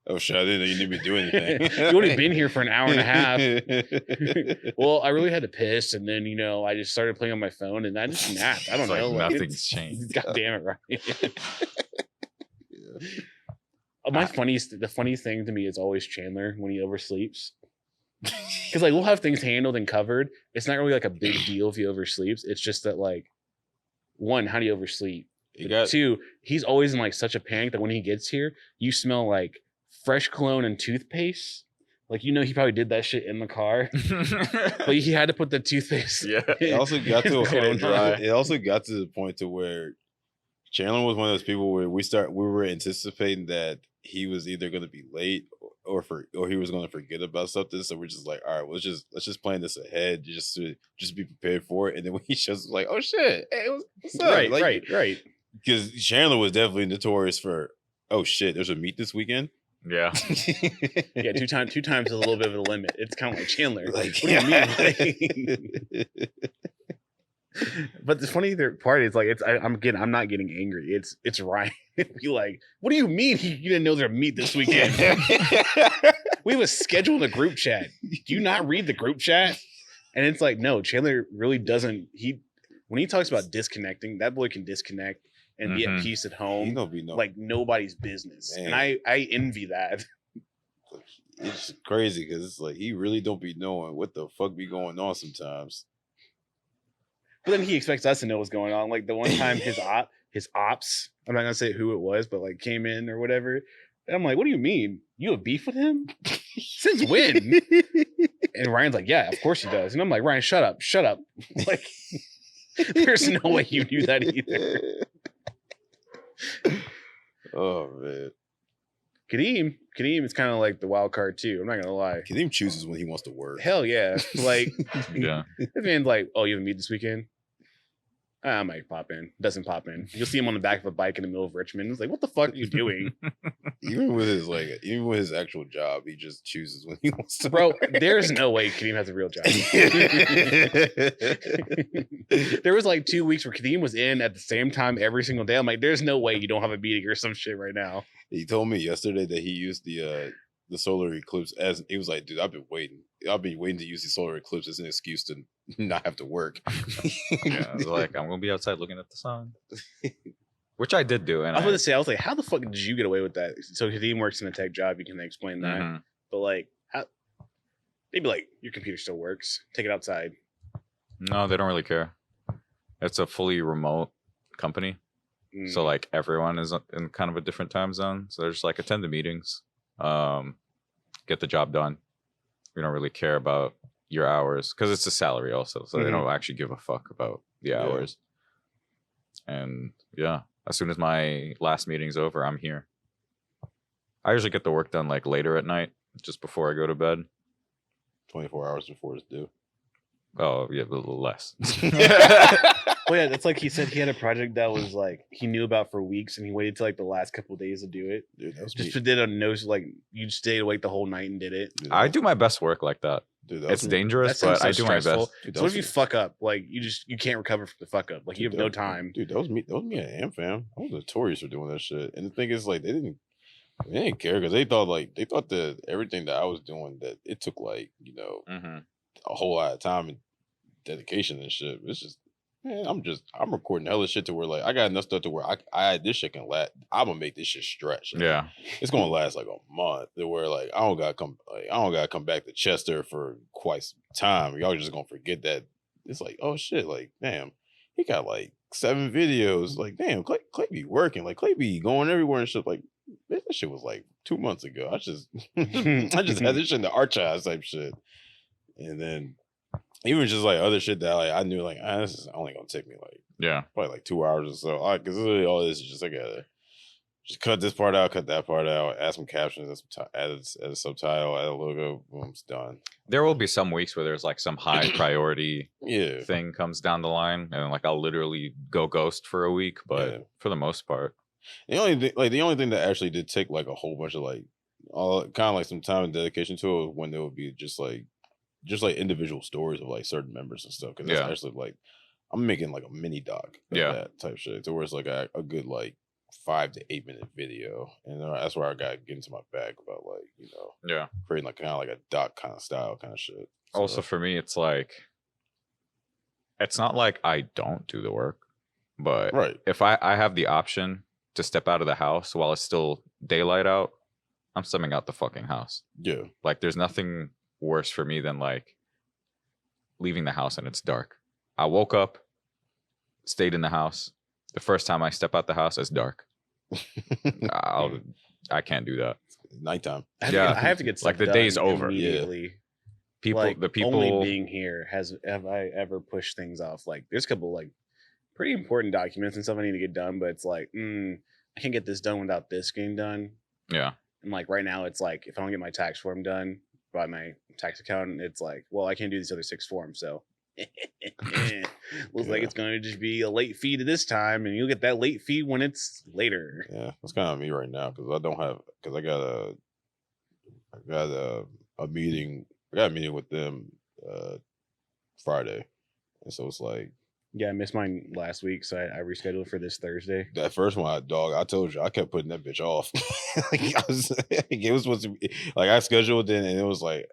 Speaker 1: oh shit, I didn't know you need me to do anything.
Speaker 2: You only been here for an hour and a half. Well, I really had to piss, and then I just started playing on my phone, and I just napped. I don't know.
Speaker 3: Like nothing's changed.
Speaker 2: God damn it, Ryan.
Speaker 1: Yeah.
Speaker 2: The funniest thing to me is always Chandler when he oversleeps. Because like we'll have things handled and covered. It's not really like a big deal if he oversleeps. It's just that like, one, how do you oversleep? Two, he's always in like such a panic that when he gets here, you smell like fresh cologne and toothpaste. Like he probably did that shit in the car, but he had to put the toothpaste.
Speaker 3: Yeah.
Speaker 1: It also got to
Speaker 2: dry.
Speaker 1: It also got to the point to where Chandler was one of those people where we were anticipating that he was either going to be late or he was going to forget about something. So we're just like, all right, let's just plan this ahead, just be prepared for it. And then when he shows up, like, oh shit, hey, what's up?
Speaker 2: Right,
Speaker 1: like,
Speaker 2: right.
Speaker 1: Because Chandler was definitely notorious for, oh shit, there's a meet this weekend.
Speaker 3: Yeah.
Speaker 2: Yeah, two times is a little bit of a limit. It's kind of like Chandler.
Speaker 1: Like,
Speaker 2: what do you mean? But the funny part is like I'm not getting angry. It's Ryan. Be like, what do you mean you didn't know there's a meet this weekend? We was scheduled a group chat. Do you not read the group chat? And it's like, no, Chandler really doesn't. When he talks about disconnecting, that boy can disconnect and be at peace at home. Like nobody's business. Man. And I envy that.
Speaker 1: It's crazy because it's like he really don't be knowing what the fuck be going on sometimes.
Speaker 2: But then he expects us to know what's going on. Like the one time his ops, I'm not gonna say who it was, but like came in or whatever. And I'm like, what do you mean? You have beef with him? Since when? And Ryan's like, yeah, of course he does. And I'm like, Ryan, shut up. Like, there's no way you knew that either.
Speaker 1: Oh man.
Speaker 2: Kadim is kind of like the wild card too. I'm not gonna lie.
Speaker 1: Kadim chooses when he wants to work.
Speaker 2: Hell yeah. Like,
Speaker 3: yeah.
Speaker 2: This man's like, oh, you have a meet this weekend? I might pop in. Doesn't pop in. You'll see him on the back of a bike in the middle of Richmond. It's like, what the fuck are you doing?
Speaker 1: Even with his actual job, he just chooses when he wants to.
Speaker 2: Bro, there's no way Kadim has a real job. There was like 2 weeks where Kadim was in at the same time every single day. I'm like, there's no way you don't have a meeting or some shit right now.
Speaker 1: He told me yesterday that he used the solar eclipse as he was like, dude, I've been waiting to use the solar eclipse as an excuse to not have to work.
Speaker 3: Yeah, I was like, I'm gonna be outside looking at the sun, which I did do. And
Speaker 2: I was gonna say, I was like, how the fuck did you get away with that? So Kadim works in a tech job, you can explain that. Mm-hmm. But like, they'd be like, your computer still works. Take it outside.
Speaker 3: No, they don't really care. It's a fully remote company. So like everyone is in kind of a different time zone. So they're just like attend the meetings, get the job done. We don't really care about your hours because it's a salary also. So they don't actually give a fuck about the hours. And yeah, as soon as my last meeting's over, I'm here. I usually get the work done like later at night, just before I go to bed.
Speaker 1: 24 hours before it's due.
Speaker 3: Oh yeah, a little less.
Speaker 2: Well, yeah, that's like he said he had a project that was like he knew about for weeks, and he waited till like the last couple of days to do it. Dude, that was just did a nose like you stayed awake the whole night and did it. Dude, I
Speaker 3: do my best work like that. Dude, it's dangerous, but I do my best.
Speaker 2: Dude, so what if you fuck up? Like you can't recover from the fuck up. Like dude, you have no time.
Speaker 1: Dude, that was me at Am Fam. I was notorious for doing that shit. And the thing is, like, they didn't care because they thought that everything that I was doing that it took like a whole lot of time and dedication and shit. It's just. Man, I'm recording hella shit to where like I got enough stuff to where I this shit can last. I'm gonna make this shit stretch. Like,
Speaker 3: yeah,
Speaker 1: it's gonna last like a month. To where like I don't gotta come back to Chester for quite some time. Y'all just gonna forget that. It's like, oh shit, like damn, he got like 7 videos. Like damn, Clay be working. Like Clay be going everywhere and shit. Like that shit was like 2 months ago. I just had this shit in the archives type shit, and then. even just like other shit that like I knew like this is only gonna take me like probably like 2 hours or so. Like, cause really all this is just I gotta just cut this part out, cut that part out, add some captions, add a subtitle, add a logo, boom, it's done.
Speaker 3: There will be some weeks where there's like some high priority
Speaker 1: Yeah.
Speaker 3: thing comes down the line, and like I'll literally go ghost for a week. But for the most part,
Speaker 1: the only thing that actually did take like a whole bunch of like all kind of like some time and dedication to it was when there would be just like individual stories of like certain members and stuff. Because that's actually like I'm making like a mini doc of that type shit. To where it's like a good like 5 to 8 minute video, and that's where I got get into my bag about like creating like kind of like a doc kind of style kind of shit. So,
Speaker 3: also for me, it's like it's not like I don't do the work, but if I have the option to step out of the house while it's still daylight out, I'm stepping out the fucking house.
Speaker 1: Yeah,
Speaker 3: like there's nothing worse for me than like leaving the house and it's dark. I woke up, stayed in the house. The first time I step out the house, it's dark. I can't do that.
Speaker 1: Nighttime.
Speaker 2: I have to get
Speaker 3: like the day's over.
Speaker 2: Immediately.
Speaker 3: People,
Speaker 2: like,
Speaker 3: the people.
Speaker 2: Only being here have I ever pushed things off? Like there's a couple like pretty important documents and stuff I need to get done, but it's like I can't get this done without this getting done.
Speaker 3: Yeah.
Speaker 2: And like right now, it's like if I don't get my tax form done by my tax accountant, it's like, well, I can't do these other 6 forms, so. Looks like it's going to just be a late fee to this time, and you'll get that late fee when it's later.
Speaker 1: Yeah, that's kind of me right now because I got a meeting. I got a meeting with them Friday, and so it's like
Speaker 2: I missed mine last week, so I rescheduled for this Thursday.
Speaker 1: That first one, I told you I kept putting that bitch off. Like it was supposed to be like I scheduled it, and it was like.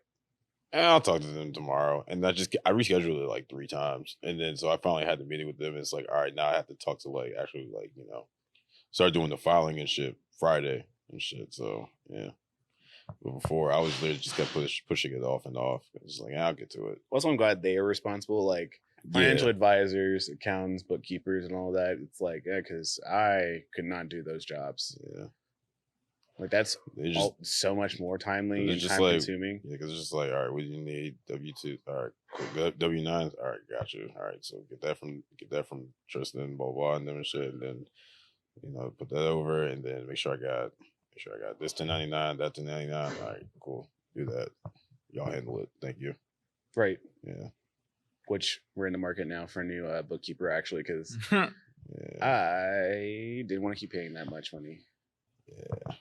Speaker 1: I'll talk to them tomorrow. And I rescheduled it like 3 times. And then so I finally had the meeting with them. And it's like, all right, now I have to talk to like actually like, start doing the filing and shit Friday and shit. So yeah. But before I was literally just kept pushing it off and off. It's like, I'll get to it.
Speaker 2: Also, I'm glad they are responsible, like financial advisors, accountants, bookkeepers, and all that. It's like, because I could not do those jobs.
Speaker 1: Yeah.
Speaker 2: Like that's so much more timely and time consuming.
Speaker 1: Yeah, because it's just like, all right, what do you need? W-2, all right, cool. W-9s, all right, got you. All right, so get that from Tristan, blah blah, and them and shit, and then put that over, and then make sure I got this 1099, that 1099. All right, cool, do that. Y'all handle it. Thank you.
Speaker 2: Right.
Speaker 1: Yeah.
Speaker 2: Which we're in the market now for a new bookkeeper actually, because I didn't want to keep paying that much money.
Speaker 1: Yeah.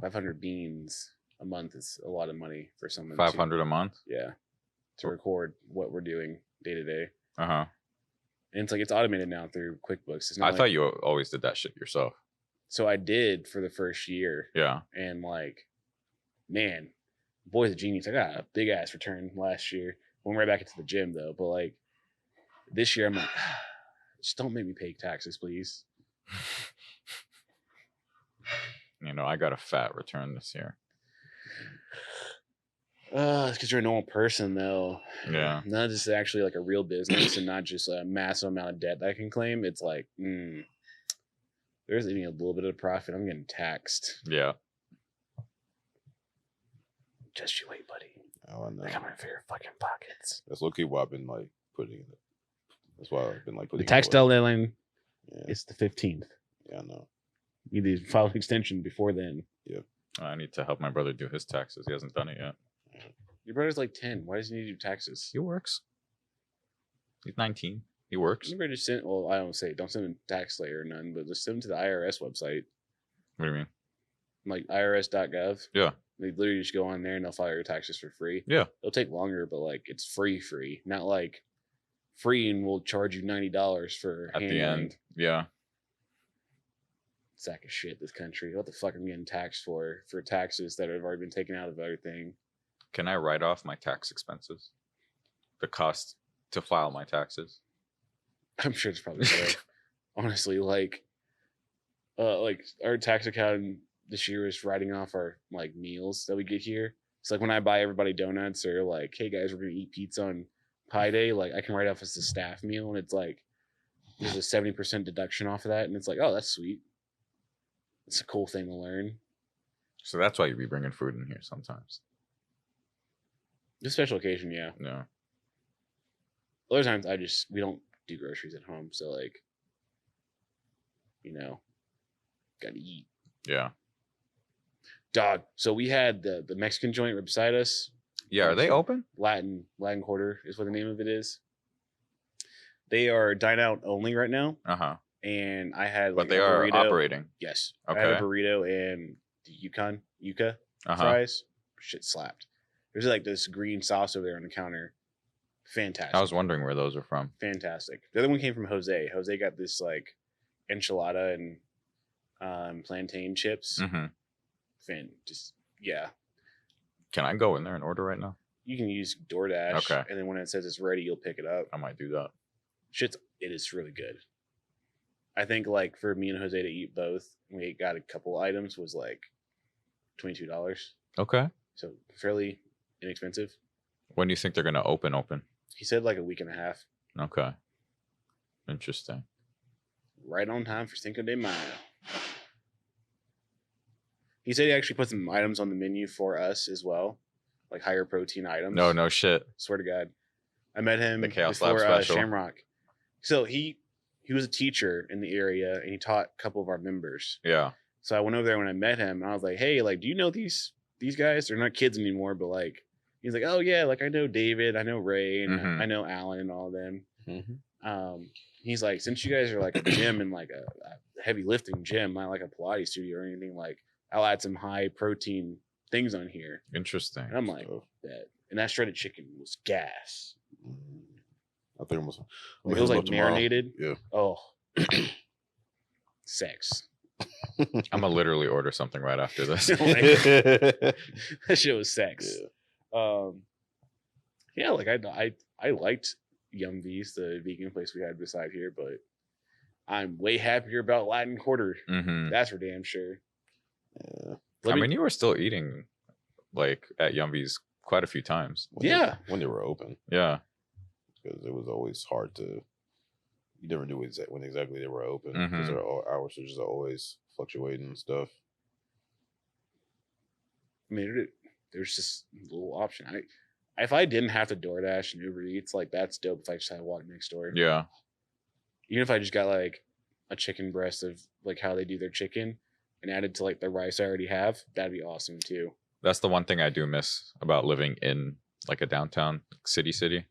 Speaker 2: 500 beans a month is a lot of money for someone.
Speaker 3: 500 a month?
Speaker 2: Yeah. To record what we're doing day to day.
Speaker 3: Uh-huh.
Speaker 2: And it's like it's automated now through QuickBooks. It's
Speaker 3: not I thought you always did that shit yourself.
Speaker 2: So I did for the first year.
Speaker 3: Yeah.
Speaker 2: And like, man, boy's a genius. I got a big ass return last year. Went right back into the gym though. But like this year I'm like, just don't make me pay taxes, please.
Speaker 3: I got a fat return this year.
Speaker 2: It's because you're a normal person, though.
Speaker 3: Yeah.
Speaker 2: Not just actually like a real business and not just a massive amount of debt that I can claim. It's like, there's even a little bit of profit. I'm getting taxed.
Speaker 3: Yeah.
Speaker 2: Just you wait, buddy.
Speaker 1: Oh, I know.
Speaker 2: I got my favorite fucking pockets.
Speaker 1: That's low-key why I've been like putting it. That's why I've been like putting
Speaker 2: the tax deadline. It's the 15th.
Speaker 1: Yeah, I know.
Speaker 2: You need to file an extension before then.
Speaker 1: Yep.
Speaker 3: I need to help my brother do his taxes. He hasn't done it yet.
Speaker 2: Your brother's like 10. Why does he need to do taxes?
Speaker 3: He works. He's 19. He works.
Speaker 2: You better just send. Well, I don't send him tax layer or none, but just send him to the IRS website.
Speaker 3: What do you mean?
Speaker 2: Like irs.gov.
Speaker 3: Yeah.
Speaker 2: They literally just go on there and they'll file your taxes for free.
Speaker 3: Yeah.
Speaker 2: It'll take longer, but like it's free. Not like free and we'll charge you $90 for
Speaker 3: at the end. Yeah.
Speaker 2: Sack of shit, this country. What the fuck am I getting taxed for taxes that have already been taken out of everything?
Speaker 3: Can I write off my tax expenses? The cost to file my taxes?
Speaker 2: I'm sure it's probably so. Honestly, like our tax accountant this year is writing off our like meals that we get here. It's like when I buy everybody donuts or like, hey guys, we're gonna eat pizza on Pi Day, like I can write off as a staff meal, and it's like there's a 70% deduction off of that, and it's like, oh, that's sweet. It's a cool thing to learn.
Speaker 3: So that's why you be bringing food in here sometimes.
Speaker 2: Just special occasion, yeah.
Speaker 3: Yeah.
Speaker 2: Other times we don't do groceries at home, so like, gotta eat.
Speaker 3: Yeah.
Speaker 2: Dog. So we had the Mexican joint right beside us.
Speaker 3: Yeah. Are they open?
Speaker 2: Latin Quarter is what the name of it is. They are dine out only right now, and I had
Speaker 3: But
Speaker 2: like
Speaker 3: they
Speaker 2: a
Speaker 3: are
Speaker 2: burrito.
Speaker 3: operating.
Speaker 2: Yes.
Speaker 3: Okay.
Speaker 2: I had a burrito and the yuca fries. Shit slapped. There's like this green sauce over there on the counter. Fantastic.
Speaker 3: I was wondering where those are from.
Speaker 2: Fantastic. The other one came from Jose. Jose got this like enchilada and plantain chips. Yeah.
Speaker 3: Can I go in there and order right now?
Speaker 2: You can use DoorDash.
Speaker 3: Okay.
Speaker 2: And then when it says it's ready, you'll pick it up.
Speaker 3: I might do that.
Speaker 2: It is really good. I think like for me and Jose to eat both, we got a couple items was like $22.
Speaker 3: Okay.
Speaker 2: So fairly inexpensive.
Speaker 3: When do you think they're gonna open?
Speaker 2: He said like a week and a half.
Speaker 3: Okay. Interesting.
Speaker 2: Right on time for Cinco de Mayo. He said he actually put some items on the menu for us as well, like higher protein items.
Speaker 3: No shit.
Speaker 2: Swear to God, I met him
Speaker 3: The Chaos Lab
Speaker 2: before
Speaker 3: special.
Speaker 2: Shamrock. So he was a teacher in the area, and he taught a couple of our members.
Speaker 3: Yeah.
Speaker 2: So I went over there when I met him, and I was like, "Hey, like, do you know these guys? They're not kids anymore, but like." He's like, "Oh yeah, like I know David, I know Ray, and I know Alan, and all of them." He's like, "Since you guys are like a gym and like a heavy lifting gym, not like a Pilates studio or anything, like I'll add some high protein things on here."
Speaker 3: Interesting.
Speaker 2: And I'm like, "Bet." And that shredded chicken was gas.
Speaker 1: I think it
Speaker 2: was like marinated.
Speaker 1: Yeah.
Speaker 2: Oh, sex.
Speaker 3: I'm gonna literally order something right after this.
Speaker 2: That shit was sex.
Speaker 1: Yeah.
Speaker 2: Yeah, like I liked Yum V's, the vegan place we had beside here, but I'm way happier about Latin Quarter. That's for damn sure.
Speaker 1: Yeah.
Speaker 3: I mean, you were still eating like at Yumby's quite a few times.
Speaker 1: When they were open.
Speaker 3: Yeah.
Speaker 1: Because it was always hard to. You never knew when exactly they were open because their hours are just always fluctuating and stuff.
Speaker 2: I mean, there's just a little option. If I didn't have to DoorDash and Uber Eats, like that's dope. If I just had to walk next door,
Speaker 3: Yeah.
Speaker 2: Even if I just got like a chicken breast of like how they do their chicken and added to like the rice I already have, that'd be awesome too.
Speaker 3: That's the one thing I do miss about living in like a downtown city.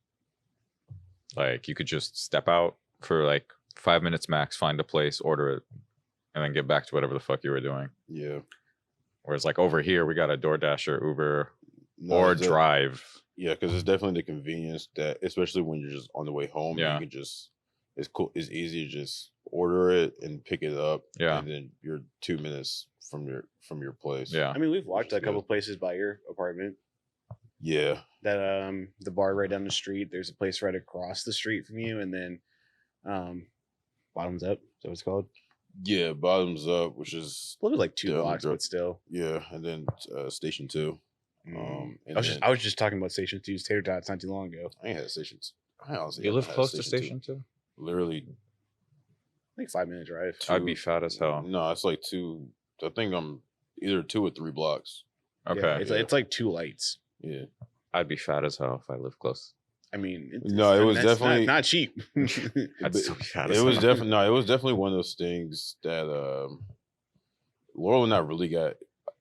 Speaker 3: Like you could just step out for like 5 minutes max, find a place, order it, and then get back to whatever the fuck you were doing.
Speaker 1: Yeah.
Speaker 3: Whereas like over here, we got a DoorDash or Uber or drive.
Speaker 1: Yeah, because it's definitely the convenience that, especially when you're just on the way home, you can just, it's cool. It's easy to just order it and pick it up.
Speaker 3: Yeah.
Speaker 1: And then you're 2 minutes from your place.
Speaker 3: Yeah.
Speaker 2: I mean, we've walked a couple places by your apartment.
Speaker 1: Yeah.
Speaker 2: That the bar right down the street. There's a place right across the street from you, and then Bottoms Up. Is that what it's called?
Speaker 1: Yeah, Bottoms Up, which is
Speaker 2: a little bit like 2 blocks, but still.
Speaker 1: Yeah, and then Station 2.
Speaker 2: I was just talking about Station 2's tater tots not too long ago.
Speaker 1: I ain't had stations. I honestly
Speaker 3: You live
Speaker 1: haven't had
Speaker 3: close to Station 2?
Speaker 1: Literally,
Speaker 2: like 5-minute drive.
Speaker 3: I'd be fat as hell.
Speaker 1: No, it's like 2. I think I'm either 2 or 3 blocks.
Speaker 3: Okay.
Speaker 2: Yeah, it's like 2 lights.
Speaker 1: Yeah.
Speaker 3: I'd be fat as hell if I lived close.
Speaker 2: I mean,
Speaker 1: it was definitely
Speaker 2: not cheap.
Speaker 3: I'd still be fat as
Speaker 1: it
Speaker 3: hell.
Speaker 1: was definitely it was definitely one of those things that Laurel and I really got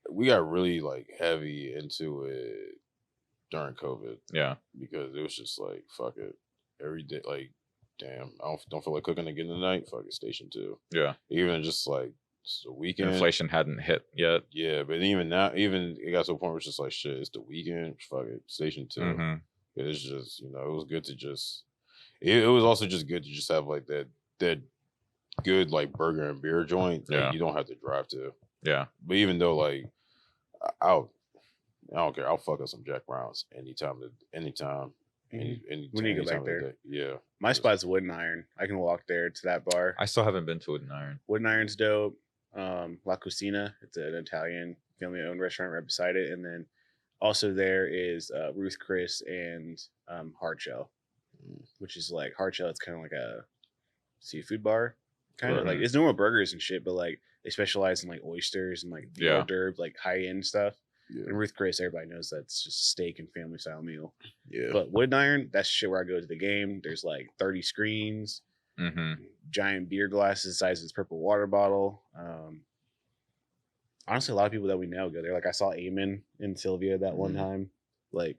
Speaker 1: really like heavy into it during COVID.
Speaker 3: Yeah.
Speaker 1: Because it was just like, fuck it. Every day, like, damn, I don't feel like cooking again tonight. Fuck it, Station 2.
Speaker 3: Yeah.
Speaker 1: Even just like it's the weekend.
Speaker 3: Inflation hadn't hit yet.
Speaker 1: Yeah, but even now, it got to a point where it's just like, shit, it's the weekend. Fuck it, Station 2. It's just, it was good to just. It was also just good to just have like that good like burger and beer joint that you don't have to drive to.
Speaker 3: Yeah.
Speaker 1: But even though like I don't care, I'll fuck up some Jack Browns anytime.
Speaker 2: When you go back there.
Speaker 1: Yeah.
Speaker 2: My spot's Wooden Iron. I can walk there to that bar.
Speaker 3: I still haven't been to Wooden Iron.
Speaker 2: Wooden Iron's dope. La Cucina. It's an Italian family-owned restaurant right beside it. And then also there is Ruth Chris and Hard Shell, which is like Hard Shell. It's kind of like a seafood bar. Kind of like it's normal burgers and shit, but like they specialize in like oysters and like hors d'oeuvres, like high-end stuff.
Speaker 1: Yeah.
Speaker 2: And Ruth Chris, everybody knows that's just steak and family style meal.
Speaker 1: Yeah.
Speaker 2: But Wood Iron, that's shit where I go to the game. There's like 30 screens, giant beer glasses the size of this purple water bottle. Honestly, a lot of people that we know go there. Like I saw Eamon in Sylvia that one time. Like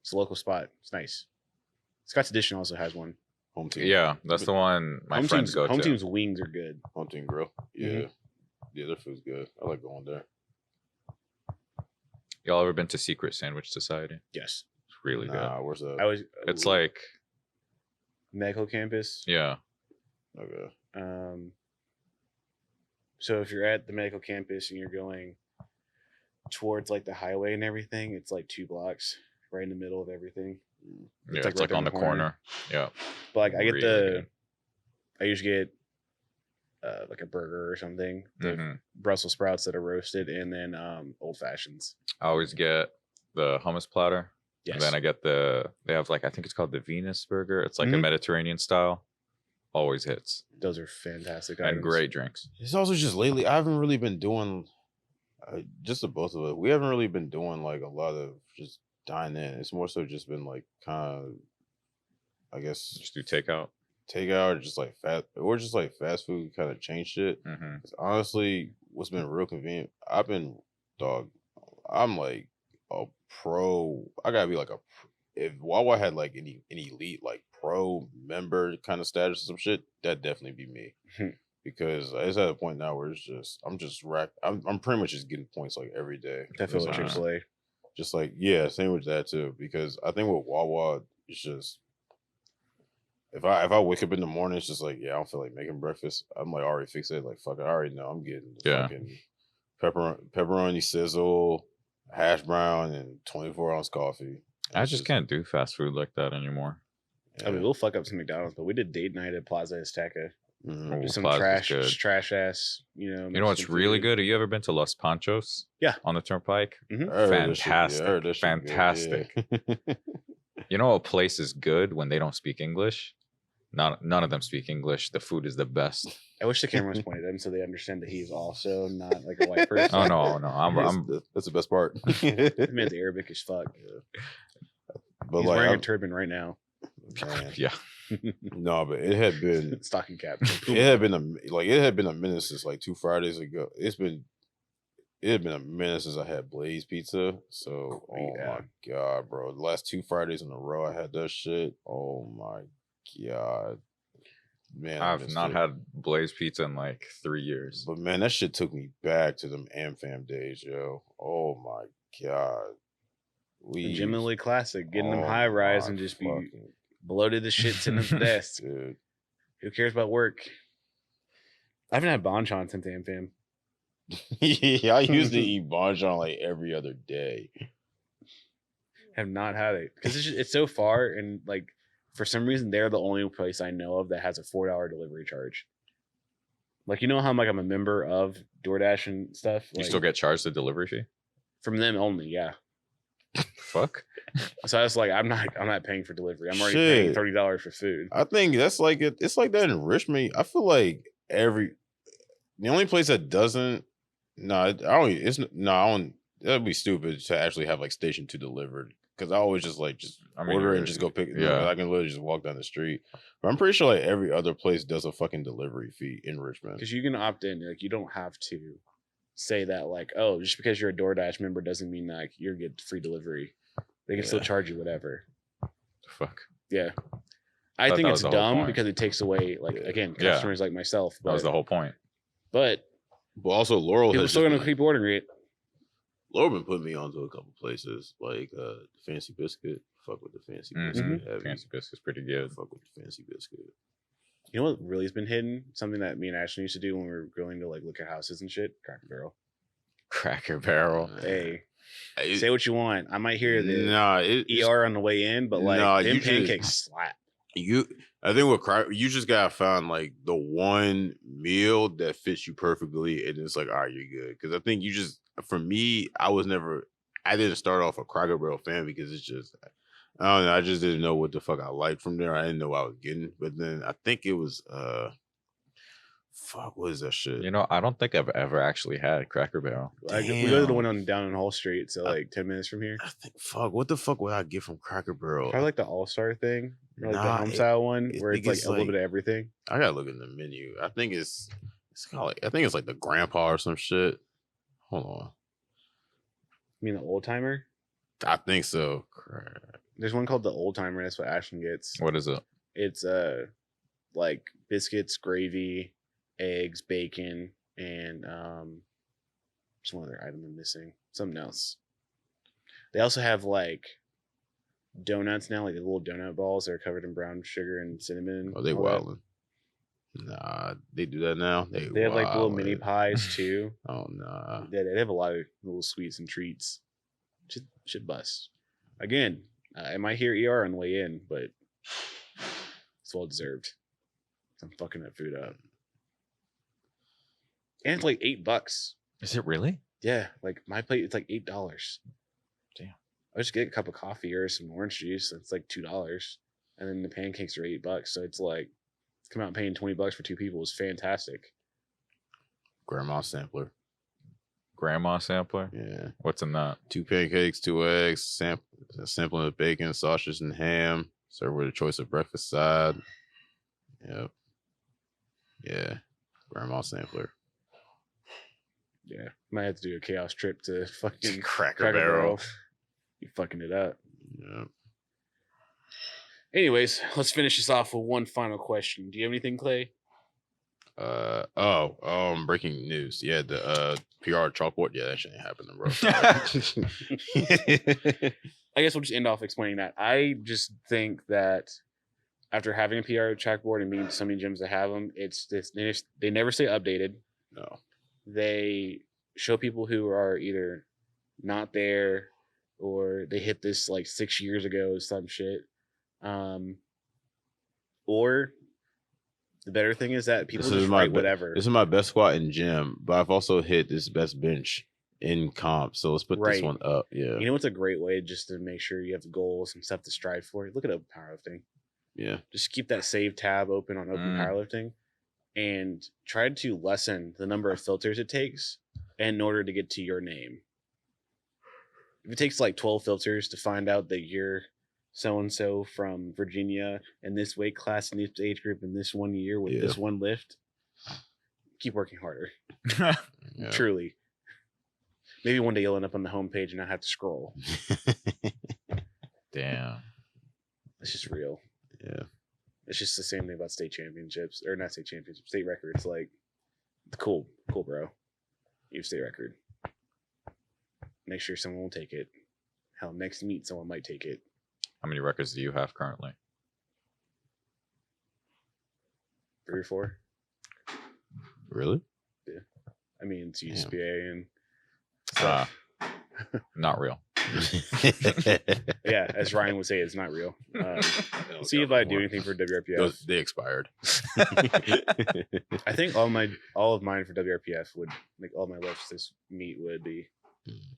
Speaker 2: it's a local spot. It's nice. Scott's Edition also has one.
Speaker 1: Home team.
Speaker 3: Yeah, that's the one my friends go to.
Speaker 2: Home team's wings are good.
Speaker 1: Home team grill. Yeah. Yeah, their food's good. I like going there.
Speaker 3: Y'all ever been to Secret Sandwich Society?
Speaker 2: Yes.
Speaker 3: It's really good.
Speaker 1: Where's that?
Speaker 3: It's like
Speaker 2: medical campus.
Speaker 3: Yeah.
Speaker 1: Okay.
Speaker 2: So if you're at the medical campus and you're going towards like the highway and everything, it's like 2 blocks right in the middle of everything.
Speaker 3: Yeah, it's like
Speaker 2: right
Speaker 3: on the corner. Yeah.
Speaker 2: But like I get
Speaker 3: Really
Speaker 2: I usually get like a burger or something, the
Speaker 3: Mhm.
Speaker 2: Brussels sprouts that are roasted, and then old fashions.
Speaker 3: I always get the hummus platter.
Speaker 2: Yes.
Speaker 3: And then I get they have like, I think it's called the Venus burger. It's like a
Speaker 2: Mhm.
Speaker 3: Mediterranean style. Always hits.
Speaker 2: Those are fantastic
Speaker 3: And
Speaker 2: items.
Speaker 3: great drinks.
Speaker 1: It's also just lately, I haven't really been doing, just the both of us, we haven't really been doing like a lot of just dine in. It's more so just been like kind of, I guess,
Speaker 3: Just do takeout.
Speaker 1: takeout or just like fast food kind of change shit.
Speaker 3: Mm-hmm.
Speaker 1: 'Cause honestly, what's been real convenient, I'm like a pro. I gotta be like if Wawa had like an elite like pro member kind of status or some shit, that'd definitely be me. Because it's at a point now where it's just I'm pretty much just getting points like every day.
Speaker 2: I feel like
Speaker 1: It's
Speaker 2: Chick-fil-A.
Speaker 1: just like, yeah, same with that too. Because I think with Wawa, it's just if I wake up in the morning, it's just like, yeah, I don't feel like making breakfast. I'm like already fixated. Like, fuck it, I already know I'm getting the fucking pepperoni sizzle, hash brown, and 24-ounce coffee. And
Speaker 3: I
Speaker 1: it's
Speaker 3: just can't do fast food like that anymore.
Speaker 2: I mean, we'll fuck up some McDonald's, but we did date night at Plaza Azteca.
Speaker 1: Mhm.
Speaker 3: Oh,
Speaker 2: Just some
Speaker 3: Plaza's good.
Speaker 2: trash ass,
Speaker 3: You know what's
Speaker 2: Mexican
Speaker 3: really
Speaker 2: food.
Speaker 3: good? Have you ever been to Los Panchos?
Speaker 2: Yeah.
Speaker 3: On the Turnpike?
Speaker 1: I heard that shit- yeah, I
Speaker 3: Fantastic.
Speaker 1: heard that shit good,
Speaker 3: Fantastic.
Speaker 1: yeah.
Speaker 3: You know a place is good when they don't speak English? None of them speak English. The food is the best.
Speaker 2: I wish the camera was pointed at him so they understand that he's also not like a white person.
Speaker 3: Oh no, I'm
Speaker 1: That's the best part.
Speaker 2: That man's Arabic as fuck.
Speaker 1: But
Speaker 2: He's
Speaker 1: like,
Speaker 2: wearing a turban right now.
Speaker 1: man,
Speaker 3: yeah.
Speaker 1: no, but it had been
Speaker 2: Stocking cap.
Speaker 1: it had been a minute since like 2 Fridays ago. It had been a minute since I had Blaze Pizza. So
Speaker 2: Yeah.
Speaker 1: my god, bro. The last 2 Fridays in a row I had that shit. Oh my god. Man, I
Speaker 3: I've
Speaker 1: missed
Speaker 3: not
Speaker 1: it.
Speaker 3: had Blaze Pizza in like 3 years.
Speaker 1: But man, that shit took me back to them AmFam days, yo. Oh my god.
Speaker 2: Legitimately classic. Getting them
Speaker 1: Oh
Speaker 2: high rise
Speaker 1: my
Speaker 2: and just be
Speaker 1: fucking
Speaker 2: bloated as shit sitting at the desk.
Speaker 1: dude.
Speaker 2: Who cares about work? I haven't had Bonchon since AmFam.
Speaker 1: Yeah, I used to eat Bonchon like every other day.
Speaker 2: Have not had it because it's so far, and like for some reason they're the only place I know of that has a $4 delivery charge. Like you know how I'm a member of DoorDash and stuff.
Speaker 3: You
Speaker 2: Like,
Speaker 3: still get charged the delivery fee?
Speaker 2: from them only, yeah.
Speaker 3: Fuck.
Speaker 2: So I was like, I'm not paying for delivery. I'm already paying
Speaker 1: Shit.
Speaker 2: $30 for food.
Speaker 1: I think that's like it. It's like that in Richmond. I feel like the only place that doesn't. No, I don't. It's no. I don't. That'd be stupid to actually have like station 2 delivered because I always just order it and just go pick it.
Speaker 3: yeah.
Speaker 1: Yeah, I can literally just walk down the street. But I'm pretty sure like every other place does a fucking delivery fee in Richmond.
Speaker 2: Because you can opt in. Like you don't have to say that like, oh, just because you're a DoorDash member doesn't mean like you're get free delivery. They can still
Speaker 1: Yeah.
Speaker 2: charge you whatever.
Speaker 3: Fuck.
Speaker 2: Yeah. I
Speaker 3: Thought
Speaker 2: think
Speaker 3: that
Speaker 2: it's
Speaker 3: was the whole
Speaker 2: dumb
Speaker 3: point.
Speaker 2: because it takes away like
Speaker 1: Yeah.
Speaker 2: again
Speaker 3: Yeah.
Speaker 2: customers like myself.
Speaker 3: That was
Speaker 2: But,
Speaker 3: the whole point.
Speaker 2: but
Speaker 1: But also Laurel
Speaker 2: people
Speaker 1: has
Speaker 2: still
Speaker 1: just
Speaker 2: gonna
Speaker 1: been,
Speaker 2: keep ordering it.
Speaker 1: Laurel been putting me onto a couple places like Fancy Biscuit. Fuck with the Fancy Biscuit.
Speaker 3: Mhm.
Speaker 1: Heavy.
Speaker 3: Fancy Biscuit's pretty good.
Speaker 1: Fuck with the Fancy Biscuit.
Speaker 2: You know what really has been hidden? Something that me and Ashley used to do when we were going to like look at houses and shit. Cracker Barrel.
Speaker 3: Cracker Barrel.
Speaker 2: Hey,
Speaker 1: It-
Speaker 2: say what you want. I might hear the
Speaker 1: Nah, it's-
Speaker 2: ER on the way in, but like
Speaker 1: Nah,
Speaker 2: them
Speaker 1: you just-
Speaker 2: pancakes slap.
Speaker 1: I think you just gotta find like the one meal that fits you perfectly, and it's like, all right, you're good. Because I think for me, I didn't start off a Cracker Barrel fan because it's just, I don't know, I just didn't know what the fuck I liked from there. I didn't know what I was getting, but then I think it was Fuck, what is that shit?
Speaker 3: You know, I don't think I've ever actually had Cracker Barrel.
Speaker 2: We go to the
Speaker 1: Damn.
Speaker 2: one down on Hall Street, so like 10 minutes from here.
Speaker 1: I think, fuck, what the fuck would I get from Cracker Barrel?
Speaker 2: Probably like the All-Star thing, or like the
Speaker 1: Nah,
Speaker 2: home style one,
Speaker 1: I
Speaker 2: where it's
Speaker 1: think
Speaker 2: like
Speaker 1: it's
Speaker 2: a little
Speaker 1: like-
Speaker 2: bit of everything.
Speaker 1: I gotta look in the menu. I think it's kind of like, I think it's like the grandpa or some shit. Hold on.
Speaker 2: You mean the old timer?
Speaker 1: I think so. Crap.
Speaker 2: There's one called the old timer. That's what Ashton gets.
Speaker 3: What is it?
Speaker 2: It's like biscuits, gravy, eggs, bacon, and some other item I'm missing. Something else. They also have like donuts now, like the little donut balls that are covered in brown sugar and cinnamon.
Speaker 1: Oh, they
Speaker 2: all that.
Speaker 1: wildin'. Nah, they do that now.
Speaker 2: They have like little mini
Speaker 1: wildin'.
Speaker 2: pies too.
Speaker 1: Oh nah.
Speaker 2: They have a lot of little sweets and treats. Should bust. Again, I might hear ER on the way in, but it's well deserved. I'm fucking that food up. And it's like $8.
Speaker 3: Is it really?
Speaker 2: Yeah, like my plate, it's like $8.
Speaker 3: Damn.
Speaker 2: I just get a cup of coffee or some orange juice. It's like $2, and then the pancakes are $8. So it's like come out paying $20 for two people is fantastic.
Speaker 1: Grandma sampler.
Speaker 3: Grandma sampler?
Speaker 1: Yeah.
Speaker 3: What's in that?
Speaker 1: 2 pancakes, 2 eggs, sampling of bacon, sausage, and ham. Served with a choice of breakfast side. Yep. Yeah. Grandma sampler.
Speaker 2: Yeah, might have to do a chaos trip to fucking
Speaker 1: Cracker
Speaker 2: Cracker
Speaker 1: Barrel.
Speaker 2: Barrel. You fucking it up.
Speaker 1: Yep.
Speaker 2: Anyways, let's finish this off with one final question. Do you have anything, Clay?
Speaker 1: Breaking news. Yeah, the PR chalkboard. Yeah, that shit ain't happening, bro.
Speaker 2: I guess we'll just end off explaining that. I just think that after having a PR chalkboard and meeting so many gyms that have them, it's this. They never say updated.
Speaker 1: No.
Speaker 2: They show people who are either not there or they hit this like 6 years ago or some shit. Or the better thing is that people
Speaker 1: This is
Speaker 2: just
Speaker 1: my
Speaker 2: write
Speaker 1: be-
Speaker 2: whatever.
Speaker 1: This is my best squat in gym, but I've also hit this best bench in comp. So let's put this
Speaker 2: Right.
Speaker 1: one up. Yeah.
Speaker 2: You know what's a great way just to make sure you have goals and stuff to strive for? Look at open powerlifting.
Speaker 1: Yeah.
Speaker 2: Just keep that save tab open on open powerlifting and try to lessen the number of filters it takes in order to get to your name. If it takes like 12 filters to find out that you're so-and-so from Virginia in this weight class in this age group in this 1 year with this one lift, keep working harder.
Speaker 1: Yeah.
Speaker 2: Truly. Maybe one day you'll end up on the homepage and not have to scroll.
Speaker 3: Damn.
Speaker 2: It's just real.
Speaker 1: Yeah.
Speaker 2: It's just the same thing about state championships, or not state championships, state records. Like, cool, bro. You have state record. Make sure someone will take it. Hell, next meet, someone might take it.
Speaker 3: How many records do you have currently?
Speaker 2: 3 or 4.
Speaker 1: Really?
Speaker 2: I mean, it's USPA and
Speaker 3: Not real.
Speaker 2: yeah, as Ryan would say, it's not real. See if I do anything for WRPF.
Speaker 1: They expired.
Speaker 2: I think all of mine for WRPF would like all my lifts this meet would be,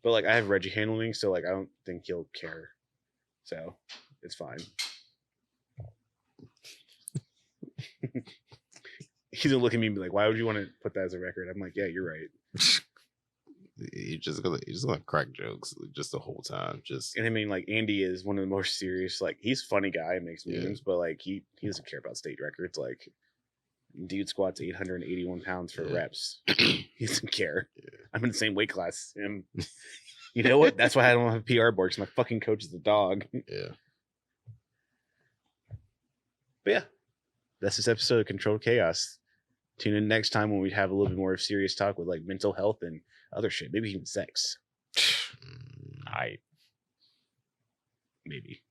Speaker 2: but like I have Reggie handling, so like I don't think he'll care, so it's fine. He's gonna look at me and be like, "Why would you want to put that as a record?" I'm like, "Yeah, you're right."
Speaker 1: You're just gonna crack jokes just the whole time. Just
Speaker 2: And I mean, like Andy is one of the more serious. Like he's a funny guy and makes
Speaker 1: Yeah.
Speaker 2: memes, but like he doesn't care about state records. Like dude squats 881 pounds for
Speaker 1: Yeah.
Speaker 2: reps. He doesn't care.
Speaker 1: Yeah.
Speaker 2: I'm in the same weight class as him. You know what? That's why I don't have a PR board because my fucking coach is a dog.
Speaker 1: yeah.
Speaker 2: But yeah, that's this episode of Controlled Chaos. Tune in next time when we have a little bit more serious talk with like mental health and other shit. Maybe even sex.
Speaker 3: I
Speaker 2: Maybe.